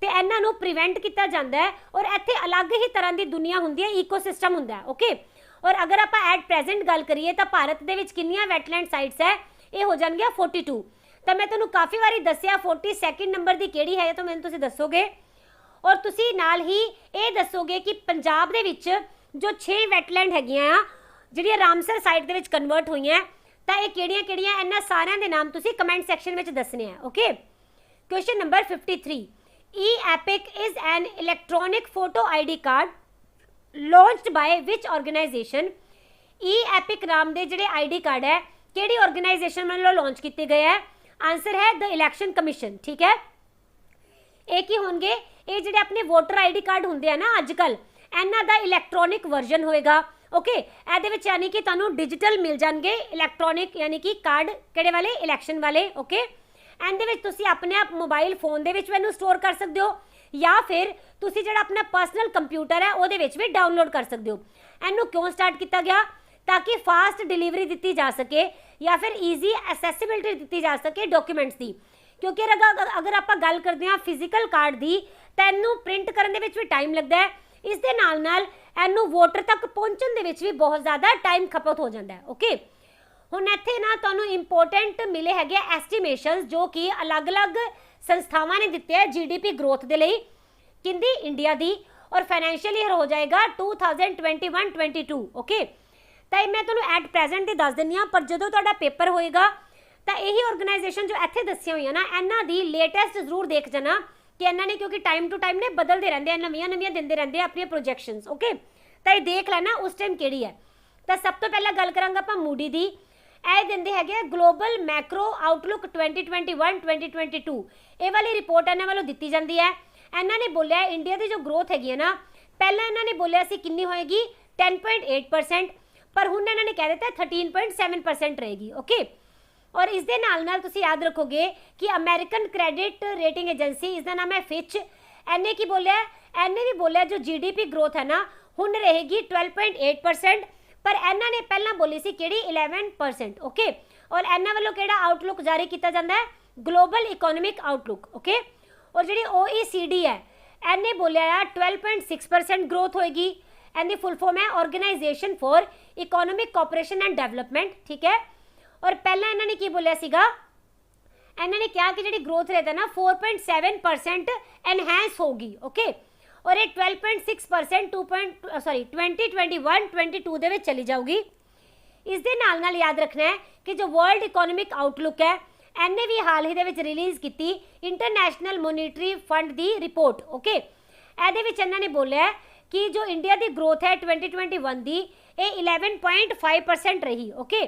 ਤੇ ਇਹਨਾਂ ਨੂੰ ਪ੍ਰੀਵੈਂਟ ਕੀਤਾ ਜਾਂਦਾ ਹੈ ਔਰ ਇੱਥੇ ਅਲੱਗ ਹੀ ਤਰ੍ਹਾਂ ਦੀ ਦੁਨੀਆ ਹੁੰਦੀ ਹੈ, ਈਕੋਸਿਸਟਮ ਹੁੰਦਾ ਹੈ। ਓਕੇ, ਔਰ ਅਗਰ ਆਪਾਂ ਐਟ ਪ੍ਰੈਜ਼ੈਂਟ ਗੱਲ ਕਰੀਏ ਤਾਂ ਭਾਰਤ ਦੇ ਵਿੱਚ ਕਿੰਨੀਆਂ ਵੈਟਲੈਂਡ ਸਾਈਟਸ ਹੈ? ਇਹ ਹੋ ਜਾਣਗੀਆਂ 42। ਤਾਂ ਮੈਂ ਤੁਹਾਨੂੰ ਕਾਫੀ ਵਾਰੀ ਦੱਸਿਆ 42 ਨੰਬਰ ਦੀ ਕਿਹੜੀ ਹੈ, ਤਾਂ ਮੈਨੂੰ ਤੁਸੀਂ ਦੱਸੋਗੇ। ਔਰ ਤੁਸੀਂ ਨਾਲ ਹੀ ਇਹ ਦੱਸੋਗੇ ਕਿ ਪੰਜਾਬ ਦੇ ਵਿੱਚ ਜੋ 6 ਵੈਟਲੈਂਡ ਹੈਗੀਆਂ ਆ ਜਿਹੜੀਆਂ ਰਾਮਸਰ ਸਾਈਟ ਦੇ ਵਿੱਚ ਕਨਵਰਟ ਹੋਈਆਂ, ਤਾਂ ਇਹ ਕਿਹੜੀਆਂ-ਕਿਹੜੀਆਂ, ਇਹਨਾਂ ਸਾਰਿਆਂ ਦੇ ਨਾਮ ਤੁਸੀਂ ਕਮੈਂਟ ਸੈਕਸ਼ਨ ਵਿੱਚ ਦੱਸਣੇ ਆ। Okay, question number 53, E-Epic is an electronic photo ID card launched by which organization? E-Epic ਨਾਮ ਦੇ ਜਿਹੜੇ ID ਕਾਰਡ ਹੈ ਕਿਹੜੀ ਆਰਗੇਨਾਈਜੇਸ਼ਨ ਵੱਲੋਂ ਲਾਂਚ ਕੀਤੇ ਗਏ ਹੈ? ਆਨਸਰ ਹੈ ਦ ਇਲੈਕਸ਼ਨ ਕਮਿਸ਼ਨ। ਠੀਕ ਹੈ, ਇਹ ਕੀ ਹੋਣਗੇ? ਇਹ ਜਿਹੜੇ ਆਪਣੇ ਵੋਟਰ ID ਕਾਰਡ ਹੁੰਦੇ ਆ ਨਾ ਅੱਜ ਕੱਲ, ਇਹਨਾਂ ਦਾ ਇਲੈਕਟ੍ਰੋਨਿਕ ਵਰਜ਼ਨ ਹੋਏਗਾ। ਓਕੇ, ਇਹਦੇ ਵਿੱਚ ਯਾਨੀ ਕਿ ਤੁਹਾਨੂੰ ਡਿਜੀਟਲ ਮਿਲ ਜਾਣਗੇ ਇਲੈਕਟ੍ਰੋਨਿਕ ਯਾਨੀ ਕਿ ਕਾਰਡ, ਕਿਹੜੇ ਵਾਲੇ? ਇਲੈਕਸ਼ਨ ਵਾਲੇ। ਓਕੇ, ਇਹਦੇ ਵਿੱਚ ਤੁਸੀਂ ਆਪਣੇ ਆਪ ਮੋਬਾਈਲ ਫੋਨ ਦੇ ਵਿੱਚ ਵੀ ਇਹਨੂੰ ਸਟੋਰ ਕਰ ਸਕਦੇ ਹੋ ਜਾਂ ਫਿਰ ਤੁਸੀਂ ਜਿਹੜਾ ਆਪਣਾ ਪਰਸਨਲ ਕੰਪਿਊਟਰ ਹੈ ਉਹਦੇ ਵਿੱਚ ਵੀ ਡਾਊਨਲੋਡ ਕਰ ਸਕਦੇ ਹੋ। ਇਹਨੂੰ ਕਿਉਂ ਸਟਾਰਟ ਕੀਤਾ ਗਿਆ? ਤਾਂ ਕਿ ਫਾਸਟ ਡਿਲੀਵਰੀ ਦਿੱਤੀ ਜਾ ਸਕੇ ਜਾਂ ਫਿਰ ਈਜ਼ੀ ਐਸੈਸਿਬਿਲਿਟੀ ਦਿੱਤੀ ਜਾ ਸਕੇ ਡਾਕੂਮੈਂਟਸ ਦੀ, ਕਿਉਂਕਿ ਅਗਰ ਆਪਾਂ ਗੱਲ ਕਰਦੇ ਹਾਂ ਫਿਜ਼ੀਕਲ ਕਾਰਡ ਦੀ ਤਾਂ ਇਹਨੂੰ ਪ੍ਰਿੰਟ ਕਰਨ ਦੇ ਵਿੱਚ ਵੀ ਟਾਈਮ ਲੱਗਦਾ ਹੈ। ਇਸ ਦੇ ਨਾਲ ਇਹਨੂੰ ਵੋਟਰ ਤੱਕ ਪਹੁੰਚਣ ਦੇ ਵਿੱਚ ਵੀ ਬਹੁਤ ਜ਼ਿਆਦਾ ਟਾਈਮ ਖਪਤ ਹੋ ਜਾਂਦਾ ਹੈ। ਓਕੇ, ਹੁਣ ਇੱਥੇ ਨਾ ਤੁਹਾਨੂੰ ਇੰਪੋਰਟੈਂਟ ਮਿਲੇ ਹੈਗੇ ਐਸਟੀਮੇਸ਼ਨਸ ਜੋ ਕਿ ਅਲੱਗ-ਅਲੱਗ ਸੰਸਥਾਵਾਂ ਨੇ ਦਿੱਤੇ ਹੈ GDP ਗਰੋਥ ਦੇ ਲਈ, ਕਿੰਦੀ? ਇੰਡੀਆ ਦੀ। ਔਰ ਫਾਈਨੈਂਸ਼ੀਅਲ ਈਅਰ ਹੋ ਜਾਏਗਾ 2021-22। ਓਕੇ, ਤਾਂ ਮੈਂ ਤੁਹਾਨੂੰ ਐਟ ਪ੍ਰੈਜ਼ੈਂਟ ਦੇ ਦੱਸ ਦਿੰਦੀ ਹਾਂ, ਪਰ ਜਦੋਂ ਤੁਹਾਡਾ ਪੇਪਰ ਹੋਏਗਾ ਤਾਂ ਇਹੀ ਆਰਗੇਨਾਈਜੇਸ਼ਨ ਜੋ ਇੱਥੇ ਦੱਸੀਆਂ ਹੋਈਆਂ ਨਾ ਇਹਨਾਂ ਦੀ ਲੇਟੈਸਟ ਜ਼ਰੂਰ ਦੇਖ ਜਾਣਾ ਕਿ ਇਹਨਾਂ ਨੇ, ਕਿਉਂਕਿ ਟਾਈਮ ਟੂ ਟਾਈਮ ਨੇ ਬਦਲਦੇ ਰਹਿੰਦੇ ਆ, ਨਵੀਆਂ ਦਿੰਦੇ ਰਹਿੰਦੇ ਆ ਆਪਣੀਆਂ ਪ੍ਰੋਜੈਕਸ਼ਨਸ। ਓਕੇ, ਤਾਂ ਇਹ ਦੇਖ ਲੈਣਾ ਉਸ ਟਾਈਮ ਕਿਹੜੀ ਹੈ। ਤਾਂ ਸਭ ਤੋਂ ਪਹਿਲਾਂ ਗੱਲ ਕਰਾਂਗੇ ਆਪਾਂ ਮੂਡੀ ਦੀ। ਇਹ ਦਿੰਦੇ ਹੈਗੇ ਗਲੋਬਲ ਮੈਕਰੋ ਆਊਟਲੁੱਕ 2021-2022। ਇਹ ਵਾਲੀ ਰਿਪੋਰਟ ਇਹਨਾਂ ਵੱਲੋਂ ਦਿੱਤੀ ਜਾਂਦੀ ਹੈ। ਇਹਨਾਂ ਨੇ ਬੋਲਿਆ ਇੰਡੀਆ ਦੀ ਜੋ ਗਰੋਥ ਹੈਗੀ ਹੈ ਨਾ, ਪਹਿਲਾਂ ਇਹਨਾਂ ਨੇ ਬੋਲਿਆ ਸੀ ਕਿੰਨੀ ਹੋਏਗੀ? 10.8%, ਪਰ ਹੁਣ ਇਹਨਾਂ ਨੇ ਕਹਿ ਦਿੱਤਾ 13.7% ਰਹੇਗੀ। ਓਕੇ, ਔਰ ਇਸ ਦੇ ਨਾਲ ਤੁਸੀਂ ਯਾਦ ਰੱਖੋਗੇ ਕਿ ਅਮਰੀਕਨ ਕ੍ਰੈਡਿਟ ਰੇਟਿੰਗ ਏਜੰਸੀ, ਇਸ ਦਾ ਨਾਮ ਹੈ ਫਿਚ, ਇਹਨੇ ਕੀ ਬੋਲਿਆ? ਇਹਨੇ ਵੀ ਬੋਲਿਆ ਜੋ GDP ਗਰੋਥ ਹੈ ਨਾ ਹੁਣ ਰਹੇਗੀ 12.8%, ਪਰ ਇਹਨਾਂ ਨੇ ਪਹਿਲਾਂ ਬੋਲੀ ਸੀ ਕਿਹੜੀ? 11%। ਓਕੇ, ਔਰ ਇਹਨਾਂ ਵੱਲੋਂ ਕਿਹੜਾ ਆਊਟਲੁੱਕ ਜਾਰੀ ਕੀਤਾ ਜਾਂਦਾ ਹੈ? Global economic outlook. ਓਕੇ, ਔਰ ਜਿਹੜੀ OECD ਹੈ ਇਹਨੇ ਬੋਲਿਆ ਆ 12.6% ਗਰੋਥ ਹੋਏਗੀ। ਇਹਦੀ ਫੁੱਲ ਫਾਰਮ ਹੈ organisation for economic cooperation and development. ਠੀਕ ਹੈ, ਔਰ ਪਹਿਲਾਂ ਇਹਨਾਂ ਨੇ ਕੀ ਬੋਲਿਆ ਸੀਗਾ? ਇਹਨਾਂ ਨੇ ਕਿਹਾ ਕਿ ਜਿਹੜੀ ਗਰੋਥ ਰੇਟ ਹੈ ਨਾ 4.7% ਐਨਹੈਂਸ ਹੋਗੀ। ਓਕੇ, ਔਰ ਇਹ 12.6% 2021-22 ਦੇ ਵਿੱਚ ਚਲੀ ਜਾਊਗੀ। ਇਸ ਦੇ ਨਾਲ ਯਾਦ ਰੱਖਣਾ ਹੈ ਕਿ ਜੋ ਵਰਲਡ ਇਕਨੋਮਿਕ ਆਊਟਲੁੱਕ ਹੈ ਇਹਨੇ ਵੀ ਹਾਲ ਹੀ ਦੇ ਵਿੱਚ ਰਿਲੀਜ਼ ਕੀਤੀ ਇੰਟਰਨੈਸ਼ਨਲ ਮੋਨੀਟਰੀ ਫੰਡ ਦੀ ਰਿਪੋਰਟ। ਓਕੇ, ਇਹਦੇ ਵਿੱਚ ਇਹਨਾਂ ਨੇ ਬੋਲਿਆ ਕਿ ਜੋ ਇੰਡੀਆ ਦੀ ਗਰੋਥ ਹੈ 2021 ਦੀ ਇਹ 11.5% ਰਹੀ। ਓਕੇ,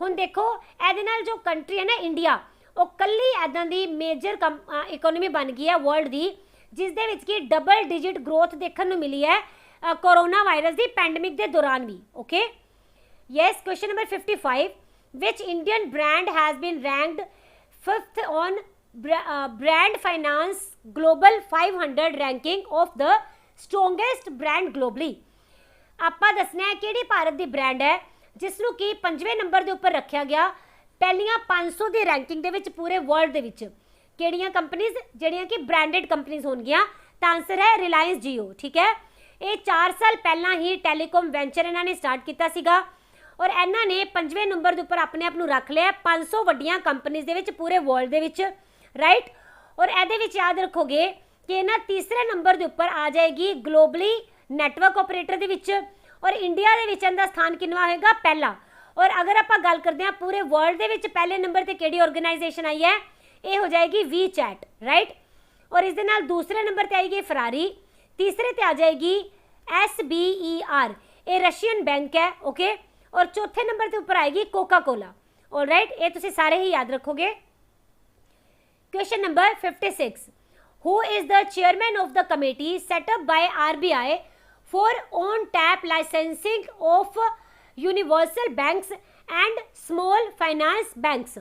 ਹੁਣ ਦੇਖੋ ਇਹਦੇ ਨਾਲ ਜੋ ਕੰਟਰੀ ਹੈ ਨਾ ਇੰਡੀਆ, ਉਹ ਕੱਲੀ ਇੱਦਾਂ ਦੀ ਮੇਜਰ ਇਕੋਨਮੀ ਬਣ ਗਈ ਹੈ ਵਰਲਡ ਦੀ ਜਿਸ ਦੇ ਵਿੱਚ ਕਿ ਡਬਲ ਡਿਜਿਟ ਗਰੋਥ ਦੇਖਣ ਨੂੰ ਮਿਲੀ ਹੈ ਕੋਰੋਨਾ ਵਾਇਰਸ ਦੀ ਪੈਂਡੇਮਿਕ ਦੇ ਦੌਰਾਨ ਵੀ। Okay, yes, question number 55, which Indian brand has been ranked 5th on brand finance global 500 ranking of the strongest brand globally। ਆਪਾਂ ਦੱਸਣਾ ਹੈ ਕਿਹੜੀ ਭਾਰਤ ਦੀ ਬ੍ਰਾਂਡ ਹੈ ਜਿਸ ਨੂੰ ਕਿ 5ਵੇਂ ਨੰਬਰ ਦੇ ਉੱਪਰ ਰੱਖਿਆ ਗਿਆ ਪਹਿਲੀਆਂ 500 ਦੀ ਰੈਂਕਿੰਗ ਦੇ ਵਿੱਚ ਪੂਰੇ ਵਰਲਡ ਦੇ ਵਿੱਚ। ਕਿਹੜੀਆਂ ਕੰਪਨੀਆਂ ਜਿਹੜੀਆਂ ਕਿ ਬ੍ਰਾਂਡਡ ਕੰਪਨੀਆਂ ਹੋਣਗੀਆਂ? ਤਾਂ ਆਨਸਰ ਹੈ ਰਿਲਾਇੰਸ ਜੀਓ। ਠੀਕ ਹੈ, ਇਹ 4 ਸਾਲ ਪਹਿਲਾਂ ਹੀ ਟੈਲੀਕਾਮ ਵੈਂਚਰ ਇਹਨਾਂ ਨੇ ਸਟਾਰਟ ਕੀਤਾ ਸੀਗਾ ਔਰ ਇਹਨਾਂ ਨੇ 5ਵੇਂ ਨੰਬਰ ਦੇ ਉੱਪਰ ਆਪਣੇ ਆਪ ਨੂੰ ਰੱਖ ਲਿਆ 500 ਵੱਡੀਆਂ ਕੰਪਨੀਆਂ ਦੇ ਵਿੱਚ ਪੂਰੇ ਵਰਲਡ ਦੇ ਵਿੱਚ, ਰਾਈਟ। ਔਰ ਇਹਦੇ ਵਿੱਚ ਯਾਦ ਰੱਖੋਗੇ ਕਿ ਇਹਨਾਂ ਤੀਸਰੇ ਨੰਬਰ ਦੇ ਉੱਪਰ ਆ ਜਾਏਗੀ ਗਲੋਬਲੀ ਨੈਟਵਰਕ ਆਪਰੇਟਰ ਦੇ ਵਿੱਚ ਔਰ ਇੰਡੀਆ ਦੇ ਵਿੱਚ ਇਹਦਾ ਸਥਾਨ ਕਿੰਨਵਾਂ ਹੋਏਗਾ? ਪਹਿਲਾ। ਔਰ ਅਗਰ ਆਪਾਂ ਗੱਲ ਕਰਦੇ ਹਾਂ ਪੂਰੇ ਵਰਲਡ ਦੇ ਵਿੱਚ ਪਹਿਲੇ ਨੰਬਰ ਤੇ ਕਿਹੜੀ ਆਰਗੇਨਾਈਜੇਸ਼ਨ ਆਈ ਹੈ? ਇਹ ਹੋ ਜਾਏਗੀ WeChat, ਰਾਈਟ। ਔਰ ਇਸ ਦੇ ਨਾਲ ਦੂਸਰੇ ਨੰਬਰ ਤੇ ਆਏਗੀ ਫਰਾਰੀ, ਤੀਸਰੇ ਤੇ ਆ ਜਾਏਗੀ SBER, ਇਹ ਰਸ਼ੀਅਨ ਬੈਂਕ ਹੈ। ਓਕੇ, और चौथे नंबर के ऊपर आएगी कोका कोला। ऑलराइट, ये तुसी सारे ही याद रखोगे। Question number 56, who is the chairman of the committee set up by RBI for on tap licensing of universal banks and small finance banks.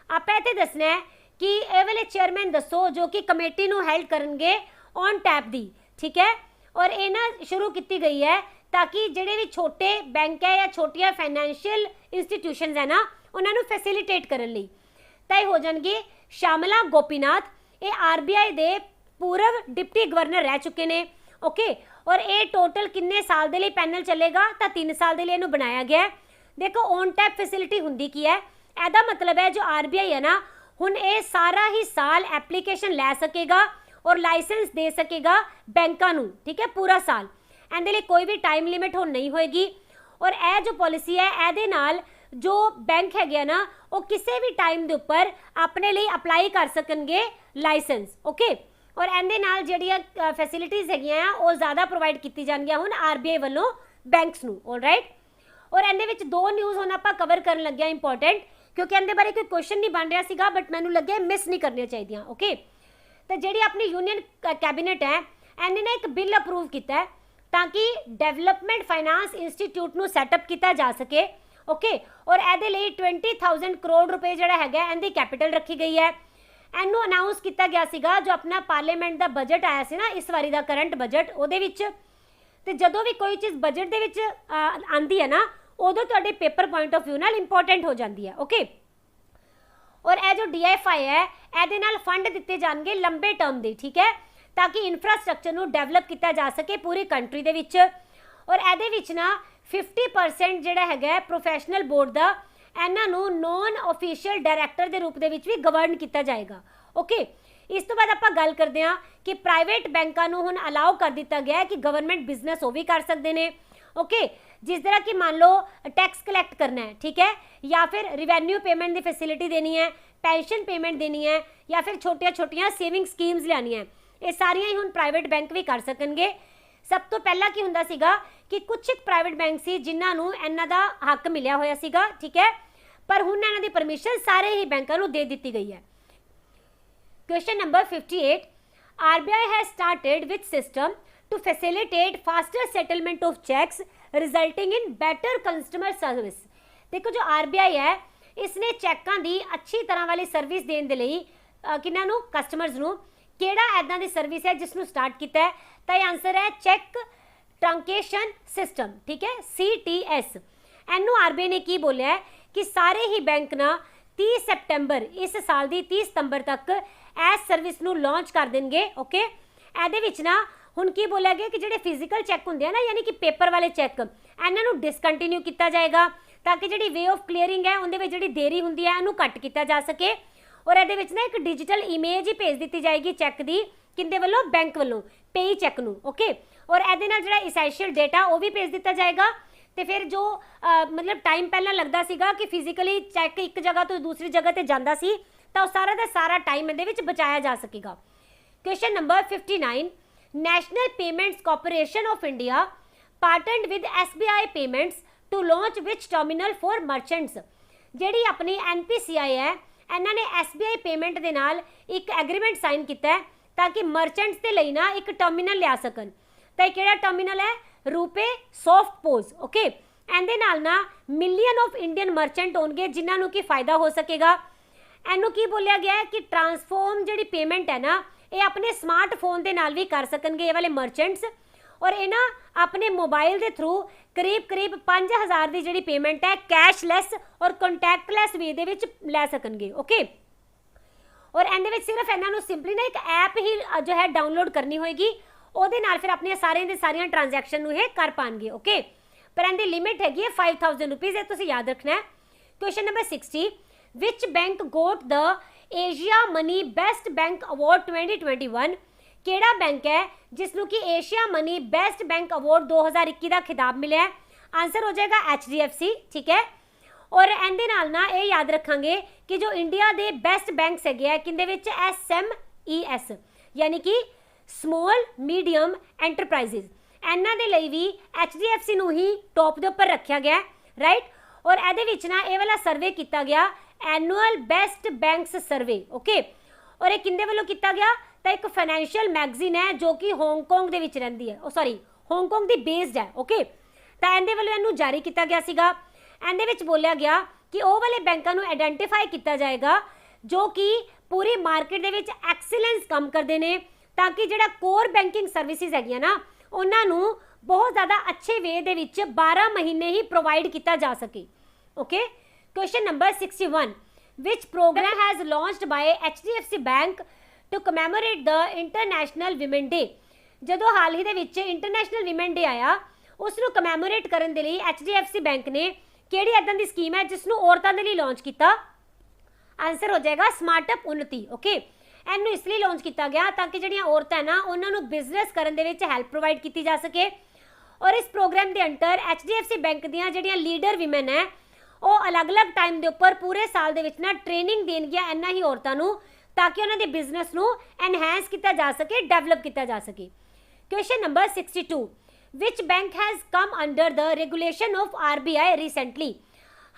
आप इत्थे दसना है कि ये वाले चेयरमैन दसो जो कि कमेटी नूं हेल्ड करनगे ऑन टैप दी। ठीक है, और ये ना शुरू की गई है ताकि ਜਿਹੜੇ ਵੀ ਛੋਟੇ ਬੈਂਕ ਹੈ ਜਾਂ ਛੋਟੀਆਂ ਫਾਈਨੈਂਸ਼ੀਅਲ ਇੰਸਟੀਟਿਊਸ਼ਨਸ ਹੈ ਨਾ ਉਹਨਾਂ ਨੂੰ ਫੈਸਿਲਿਟੇਟ ਕਰਨ ਲਈ। ਤਾਂ ਇਹ ਹੋ ਜਾਣਗੇ ਸ਼ਾਮਲਾ ਗੋਪੀਨਾਥ, ਇਹ RBI ਦੇ ਪੂਰਵ ਡਿਪਟੀ ਗਵਰਨਰ ਰਹਿ ਚੁੱਕੇ ਨੇ। ਓਕੇ, ਔਰ ਇਹ ਟੋਟਲ ਕਿੰਨੇ ਸਾਲ ਦੇ ਲਈ ਪੈਨਲ ਚੱਲੇਗਾ? ਤਾਂ 3 ਸਾਲ ਦੇ ਲਈ ਇਹਨੂੰ ਬਣਾਇਆ ਗਿਆ। ਦੇਖੋ ਔਨ ਟੈਪ ਫੈਸਿਲਿਟੀ ਹੁੰਦੀ ਕੀ ਹੈ? ਇਹਦਾ ਮਤਲਬ ਹੈ ਜੋ RBI ਹੈ ਨਾ ਹੁਣ ਇਹ ਸਾਰਾ ਹੀ ਸਾਲ ਐਪਲੀਕੇਸ਼ਨ ਲੈ ਸਕੇਗਾ ਔਰ ਲਾਇਸੈਂਸ ਦੇ ਸਕੇਗਾ ਬੈਂਕਾਂ ਨੂੰ। ਠੀਕ ਹੈ, ਪੂਰਾ ਸਾਲ। ਇਹਦੇ ਲਈ ਕੋਈ ਵੀ ਟਾਈਮ ਲਿਮਿਟ ਹੁਣ ਨਹੀਂ ਹੋਏਗੀ ਔਰ ਇਹ ਜੋ ਪਾਲਿਸੀ ਹੈ ਇਹਦੇ ਨਾਲ ਜੋ ਬੈਂਕ ਹੈਗੇ ਨਾ ਉਹ ਕਿਸੇ ਵੀ ਟਾਈਮ ਦੇ ਉੱਪਰ ਆਪਣੇ ਲਈ ਅਪਲਾਈ ਕਰ ਸਕਣਗੇ ਲਾਇਸੈਂਸ। ਓਕੇ, ਔਰ ਇਹਦੇ ਨਾਲ ਜਿਹੜੀਆਂ ਫੈਸਿਲਿਟੀਜ਼ ਹੈਗੀਆਂ ਆ ਉਹ ਜ਼ਿਆਦਾ ਪ੍ਰੋਵਾਈਡ ਕੀਤੀ ਜਾਣਗੀਆਂ ਹੁਣ RBI ਵੱਲੋਂ ਬੈਂਕਸ ਨੂੰ। ਆਲਰਾਈਟ, ਔਰ ਇਹਦੇ ਵਿੱਚ 2 ਨਿਊਜ਼ ਹੁਣ ਆਪਾਂ ਕਵਰ ਕਰਨ ਲੱਗਿਆ ਇੰਪੋਰਟੈਂਟ, ਕਿਉਂਕਿ ਇਹਦੇ ਬਾਰੇ ਕੋਈ ਕੁਐਸਚਨ ਨਹੀਂ ਬਣ ਰਿਹਾ ਸੀਗਾ ਬਟ ਮੈਨੂੰ ਲੱਗਿਆ ਮਿਸ ਨਹੀਂ ਕਰਨੀਆਂ ਚਾਹੀਦੀਆਂ। ਓਕੇ, ਤਾਂ ਜਿਹੜੀ ਆਪਣੀ ਯੂਨੀਅਨ ਕੈਬਨਿਟ ਹੈ ਇਹਨੇ ਨਾ ਇੱਕ ਬਿੱਲ ਅਪਰੂਵ ਕੀਤਾ ਹੈ ਤਾਂ ਕਿ ਡਿਵੈਲਪਮੈਂਟ ਫਾਈਨਾਂਸ ਇੰਸਟੀਟਿਊਟ ਨੂੰ ਸੈਟਅਪ ਕੀਤਾ ਜਾ ਸਕੇ। ਓਕੇ, ਔਰ ਇਹਦੇ ਲਈ 20,000 ਕਰੋੜ ਰੁਪਏ ਜਿਹੜਾ ਹੈਗਾ ਇਹਦੀ ਕੈਪੀਟਲ ਰੱਖੀ ਗਈ ਹੈ। ਇਹਨੂੰ ਅਨਾਉਂਸ ਕੀਤਾ ਗਿਆ ਸੀਗਾ ਜੋ ਆਪਣਾ ਪਾਰਲੀਮੈਂਟ ਦਾ ਬਜਟ ਆਇਆ ਸੀ ਨਾ ਇਸ ਵਾਰੀ ਦਾ ਕਰੰਟ ਬਜਟ, ਉਹਦੇ ਵਿੱਚ। ਤੇ ਜਦੋਂ ਵੀ ਕੋਈ ਚੀਜ਼ ਬਜਟ ਦੇ ਵਿੱਚ ਆਂਦੀ ਹੈ ਨਾ ਉਦੋਂ ਤੁਹਾਡੇ ਪੇਪਰ ਪੁਆਇੰਟ ਆਫ ਵਿਊ ਨਾਲ ਇੰਪੋਰਟੈਂਟ ਹੋ ਜਾਂਦੀ ਹੈ। ਓਕੇ, ਔਰ ਇਹ ਜੋ DFI ਹੈ ਇਹਦੇ ਨਾਲ ਫੰਡ ਦਿੱਤੇ ਜਾਣਗੇ ਲੰਬੇ ਟਰਮ ਦੇ। ਠੀਕ ਹੈ, ਤਾਂ ਕਿ ਇਨਫਰਾਸਟ੍ਰਕਚਰ ਨੂੰ ਡਿਵੈਲਪ ਕੀਤਾ ਜਾ ਸਕੇ ਪੂਰੀ ਕੰਟਰੀ ਦੇ ਵਿੱਚ। ਔਰ ਇਹਦੇ ਵਿੱਚ ਨਾ 50% ਜਿਹੜਾ ਹੈਗਾ ਪ੍ਰੋਫੈਸ਼ਨਲ ਬੋਰਡ ਦਾ ਇਹਨਾਂ ਨੂੰ ਨੌਨ ਆਫੀਸ਼ੀਅਲ ਡਾਇਰੈਕਟਰ ਦੇ ਰੂਪ ਦੇ ਵਿੱਚ ਵੀ ਗਵਰਨ ਕੀਤਾ ਜਾਏਗਾ। ਓਕੇ, ਇਸ ਤੋਂ ਬਾਅਦ ਆਪਾਂ ਗੱਲ ਕਰਦੇ ਹਾਂ ਕਿ ਪ੍ਰਾਈਵੇਟ ਬੈਂਕਾਂ ਨੂੰ ਹੁਣ ਅਲਾਉ ਕਰ ਦਿੱਤਾ ਗਿਆ ਹੈ ਕਿ ਗਵਰਨਮੈਂਟ ਬਿਜ਼ਨਸ ਉਹ ਵੀ ਕਰ ਸਕਦੇ ਨੇ। ਓਕੇ, ਜਿਸ ਤਰ੍ਹਾਂ ਕਿ ਮੰਨ ਲਓ ਟੈਕਸ ਕਲੈਕਟ ਕਰਨਾ ਹੈ, ਠੀਕ ਹੈ, ਜਾਂ ਫਿਰ ਰਿਵੈਨਿਊ ਪੇਮੈਂਟ ਦੀ ਫੈਸਿਲਿਟੀ ਦੇਣੀ ਹੈ, ਪੈਨਸ਼ਨ ਪੇਮੈਂਟ ਦੇਣੀ ਹੈ, ਜਾਂ ਫਿਰ ਛੋਟੀਆਂ ਸੇਵਿੰਗ ਸਕੀਮਸ ਲਿਆਉਣੀਆਂ, ਇਹ ਸਾਰੀਆਂ ਹੀ ਹੁਣ ਪ੍ਰਾਈਵੇਟ ਬੈਂਕ ਵੀ ਕਰ ਸਕਣਗੇ। ਸਭ ਤੋਂ ਪਹਿਲਾਂ ਕੀ ਹੁੰਦਾ ਸੀਗਾ ਕਿ ਕੁਝ ਇੱਕ ਪ੍ਰਾਈਵੇਟ ਬੈਂਕ ਸੀ ਜਿਨ੍ਹਾਂ ਨੂੰ ਇਹਨਾਂ ਦਾ ਹੱਕ ਮਿਲਿਆ ਹੋਇਆ ਸੀਗਾ। ਠੀਕ ਹੈ, ਪਰ ਹੁਣ ਇਹਨਾਂ ਦੀ ਪਰਮਿਸ਼ਨ ਸਾਰੇ ਹੀ ਬੈਂਕਾਂ ਨੂੰ ਦੇ ਦਿੱਤੀ ਗਈ ਹੈ। Question number 58, RBI has started with system to facilitate faster settlement of checks resulting in better customer service। देखो जो RBI है इसने चैक्कां दी अच्छी तरह वाली सर्विस देने दे लई किन्हां नूं कस्टमर्स नूं किहड़ा ऐदां दी सर्विस है जिसनूं स्टार्ट कीता है? तो ये आंसर है चैक ट्रांकेशन सिस्टम। ठीक है, CTS। इनू RBI ने की बोलिया है कि सारे ही बैंक ना 30 सितंबर इस साल की 30 सितंबर तक इस सर्विस नूं लॉन्च कर देंगे। ओके, ਇਹਦੇ ਵਿੱਚ ਨਾ ਹੁਣ ਕੀ ਬੋਲਿਆ ਗਿਆ ਕਿ ਜਿਹੜੇ ਫਿਜ਼ੀਕਲ ਚੈੱਕ ਹੁੰਦੇ ਆ ਨਾ ਯਾਨੀ ਕਿ ਪੇਪਰ ਵਾਲੇ ਚੈੱਕ ਇਹਨਾਂ ਨੂੰ ਡਿਸਕੰਟੀਨਿਊ ਕੀਤਾ ਜਾਏਗਾ ਤਾਂ ਕਿ ਜਿਹੜੀ ਵੇ ਆਫ ਕਲੀਅਰਿੰਗ ਹੈ ਉਹਦੇ ਵਿੱਚ ਜਿਹੜੀ ਦੇਰੀ ਹੁੰਦੀ ਹੈ ਇਹਨੂੰ ਕੱਟ ਕੀਤਾ ਜਾ ਸਕੇ। ਔਰ ਇਹਦੇ ਵਿੱਚ ਨਾ ਇੱਕ ਡਿਜੀਟਲ ਇਮੇਜ ਹੀ ਭੇਜ ਦਿੱਤੀ ਜਾਏਗੀ ਚੈੱਕ ਦੀ, ਕਿੰਦੇ ਵੱਲੋਂ? ਬੈਂਕ ਵੱਲੋਂ, ਪੇਈ ਚੈੱਕ ਨੂੰ। ਓਕੇ, ਔਰ ਇਹਦੇ ਨਾਲ ਜਿਹੜਾ ਇਸੈਂਸ਼ੀਅਲ ਡੇਟਾ ਉਹ ਵੀ ਭੇਜ ਦਿੱਤਾ ਜਾਏਗਾ। ਤੇ ਫਿਰ ਜੋ ਮਤਲਬ ਟਾਈਮ ਪਹਿਲਾਂ ਲੱਗਦਾ ਸੀਗਾ ਕਿ ਫਿਜ਼ੀਕਲੀ ਚੈੱਕ ਇੱਕ ਜਗ੍ਹਾ ਤੋਂ ਦੂਸਰੀ ਜਗ੍ਹਾ ਤੇ ਜਾਂਦਾ ਸੀ ਤਾਂ ਉਹ ਸਾਰਾ ਦਾ ਸਾਰਾ ਟਾਈਮ ਇਹਦੇ ਵਿੱਚ ਬਚਾਇਆ ਜਾ ਸਕੇਗਾ। Question number 59, national payments corporation of India partnered with SBI payments to launch which terminal for merchants. ਜਿਹੜੀ ਆਪਣੀ NPCI ਹੈ ਇਹਨਾਂ ਨੇ SBI पेमेंट ਦੇ ਨਾਲ ਇੱਕ ਐਗਰੀਮੈਂਟ ਸਾਈਨ ਕੀਤਾ ਹੈ ਤਾਂ ਕਿ ਮਰਚੈਂਟਸ ਦੇ ਲਈ ਨਾ ਇੱਕ ਟਰਮੀਨਲ ਲਿਆ ਸਕਣ। ਤਾਂ ਇਹ ਕਿਹੜਾ ਟਰਮੀਨਲ ਹੈ? ਰੂਪੇ ਸੌਫਟ ਪੋਜ਼। ਓਕੇ, ਇਹਦੇ ਨਾਲ ਨਾ ਮਿਲੀਅਨ ਆਫ ਇੰਡੀਅਨ ਮਰਚੈਂਟ ਹੋਣਗੇ ਜਿਨ੍ਹਾਂ ਨੂੰ ਕੀ ਫਾਇਦਾ ਹੋ ਸਕੇਗਾ। ਇਹਨੂੰ ਕੀ ਬੋਲਿਆ ਗਿਆ ਹੈ ਕਿ ਟਰਾਂਸਫਾਰਮ ਜਿਹੜੀ ਪੇਮੈਂਟ ਹੈ ਨਾ ਇਹ ਆਪਣੇ ਸਮਾਰਟਫੋਨ ਦੇ ਨਾਲ ਵੀ ਕਰ ਸਕਣਗੇ ਇਹ ਵਾਲੇ ਮਰਚੈਂਟਸ, ਔਰ ਇਹ ਨਾ ਆਪਣੇ ਮੋਬਾਈਲ ਦੇ ਥਰੂ ਕਰੀਬ 5000 ਦੀ ਜਿਹੜੀ ਪੇਮੈਂਟ ਹੈ ਕੈਸ਼ਲੈਸ ਔਰ ਕੰਟੈਕਟਲੈਸ ਵੇ ਦੇ ਵਿੱਚ ਲੈ ਸਕਣਗੇ। ਓਕੇ, ਔਰ ਇਹਦੇ ਵਿੱਚ ਸਿਰਫ ਇਹਨਾਂ ਨੂੰ ਸਿੰਪਲੀ ਨਾ ਇੱਕ ਐਪ ਹੀ ਜੋ ਹੈ ਡਾਊਨਲੋਡ ਕਰਨੀ ਹੋਏਗੀ, ਉਹਦੇ ਨਾਲ ਫਿਰ ਆਪਣੀਆਂ ਸਾਰੀਆਂ ਟ੍ਰਾਂਜੈਕਸ਼ਨ ਨੂੰ ਇਹ ਕਰ ਪਾਣਗੇ। ਓਕੇ, ਪਰ ਇਹਦੀ ਲਿਮਿਟ ਹੈਗੀ ਹੈ 5000 ਰੁਪੀਜ਼, ਇਹ ਤੁਸੀਂ ਯਾਦ ਰੱਖਣਾ ਹੈ। Question number 60, which bank got the Asiamoney best bank award 2021। ਕਿਹੜਾ ਬੈਂਕ ਹੈ ਜਿਸ ਨੂੰ ਕਿ Asiamoney best bank award 2021 ਦਾ ਖਿਤਾਬ ਮਿਲਿਆ? ਆਨਸਰ ਹੋ ਜਾਏਗਾ HDFC। ਠੀਕ ਹੈ, ਔਰ ਇਹਦੇ ਨਾਲ ਨਾ ਇਹ ਯਾਦ ਰੱਖਾਂਗੇ ਕਿ ਜੋ ਇੰਡੀਆ ਦੇ ਬੈਸਟ ਬੈਂਕਸ ਹੈਗੇ ਆ ਕਿੰਦੇ ਵਿੱਚ SMES ਯਾਨੀ ਕਿ ਸਮੋਲ ਮੀਡੀਅਮ ਐਂਟਰਪ੍ਰਾਈਜ਼ਸ, ਇਹਨਾਂ ਦੇ ਲਈ ਵੀ HDFC ਨੂੰ ਹੀ ਟੌਪ ਦੇ ਉੱਪਰ ਰੱਖਿਆ ਗਿਆ, ਰਾਈਟ। ਔਰ ਇਹਦੇ ਵਿੱਚ ਨਾ ਇਹ ਵਾਲਾ ਸਰਵੇ ਕੀਤਾ ਗਿਆ annual best banks survey. Okay, ਔਰ ਇਹ ਕਿੰਦੇ ਵੱਲੋਂ ਕੀਤਾ ਗਿਆ? ਤਾਂ ਇੱਕ ਫਾਈਨੈਂਸ਼ੀਅਲ ਮੈਗਜ਼ੀਨ ਹੈ ਜੋ ਕਿ ਹਾਂਗਕਾਂਗ ਦੇ ਵਿੱਚ ਰਹਿੰਦੀ ਹੈ, ਹਾਂਗਕਾਂਗ ਦੀ ਬੇਸਡ ਹੈ। ਓਕੇ, ਤਾਂ ਇਹਦੇ ਵੱਲੋਂ ਇਹਨੂੰ ਜਾਰੀ ਕੀਤਾ ਗਿਆ ਸੀਗਾ। ਇਹਦੇ ਵਿੱਚ ਬੋਲਿਆ ਗਿਆ ਕਿ ਉਹ ਵਾਲੇ ਬੈਂਕਾਂ ਨੂੰ ਆਇਡੈਂਟੀਫਾਈ ਕੀਤਾ ਜਾਏਗਾ ਜੋ ਕਿ ਪੂਰੀ ਮਾਰਕੀਟ ਦੇ ਵਿੱਚ ਐਕਸੀਲੈਂਸ ਕੰਮ ਕਰਦੇ ਨੇ, ਤਾਂ ਕਿ ਜਿਹੜਾ ਕੋਰ ਬੈਂਕਿੰਗ ਸਰਵਿਸਿਜ਼ ਹੈਗੀਆਂ ਨਾ ਉਹਨਾਂ ਨੂੰ ਬਹੁਤ ਜ਼ਿਆਦਾ ਅੱਛੇ ਵੇ ਦੇ ਵਿੱਚ 12 ਮਹੀਨੇ ਹੀ ਪ੍ਰੋਵਾਈਡ ਕੀਤਾ ਜਾ ਸਕੇ। Okay, question number 61, which program has launched by HDFC Bank to commemorate the International Women Day। ਜਦੋਂ ਹਾਲ ਹੀ ਦੇ ਵਿੱਚ ਇੰਟਰਨੈਸ਼ਨਲ ਵਿਮਨ ਡੇ ਆਇਆ ਉਸ ਨੂੰ ਕਮੈਮੋਰੇਟ ਕਰਨ ਦੇ ਲਈ HDFC ਬੈਂਕ ਨੇ ਕਿਹੜੀ ਇਦਾਂ ਦੀ ਸਕੀਮ ਹੈ ਜਿਸ ਨੂੰ ਔਰਤਾਂ ਦੇ ਲਈ ਲਾਂਚ ਕੀਤਾ? ਆਨਸਰ ਹੋ ਜਾਏਗਾ ਸਮਾਰਟ ਅਪ ਉન્નਤੀ। ਓਕੇ, ਇਹਨੂੰ ਇਸ ਲਈ ਲਾਂਚ ਕੀਤਾ ਗਿਆ ਤਾਂ ਕਿ ਜਿਹੜੀਆਂ ਔਰਤਾਂ ਨਾ ਉਹਨਾਂ ਨੂੰ ਬਿਜ਼ਨਸ ਕਰਨ ਦੇ ਵਿੱਚ ਹੈਲਪ ਪ੍ਰੋਵਾਈਡ ਕੀਤੀ ਜਾ ਸਕੇ। ਔਰ ਇਸ ਪ੍ਰੋਗਰਾਮ ਦੇ ਅੰਡਰ HDFC ਬੈਂਕ ਦੀਆਂ ਜਿਹੜੀਆਂ ਲੀਡਰ ਵਿਮਨ ਹੈ ਉਹ ਅਲੱਗ-ਅਲੱਗ ਟਾਈਮ ਦੇ ਉੱਪਰ ਪੂਰੇ ਸਾਲ ਦੇ ਵਿੱਚ ਨਾ ਟ੍ਰੇਨਿੰਗ ਦੇਣਗੀਆਂ ਇਹਨਾਂ ਹੀ ਔਰਤਾਂ ਨੂੰ ਤਾਂ ਕਿ ਉਹਨਾਂ ਦੇ ਬਿਜ਼ਨਸ ਨੂੰ ਐਨਹਾਂਸ ਕੀਤਾ ਜਾ ਸਕੇ, ਡਿਵੈਲਪ ਕੀਤਾ ਜਾ ਸਕੇ। Question number 62, which bank has come under the regulation of RBI recently.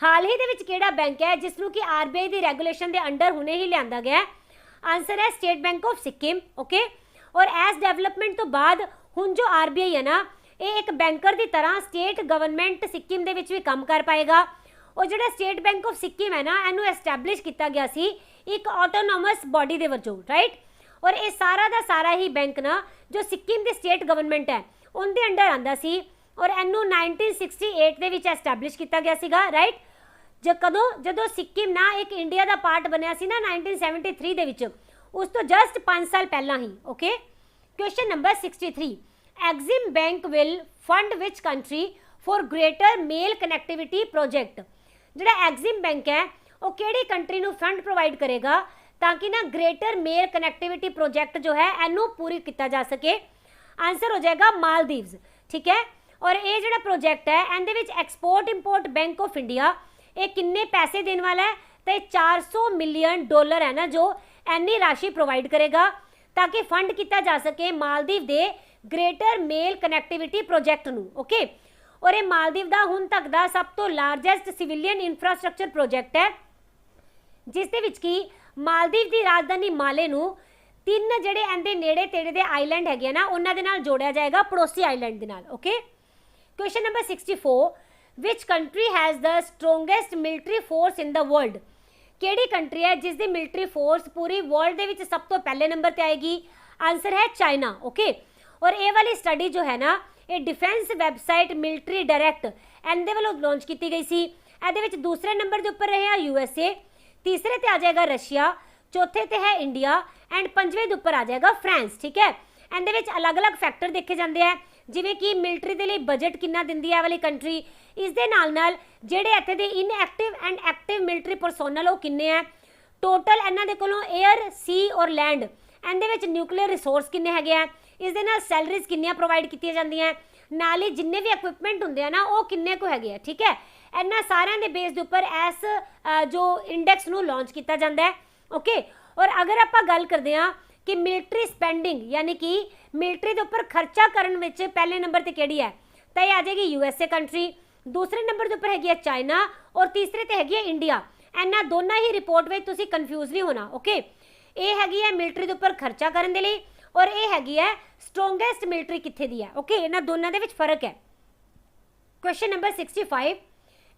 ਹਾਲ ਹੀ ਦੇ ਵਿੱਚ ਕਿਹੜਾ ਬੈਂਕ ਹੈ ਜਿਸ ਨੂੰ ਕਿ RBI ਦੀ ਰੈਗੂਲੇਸ਼ਨ ਦੇ ਅੰਡਰ ਹੁਣੇ ਹੀ ਲਿਆਂਦਾ ਗਿਆ? ਆਨਸਰ ਹੈ state bank of Sikkim. Okay, ਔਰ ਐਸ ਡਿਵੈਲਪਮੈਂਟ ਤੋਂ ਬਾਅਦ ਹੁਣ ਜੋ RBI ਹੈ ਨਾ ਇਹ ਇੱਕ ਬੈਂਕਰ ਦੀ ਤਰ੍ਹਾਂ ਸਟੇਟ ਗਵਰਨਮੈਂਟ ਸਿੱਕਿਮ ਦੇ ਵਿੱਚ ਵੀ ਕੰਮ ਕਰ ਪਾਏਗਾ। और ਜਿਹੜਾ ਸਟੇਟ ਬੈਂਕ ਆਫ ਸਿੱਕਿਮ ਹੈ ਨਾ ਇਹਨੂੰ ਐਸਟੈਬਲਿਸ਼ ਕੀਤਾ ਗਿਆ ਸੀ ਇੱਕ ਆਟੋਨੋਮਸ ਬਾਡੀ ਦੇ ਵਜੋਂ, ਰਾਈਟ। ਔਰ ਇਹ ਸਾਰਾ ਦਾ ਸਾਰਾ ਹੀ ਬੈਂਕ ਨਾ ਜੋ ਸਿੱਕਿਮ ਦੀ ਸਟੇਟ ਗਵਰਨਮੈਂਟ ਹੈ ਉਹਦੇ ਅੰਡਰ ਆਂਦਾ ਸੀ ਔਰ ਇਹਨੂੰ 1968 ਦੇ ਵਿੱਚ ਐਸਟੈਬਲਿਸ਼ ਕੀਤਾ ਗਿਆ ਸੀਗਾ, ਰਾਈਟ। ਜਦੋਂ ਸਿੱਕਿਮ ਨਾ ਇੱਕ ਇੰਡੀਆ ਦਾ ਪਾਰਟ ਬਣਿਆ ਸੀ ਨਾ 1973 ਦੇ ਵਿੱਚ, ਉਸ ਤੋਂ ਜਸਟ 5 ਸਾਲ ਪਹਿਲਾਂ ਹੀ। Okay, question number 63, Exim bank will fund which country for greater Male connectivity project. ਜਿਹੜਾ ਐਗਜ਼ਿਮ ਬੈਂਕ ਹੈ ਉਹ ਕਿਹੜੀ ਕੰਟਰੀ ਨੂੰ ਫੰਡ ਪ੍ਰੋਵਾਈਡ ਕਰੇਗਾ ਤਾਂ ਕਿ ਨਾ ਗ੍ਰੇਟਰ ਮੇਲ ਕਨੈਕਟੀਵਿਟੀ ਪ੍ਰੋਜੈਕਟ ਜੋ ਹੈ ਇਹਨੂੰ ਪੂਰੀ ਕੀਤਾ ਜਾ ਸਕੇ? ਆਨਸਰ ਹੋ ਜਾਏਗਾ ਮਾਲਦੀਵਸ। ਠੀਕ ਹੈ, ਔਰ ਇਹ ਜਿਹੜਾ ਪ੍ਰੋਜੈਕਟ ਹੈ ਇਹਦੇ ਵਿੱਚ export import bank of India ਇਹ ਕਿੰਨੇ ਪੈਸੇ ਦੇਣ ਵਾਲਾ ਹੈ? ਤਾਂ $400 ਮਿਲੀਅਨ ਹੈ ਨਾ ਜੋ ਇੰਨੀ ਰਾਸ਼ੀ ਪ੍ਰੋਵਾਈਡ ਕਰੇਗਾ ਤਾਂ ਕਿ ਫੰਡ ਕੀਤਾ ਜਾ ਸਕੇ ਮਾਲਦੀਵ ਦੇ ਗ੍ਰੇਟਰ ਮੇਲ ਕਨੈਕਟੀਵਿਟੀ ਪ੍ਰੋਜੈਕਟ ਨੂੰ। ਓਕੇ, और ये मालदीव का हुण तक का सब तो लारजेस्ट सिविलियन इंफ्रास्ट्रक्चर प्रोजेक्ट है जिस दे विच की मालदीव की राजधानी माले नूं 3 जिहड़े इहदे नेड़े तेड़े दे आइलैंड हैगे ना उन्हां दे नाल जोड़िया जाएगा पड़ोसी आइलैंड दे नाल। Okay, question number 64, which country has the strongest military force in the world. किहड़ी कंट्री है जिस दी मिलिटरी फोर्स पूरी वर्ल्ड दे विच सब तो पहले नंबर ते आएगी? आंसर है चाइना। ओके, और ये वाली स्टडी जो है ना ये डिफेंस वैबसाइट मिलिटरी डायरैक्ट इहदे वालों लॉन्च की गई सी। इहदे विच दूसरे नंबर के उपर रहा USA, तीसरे ते आ जाएगा रशिया, चौथे ते है इंडिया एंड पंजवें के उपर आ जाएगा फ्रांस। ठीक है, इहदे विच अलग अलग फैक्टर देखे जाते हैं जिवें कि मिलिटरी के लिए बजट कितना दिंदी है वाली कंट्री, इस दे नाल जिहड़े इत्थे दे inactive and active military personnel वो किन्ने है, टोटल इन्हां दे कोलों एयर सी और लैंड इहदे विच न्यूक्लीयर रिसोर्स किन्ने हैगे आ, इस दे नाल सैलरीज किन्नियां प्रोवाइड कीतियां जांदियां, नाल ही जिन्ने भी इक्विपमेंट हुंदे आ ना वो किन्ने को हैगे आ। ठीक है, इन्हां सारिਆਂ ਦੇ बेस ਦੇ ਉੱਪਰ इस जो इंडेक्स ਨੂੰ लॉन्च किया जाता है ओके। और अगर आप गल करते हैं कि मिलिटरी स्पेंडिंग यानी कि मिलिटरी के उपर खर्चा करने में पहले नंबर पर किहड़ी है, तो यह आ जाएगी USA कंट्री, दूसरे नंबर के उपर हैगी है चाइना और तीसरे ते हैगी है इंडिया। इन्हां दोनों ही रिपोर्ट में तुसीं कन्फ्यूज नहीं होना। ओके, ये हैगी है मिलिटरी के उपर खर्चा करने के लिए और ये हैगी है स्ट्रोंगेस्ट मिलिटरी कित्थे दी है। ओके, इन्हां दोनों दे विच फर्क है। Question number 65,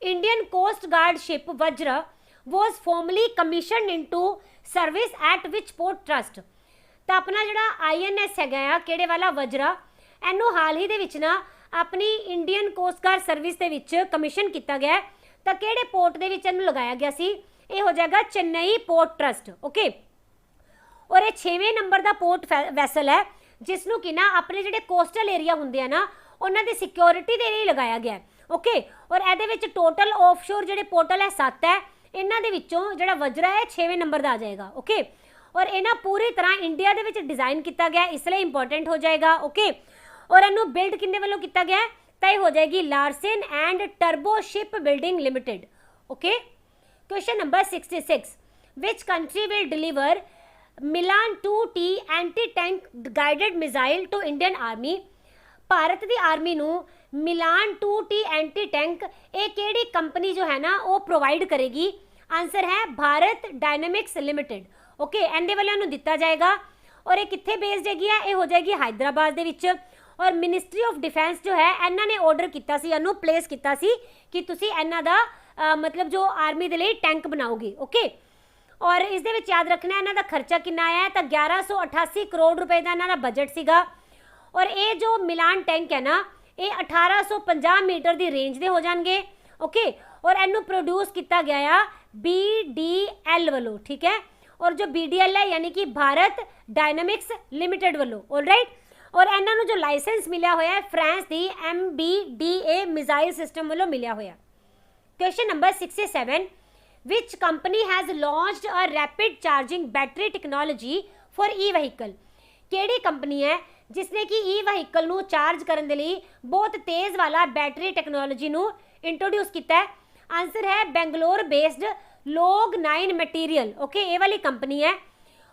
Indian coast guard ship Vajra was formally commissioned into service at which port trust. तो अपना जिहड़ा INS है किहड़े वाला वज्रा, इनू हाल ही दे विच ना अपनी इंडियन कोस्ट गार्ड सर्विस दे विच कमीशन किया गया, तो किहड़े पोर्ट दे विच इनू लगाया गया सी, ये हो जाएगा चेन्नई पोर्ट ट्रस्ट। ओके, और ये 6वें नंबर का पोर्ट वैसल है जिसनों कि ना अपने जिहड़े कोस्टल एरिया हुंदे आ ना उन्हां दी सिक्योरिटी दे लिए लगाया गया। ओके, और इहदे विच टोटल ऑफशोर जिहड़े पोर्टल है 7 है, इन्हां दे विचों जिहड़ा वज्रा है 6वें नंबर का आ जाएगा। ओके, और इन्हां पूरी तरह इंडिया दे विच डिज़ाइन किया गया, इसलिए इंपॉर्टेंट हो जाएगा। ओके, और इनू बिल्ड किन्ने वालों किया गया है, तो यह हो जाएगी लार्सन एंड टर्बो ship building limited. Okay, question number 66, which country will deliver Milan 2T anti tank guided missile to Indian army. भारत की आर्मी नू मिलान 2T एंटी टैंक ये केड़ी कंपनी जो है ना वो प्रोवाइड करेगी। आंसर है भारत डायनेमिक्स लिमिटेड। ओके, इहदे वालों नू दिता जाएगा और ये कित्थे बेस्ड हैगी है, ये हो जाएगी हैदराबाद दे विच। और मिनिस्ट्री ऑफ डिफेंस जो है इन्हों ने ऑर्डर किया सी, इन्हों प्लेस किया सी कि तुसी इन्हां दा मतलब जो आर्मी दे लिए टैंक बनाओगे। ओके, और इस दे विच याद रखना इन्हां दा खर्चा कितना आया है, तो 1188 करोड़ रुपए का इन्हां दा बजट सीगा। और ये जो मिलान टैंक है ना ये 1850 मीटर की रेंज के हो जाएंगे। ओके, और इनू प्रोड्यूस किया गया BDL वालों, ठीक है, और जो BDL है यानी कि भारत डायनेमिक्स लिमिटेड वालों। ऑलराइट, और इन्होंने जो लाइसेंस मिलया होया है फ्रांस की MBDA मिसाइल सिस्टम वालों मिलया होया। Question number 67, which company has launched a rapid charging battery technology for e-vehicle. केड़ी कंपनी है जिसने कि ई-व्हीकल नू चार्ज करने के लिए बहुत तेज़ वाला बैटरी टेक्नोलॉजी नू इंट्रोड्यूस किया है। आंसर है Bangalore based Log9 material. Okay, ये वाली कंपनी है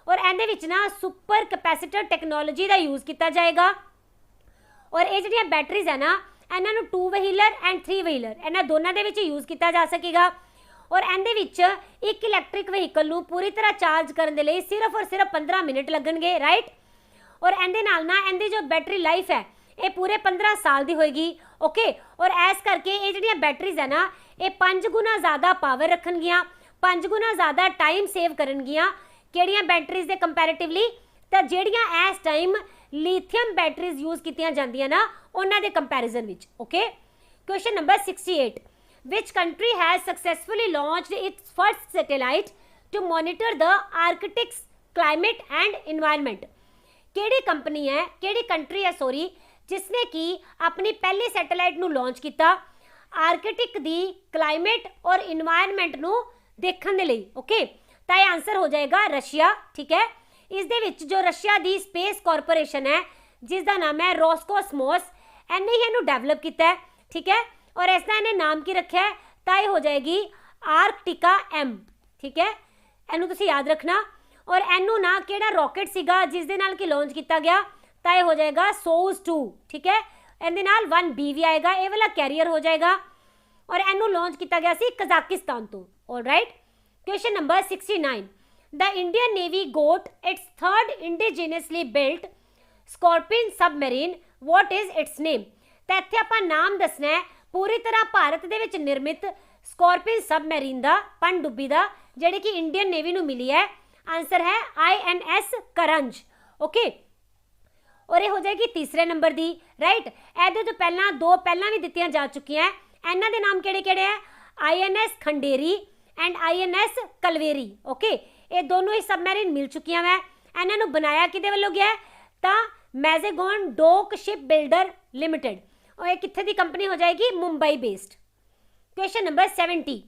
और इहदे विच ना सुपर कैपेसिटर टेक्नोलॉजी का यूज़ किया जाएगा। और ये जिहड़ियां बैटरीज है ना इन्हां नू 2 व्हीलर एंड 3 व्हीलर इन्हां दोनों दे विच यूज़ किया जा सकेगा। और इहदे विच एक इलैक्ट्रिक व्हीकल नू पूरी तरह चार्ज करने के लिए सिर्फ और सिर्फ 15 मिनट लगणगे। राइट, और इहदे नाल ना इहदी जो बैटरी लाइफ है ये पूरे 15 साल की होएगी। ओके, और ऐस करके ये जिहड़ियां बैटरीज है ना ये 5 गुना ज़्यादा पावर रखणगियां, 5 गुना ज़्यादा टाइम सेव करनगियां किहड़ियां बैटरीज दे कंपैरेटिवली, तो जिहड़ियां इस टाइम लीथियम बैटरीज यूज़ कीतियां जांदियां ना उन्हां दे कंपैरिजन विच। Okay, question number 68, which country has successfully launched its first satellite to monitor the Arctic's climate and environment. केड़ी कंपनी है, केड़ी कंट्री है सॉरी, जिसने कि अपनी पहली सैटेलाइट नू लॉन्च किया आर्कटिक दी क्लाइमेट और इन्वायरमेंट नू देखने के लिए। ओके, तो यह आंसर हो जाएगा रशिया। ठीक है, इस दे विच जो रशिया दी स्पेस कॉरपोरेशन है जिसका नाम है रोस्कोसमोस, इन्हें ही इनू डेवलप किया है। ठीक है, और इसका इन्हें नाम की रखा है, तो यह हो जाएगी आर्कटिका M। ठीक है, इनू तुसीं याद रखना। और इनू ना किहड़ा रॉकेट सीगा जिस दे नाल कि लॉन्च किया गया, तो यह हो जाएगा सोज 2। ठीक है, इहदे नाल 1B भी आएगा, ये वाला कैरियर हो जाएगा। और इनू लॉन्च किया गया सी कजाकिस्तान तो। Alright, question number 69, the Indian navy got its third indigenously built scorpion submarine, what is its name. तो इत्थे आपां नाम दसना है पूरी तरह भारत दे विच निर्मित स्कॉर्पियन सबमरीन दा, पनडुब्बी दा, जिहड़ी कि इंडियन नेवी नू मिली है। आंसर है INS करंज। ओके, और ये हो जाएगी तीसरे नंबर दी। राइट, इहदे तो पहला 2 पहला भी दित्तियां जा चुकियां हैं। इन्हां दे नाम किहड़े-किहड़े है, INS Khanderi and INS Kalvari. Okay, ये दोनों ही सबमरीन मिल चुकियां हैं। इन्हां नू बनाया किहदे वल्लों गया तो मैजेगॉन डॉक शिप बिल्डर लिमिटेड, और ये कित्थे दी कंपनी हो जाएगी, Mumbai based. Question number 70,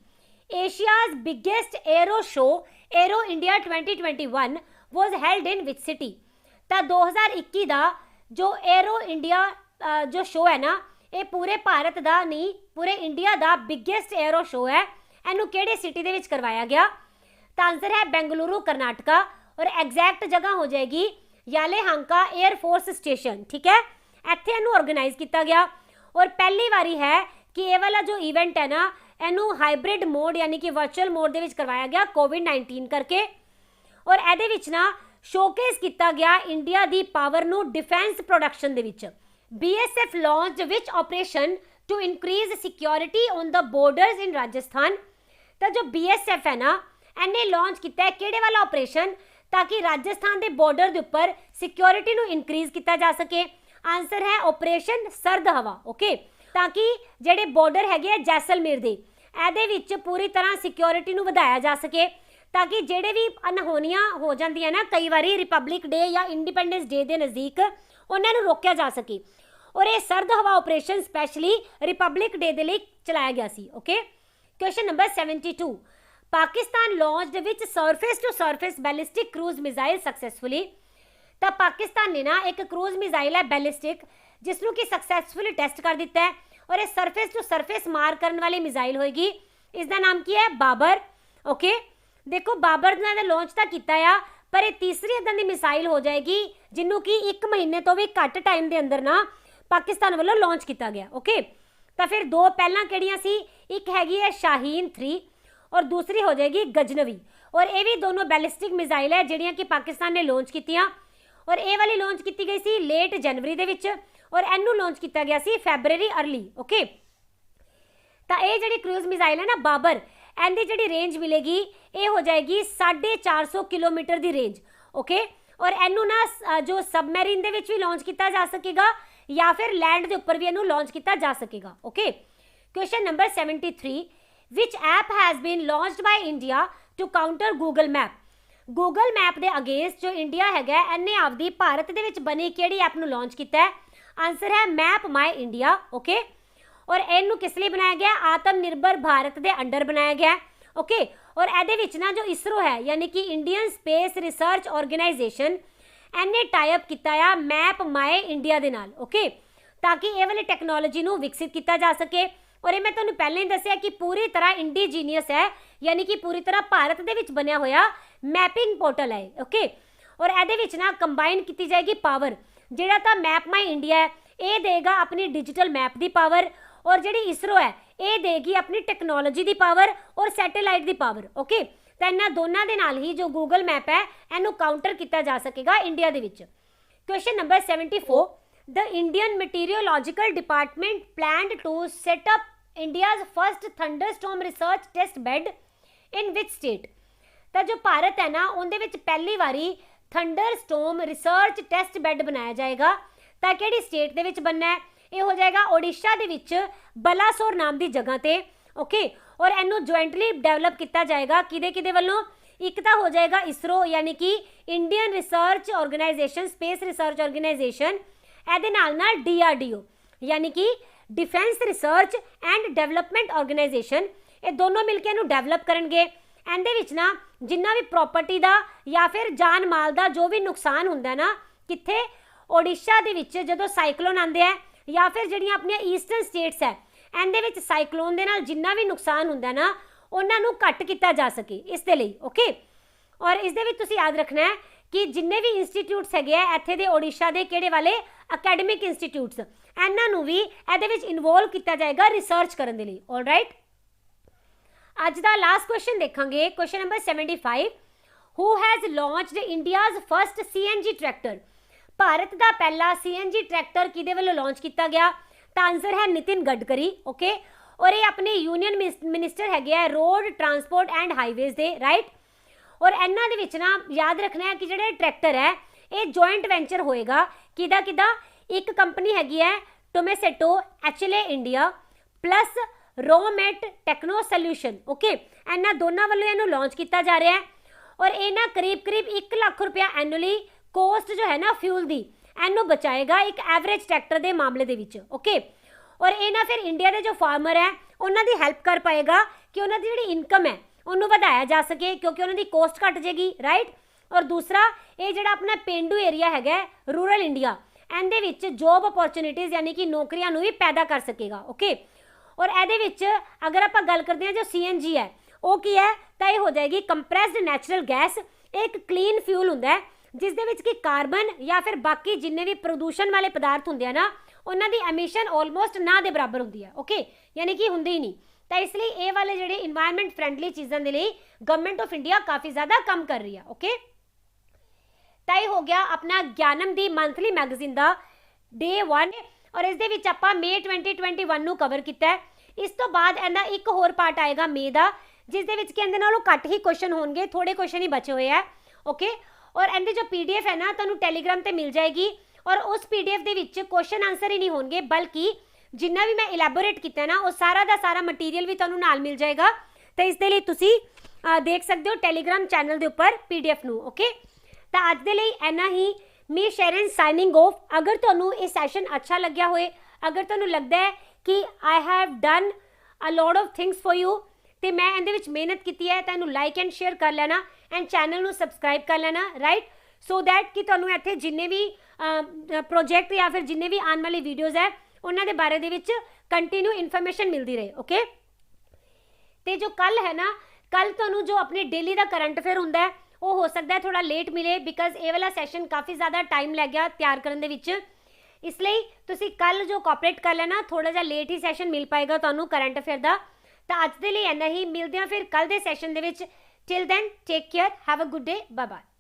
Asia's biggest arrow show arrow India 2021 was held in which city. तो 2021 का जो एरो इंडिया जो शो है ना ये पूरे भारत का नहीं पूरे इंडिया का बिगेस्ट एरो शो है। इनू किहड़े सिटी दे विच करवाया गया, ਤਾਂ ਆंसर है बेंगलुरु कर्नाटका और एग्जैक्ट जगह हो जाएगी यालेहांका एयरफोर्स स्टेशन। ठीक है, ਇੱਥੇ ਇਹਨੂੰ ऑर्गेनाइज किया गया और पहली बारी है कि ये वाला जो इवेंट है ना ਇਹਨੂੰ हाइब्रिड मोड यानी कि वर्चुअल मोड ਦੇ ਵਿੱਚ ਕਰਵਾਇਆ ਗਿਆ कोविड-19 करके और ਇਹਦੇ ਵਿੱਚ ਨਾ ਸ਼ੋਕੇਸ ਕੀਤਾ ਗਿਆ ਇੰਡੀਆ ਦੀ ਪਾਵਰ ਨੂੰ ਡਿਫੈਂਸ ਪ੍ਰੋਡਕਸ਼ਨ ਦੇ ਵਿੱਚ। BSF launched which operation to increase security on the borders in Rajasthan। ਤਾਂ ਜੋ BSF ਹੈ ਨਾ ਇਹਨੇ ਲਾਂਚ ਕੀਤਾ ਹੈ ਕਿਹੜੇ ਵਾਲਾ ਆਪਰੇਸ਼ਨ ਤਾਂ ਕਿ ਰਾਜਸਥਾਨ ਦੇ ਬਾਰਡਰ ਦੇ ਉੱਪਰ ਸਿਕਿਉਰਿਟੀ ਨੂੰ ਇਨਕਰੀਜ਼ ਕੀਤਾ ਜਾ ਸਕੇ। ਆਨਸਰ ਹੈ ਆਪਰੇਸ਼ਨ ਸਰਦ ਹਵਾ। ਓਕੇ, ਤਾਂ ਕਿ ਜਿਹੜੇ ਬਾਰਡਰ ਹੈਗੇ ਆ ਜੈਸਲਮੇਰ ਦੇ ਇਹਦੇ ਵਿੱਚ ਪੂਰੀ ਤਰ੍ਹਾਂ ਸਿਕਿਉਰਿਟੀ ਨੂੰ ਵਧਾਇਆ ਜਾ ਸਕੇ ਤਾਂ ਕਿ ਜਿਹੜੇ ਵੀ ਅਨਹੋਨੀਆਂ ਹੋ ਜਾਂਦੀਆਂ ਨਾ ਕਈ ਵਾਰੀ ਰਿਪਬਲਿਕ ਡੇ ਜਾਂ ਇੰਡੀਪੈਂਡੈਂਸ ਡੇ ਦੇ ਨਜ਼ਦੀਕ ਉਹਨਾਂ ਨੂੰ ਰੋਕਿਆ ਜਾ ਸਕੇ। ਔਰ ਇਹ ਸਰਦ ਹਵਾ ਆਪਰੇਸ਼ਨ ਸਪੈਸ਼ਲੀ ਰਿਪਬਲਿਕ ਡੇ ਦੇ ਲਈ ਚਲਾਇਆ ਗਿਆ ਸੀ। Okay, question number 72 Pakistan launched which surface to surface ballistic cruise missile successfully. तो पाकिस्तान ने ना एक क्रूज मिसाइल है बैलिस्टिक जिसनों की सक्सेसफुली टेस्ट कर दिता है और ये सरफेस टू सरफेस मार करने वाली मिसाइल होएगी। इसका नाम की है बाबर। ओके, देखो बाबर ने लॉन्च तो किया आ पर यह तीसरी इदां दी मिसाइल हो जाएगी जिन्हों की 1 महीने तो भी घट टाइम के अंदर ना पाकिस्तान वालों लॉन्च किया गया। ओके, तो फिर दो पहला किहड़ियां सी, एक हैगी है शाहीन 3 और दूसरी हो जाएगी गजनवी। और ये भी दोनों बैलिस्टिक मिसाइल है जिहड़ियां कि पाकिस्तान ने लॉन्च कीतियां और ये वाली लॉन्च की गई सी लेट जनवरी दे विच और इनू लॉन्च किया गया सी फैबररी अर्ली। ओके, तो ये जिहड़ी क्रूज मिसाइल है ना बाबर इहदी जिहड़ी रेंज मिलेगी ये हो जाएगी 450 किलोमीटर की रेंज। ओके, और इनू ना जो सबमैरीन दे विच भी लॉन्च किया जा सकेगा या फिर लैंड के उपर भी इनू लॉन्च किया जा सकेगा। Okay, question number 73 which app has been launched by India to counter Google map. Google map के अगेंस्ट जो इंडिया है इन्हें आपकी भारत के विच बनी किहड़ी ऐप नू लॉन्च किया है। आंसर है मैप माई इंडिया। ओके, और इनू किस लिए बनाया गया, आत्मनिर्भर भारत के अंडर बनाया गया। ओके, और ਇਹਦੇ ਵਿੱਚ ना जो इसरो है यानी कि इंडियन स्पेस रिसर्च ऑर्गेनाइजेशन इन्हें टाइप किया मैप माए इंडिया के नाल। ओके, ताकि ये वाली टैक्नोलॉजी को विकसित किया जा सके। और ये मैं तुहानूं पहले ही दस्सिया कि पूरी तरह इंडीजीनियस है यानी कि पूरी तरह भारत दे विच बनया होया मैपिंग पोर्टल है। ओके, और ये विच ना कंबाइन की जाएगी पावर जिहड़ा तां मैप माई इंडिया है ये देगा अपनी डिजिटल मैप की पावर और जिहड़ी इसरो है ये देगी अपनी टैक्नोलॉजी की पावर और सैटेलाइट की पावर। ओके, तो इन्हां दोनों के नाल ही जो गूगल मैप है इनू काउंटर किया जा सकेगा इंडिया दे विच। Question number 74 the Indian meteorological department planned to set up India's first thunderstorm research test bed in which state. तो जो भारत है ना उनके विच पहली बारी थंडरस्टॉर्म रिसर्च टेस्ट बेड बनाया जाएगा। तो किहड़ी स्टेट दे विच बनना है, ये हो जाएगा ओडिशा दे विच बलासोर नाम की जगह ते। ओके, और इनू ज्वाइंटली डेवलप किया जाएगा किदे वालों, एक तो हो जाएगा इसरो यानी कि Indian research organisation space research organisation ਇਹਦੇ ਨਾਲ ਨਾਲ DRDO यानी कि defence research and development organisation ये दोनों मिलकर इनू डेवलप करेंगे। ਇਹਦੇ ਵਿੱਚ ना जिन्ना भी प्रॉपर्टी का या फिर जान माल का जो भी नुकसान होंदा ना कित्थे ओडिशा दे विच जदों साइक्लोन आंदे है या फिर जिहड़ियां अपनी ईस्टर्न स्टेट्स है ਇਹਦੇ ਵਿੱਚ साइक्लोन ਦੇ ਨਾਲ जिन्ना भी नुकसान ਹੁੰਦਾ ना ਉਹਨਾਂ ਨੂੰ ਘੱਟ ਕੀਤਾ ਜਾ ਸਕੇ ਇਸ ਦੇ ਲਈ। ओके, और इस दे विच तुसीं याद रखना है कि जिन्ने भी इंस्टीट्यूट्स हैगे आ ਇੱਥੇ ਦੇ ओडिशा ਦੇ ਕਿਹੜੇ ਵਾਲੇ ਅਕੈਡਮਿਕ ਇੰਸਟੀਟਿਊਟਸ ਇਹਨਾਂ ਨੂੰ ਵੀ ਇਹਦੇ ਵਿੱਚ ਇਨਵੋਲਵ ਕੀਤਾ ਜਾਏਗਾ ਰਿਸਰਚ ਕਰਨ ਦੇ ਲਈ। ਆਲਰਾਈਟ, ਅੱਜ ਦਾ ਲਾਸਟ ਕੁਐਸਚਨ ਦੇਖਾਂਗੇ question number 75 who has launched India's first CNG tractor. Bharat का पहला CNG ट्रैक्टर किहदे वालों लॉन्च किया गया, तो आंसर है नितिन गडकरी। ओके, और ये अपने यूनियन मिनिस्टर है road transport and highways they. Right, और इन्हां दे विच ना याद रखना है कि जिहड़े ट्रैक्टर है ये जॉइंट वेंचर होएगा किदा एक कंपनी हैगी है Tomasetto HLA India plus Romet techno solution. Okay, इन्हां दोनों वालों इहनूं लॉन्च किया जा रहा है और ये ना करीब 1 लाख रुपया एनुअली कोस्ट जो है ना फ्यूल दी इनू बचाएगा एक एवरेज ट्रैक्टर के मामले दे विच। ओके, और ये ना फिर इंडिया के जो फार्मर है उन्होंने हेल्प कर पाएगा कि उन्होंने जिहड़ी इनकम है उन्होंने बढ़ाया जा सके क्योंकि उन्होंने कोस्ट घट जाएगी। राइट, और दूसरा ये जिहड़ा अपना पेंडू एरिया है रूरल इंडिया इहदे विच जॉब अपॉर्चुनिटीज़ यानी कि नौकरियां भी पैदा कर सकेगा। ओके, और ये अगर आप गल करते हैं जो CNG है ਉਹ ਕੀ ਹੈ ਤਾਂ ਇਹ ਹੋ ਜਾਏਗੀ ਕੰਪਰੈਸਡ ਨੈਚੁਰਲ ਗੈਸ। ਇੱਕ ਕਲੀਨ ਫਿਊਲ ਹੁੰਦਾ ਹੈ ਜਿਸ ਦੇ ਵਿੱਚ ਕਿ ਕਾਰਬਨ ਜਾਂ ਫਿਰ ਬਾਕੀ ਜਿੰਨੇ ਵੀ ਪ੍ਰਦੂਸ਼ਣ ਵਾਲੇ ਪਦਾਰਥ ਹੁੰਦੇ ਆ ਨਾ ਉਹਨਾਂ ਦੀ ਐਮਿਸ਼ਨ ਆਲਮੋਸਟ ਨਾ ਦੇ ਬਰਾਬਰ ਹੁੰਦੀ ਹੈ। ਓਕੇ, ਯਾਨੀ ਕਿ ਹੁੰਦੀ ਹੀ ਨਹੀਂ। ਤਾਂ ਇਸ ਲਈ ਇਹ ਵਾਲੇ ਜਿਹੜੇ ਇਨਵਾਇਰਨਮੈਂਟ ਫ੍ਰੈਂਡਲੀ ਚੀਜ਼ਾਂ ਦੇ ਲਈ ਗਵਰਨਮੈਂਟ ਆਫ ਇੰਡੀਆ ਕਾਫੀ ਜ਼ਿਆਦਾ ਕੰਮ ਕਰ ਰਹੀ ਹੈ। ਓਕੇ, ਤਾਂ ਇਹ ਹੋ ਗਿਆ ਆਪਣਾ ਗਿਆਨਮ ਦੀ ਮੰਥਲੀ ਮੈਗਜ਼ੀਨ ਦਾ ਡੇ 1 ਔਰ ਇਸ ਦੇ ਵਿੱਚ ਆਪਾਂ ਮਈ 2021 ਨੂੰ ਕਵਰ ਕੀਤਾ ਹੈ। ਇਸ ਤੋਂ ਬਾਅਦ ਇਹਦਾ ਇੱਕ ਹੋਰ ਪਾਰਟ ਆਏਗਾ ਮਈ ਦਾ, ਜਿਸ ਦੇ ਵਿੱਚ ਕਿ ਇਹਦੇ ਨਾਲੋਂ ਘੱਟ ਹੀ ਕੁਐਸਚਨ ਹੋਣਗੇ, ਥੋੜੇ ਕੁਐਸਚਨ ਹੀ ਬਚੇ ਹੋਏ ਆ। ਓਕੇ, ਔਰ ਇਹਦੇ ਜੋ ਪੀਡੀਐਫ ਹੈ ਨਾ ਤੁਹਾਨੂੰ ਟੈਲੀਗ੍ਰਾਮ ਤੇ ਮਿਲ ਜਾਏਗੀ ਔਰ ਉਸ ਪੀਡੀਐਫ ਦੇ ਵਿੱਚ ਕੁਐਸਚਨ ਆਨਸਰ ਹੀ ਨਹੀਂ ਹੋਣਗੇ ਬਲਕਿ ਜਿੰਨਾ ਵੀ ਮੈਂ ਇਲੈਬੋਰੇਟ ਕੀਤਾ ਨਾ ਉਹ ਸਾਰਾ ਦਾ ਸਾਰਾ ਮਟੀਰੀਅਲ ਵੀ ਤੁਹਾਨੂੰ ਨਾਲ ਮਿਲ ਜਾਏਗਾ। ਤਾਂ ਇਸ ਦੇ ਲਈ ਤੁਸੀਂ ਦੇਖ ਸਕਦੇ ਹੋ ਟੈਲੀਗ੍ਰਾਮ ਚੈਨਲ ਦੇ ਉੱਪਰ ਪੀਡੀਐਫ ਨੂੰ। ਓਕੇ, ਤਾਂ ਅੱਜ ਦੇ ਲਈ ਇੰਨਾ ਹੀ। ਮੀ ਸ਼ੈਰਨ ਸਾਈਨਿੰਗ ਆਫ। ਅਗਰ ਤੁਹਾਨੂੰ ਇਹ ਸੈਸ਼ਨ ਅੱਛਾ ਲੱਗਿਆ ਹੋਏ, ਅਗਰ ਤੁਹਾਨੂੰ ਲੱਗਦਾ ਹੈ ਕਿ I have done a lot of things for you ਤੇ ਮੈਂ ਇਹਦੇ ਵਿੱਚ ਮਿਹਨਤ ਕੀਤੀ ਹੈ, ਤਾਂ ਇਹਨੂੰ ਲਾਈਕ ਐਂਡ ਸ਼ੇਅਰ ਕਰ ਲੈਣਾ ਐਂਡ ਚੈਨਲ ਨੂੰ ਸਬਸਕ੍ਰਾਈਬ ਕਰ ਲੈਣਾ, ਰਾਈਟ, ਸੋ ਦੈਟ ਕਿ ਤੁਹਾਨੂੰ ਇੱਥੇ ਜਿੰਨੇ ਵੀ ਪ੍ਰੋਜੈਕਟ ਜਾਂ ਫਿਰ ਜਿੰਨੇ ਵੀ ਆਉਣ ਵਾਲੀ ਵੀਡੀਓਜ਼ ਹੈ ਉਹਨਾਂ ਦੇ ਬਾਰੇ ਦੇ ਵਿੱਚ ਕੰਟੀਨਿਊ ਇਨਫੋਰਮੇਸ਼ਨ ਮਿਲਦੀ ਰਹੇ। ਓਕੇ, ਤੇ ਜੋ ਕੱਲ ਹੈ ਨਾ, ਕੱਲ ਤੁਹਾਨੂੰ ਜੋ ਆਪਣੇ ਡੇਲੀ ਦਾ ਕਰੰਟ ਅਫੇਅਰ ਹੁੰਦਾ ਹੈ ਉਹ ਹੋ ਸਕਦਾ ਹੈ ਥੋੜਾ ਲੇਟ ਮਿਲੇ ਬਿਕਾਜ਼ ਇਹ ਵਾਲਾ ਸੈਸ਼ਨ ਕਾਫੀ ਜ਼ਿਆਦਾ ਟਾਈਮ ਲੱਗ ਗਿਆ ਤਿਆਰ ਕਰਨ ਦੇ ਵਿੱਚ। ਇਸ ਲਈ ਤੁਸੀਂ ਕੱਲ ਜੋ ਕੋਆਪਰੇਟ ਕਰ ਲੈਣਾ, ਥੋੜਾ ਜਿਹਾ ਲੇਟ ਹੀ ਸੈਸ਼ਨ ਮਿਲ ਪਾਏਗਾ ਤੁਹਾਨੂੰ ਕਰੰਟ ਅਫੇਅਰ ਦਾ। ਤਾਂ ਅੱਜ ਦੇ ਲਈ ਇੰਨਾ ਹੀ, ਮਿਲਦੇ ਹਾਂ ਫਿਰ ਕੱਲ ਦੇ ਸੈਸ਼ਨ ਦੇ ਵਿੱਚ। Till then take care, have a good day, bye bye.